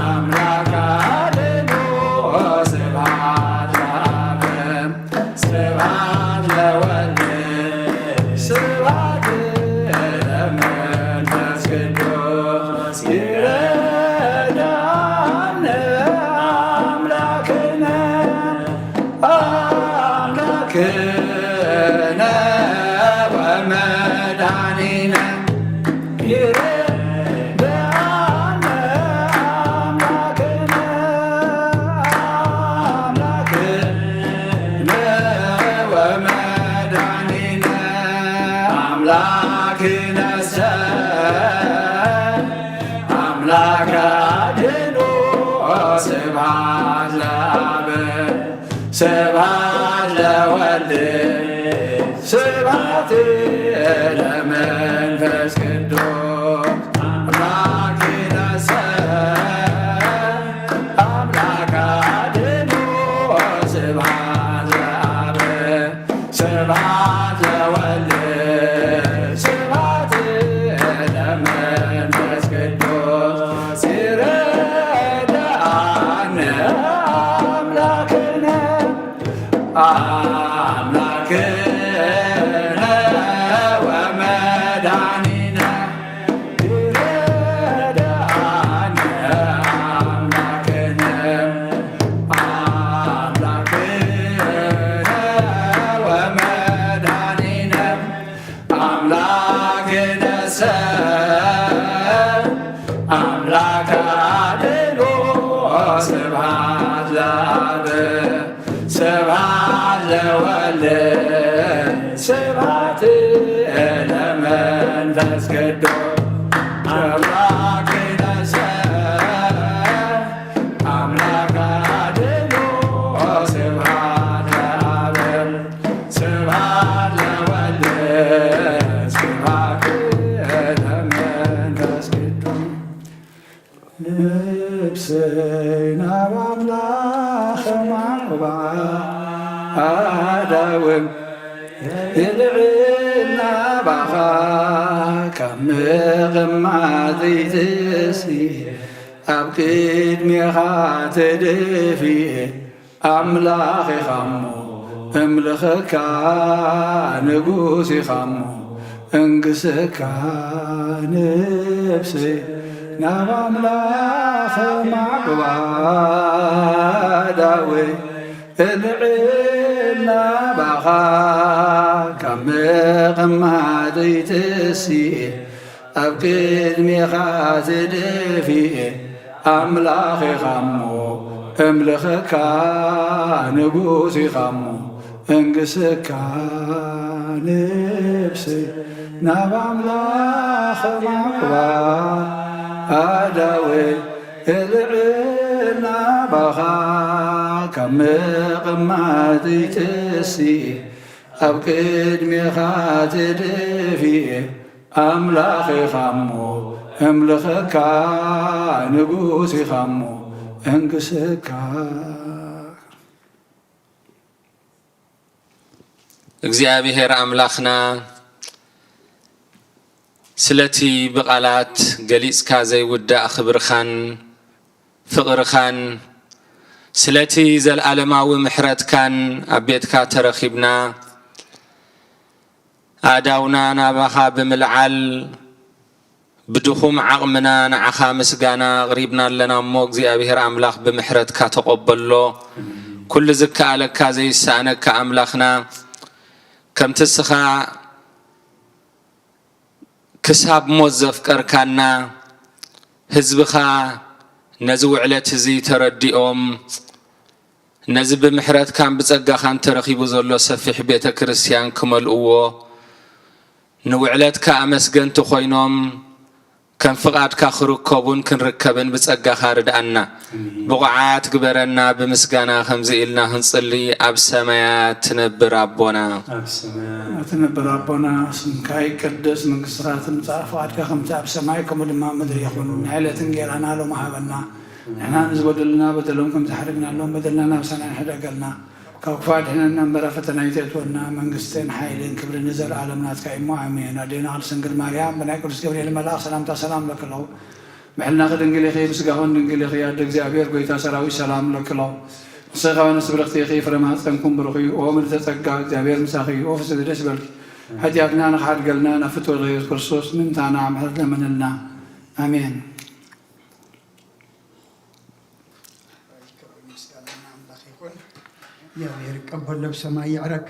አምላክ አድኖ ስብሐት ለአብ ስብሐት ለወልድ ስብሐት ለመንፈስ ቅዱስ ይረዳአነ አምላክነ አምላክነ ወመድኃኒነ ይረዳአነ አምላክነ አምላክነ ወመድኃኒነ አምላክነ አምላክ አድኖ ስብሐት ለአብ ስብሐት ለወልድ ስብሐት ለመንፈስ ቅዱስ አምላክነ አምላክ አድኖ ስብሐት ለአብ ስብሐት ለወልድ ስብሐት ለመንፈስ ቅዱስ ይረዳአነ አምላክነ አምላክነ ወመድኃኒነ ይረዳአነ አምላክነ አምላክነ ወመድኃኒነ አምላክነ አምላክ አድኖ ስብሐት ለአብ ስብሐት ለወልድ ስብሐት ለመንፈስ ቅዱስ አምላክነ አምላክ አድኖ ስብሐት ለአብ ስብሐት ለወልድ ስብሐት ለመንፈስ ቅዱስ ልብሰይና በአምላኸ ማዕበል አዳውም ይልዕልና ባኻ ካብ ምቕማጥ ዘይትስኢ ኣብ ቅድሜኻ ተደፊአ ኣምላኽ ኢኻ እሞ እምልኸካ ንጉስ ኢኻ እሞ እንግሰካ ነብሰይ ናብ ኣምላኸ ማዕበል ዳወይ እልዕልና ባኻ ካብ ምቕማጥ ዘይትስኢ ኣብ ቅድሜኻ ተደፊአ ኣምላኽ ኢኻ እሞ እምልኸካ ንጉስ ኢኻ እሞ እንግሰካ ነብሰይ ናብ ኣምላኸ ማዕበል ኣዳወይ እልዕልና ባኻ ካብ ምቕማጥ ዘይትስኢ ኣብ ቅድሜኻ ተደፊአ ኣምላኽ ኢኻ እሞ እምልኸካ ንጉስ ኢኻ እሞ እንግሰካ እግዚአብሔር አምላክና ስለቲ بقالات ገሊጽካ ዘይውዳእ ክብርኻን ፍቕርኻን ስለቲ ዘለዓለማዊ ምሕረትካን ኣብ ቤትካ ተረኺብና ኣዳውና ናባኻ ብምልዓል بدخوم عقمنا نعخا مسجانا غريبنا لنا موج زي أبيهر أملاخ بمحرت كتقبله كل زكاة لك زي سانك كأملاخنا كم تسخى كساب موظف كركنا هزبخا نزو على تزي تردي نزب بمحرت كان بتزقى خان ترخيب زلو سفح بيت كريستيان كمل أوه نوعلت كأمسجن تخوينهم كان فقط كخركبون كن ركبن بتسقى خارد أنا بقعات كبرنا بمسجنا خمزة إلنا هنصلي أب سمايات تنبر ربنا تنبر ربنا سمكاي كدس من قصرات المتعرفات كخمسة أب سمايكم لما مدري يخون عائلة غير أنا لو ما هبنا إحنا نزود لنا بدلهم كم تحرقنا لهم بدلنا نفسنا نحرق لنا كوفاد إحنا نمبر فتنا يتونا من قستين حيلين كبر نزل عالمنا كائم عامين أدينا على سنجل مريم بناكل سكبري الملاك سلام لك الله محلنا قد نقول خير سجاهون نقول خير دك زابير قويتا سراوي سلام لك الله صيغة نسبر اختي فرمات تنكم برخي ومن تتقى زابير مساخي وفس درس بل حتى أبنا نخاد قلنا نفتو غير كرسوس من تانا عمحرنا من لنا آمين يا غير قبل بسماء يعرك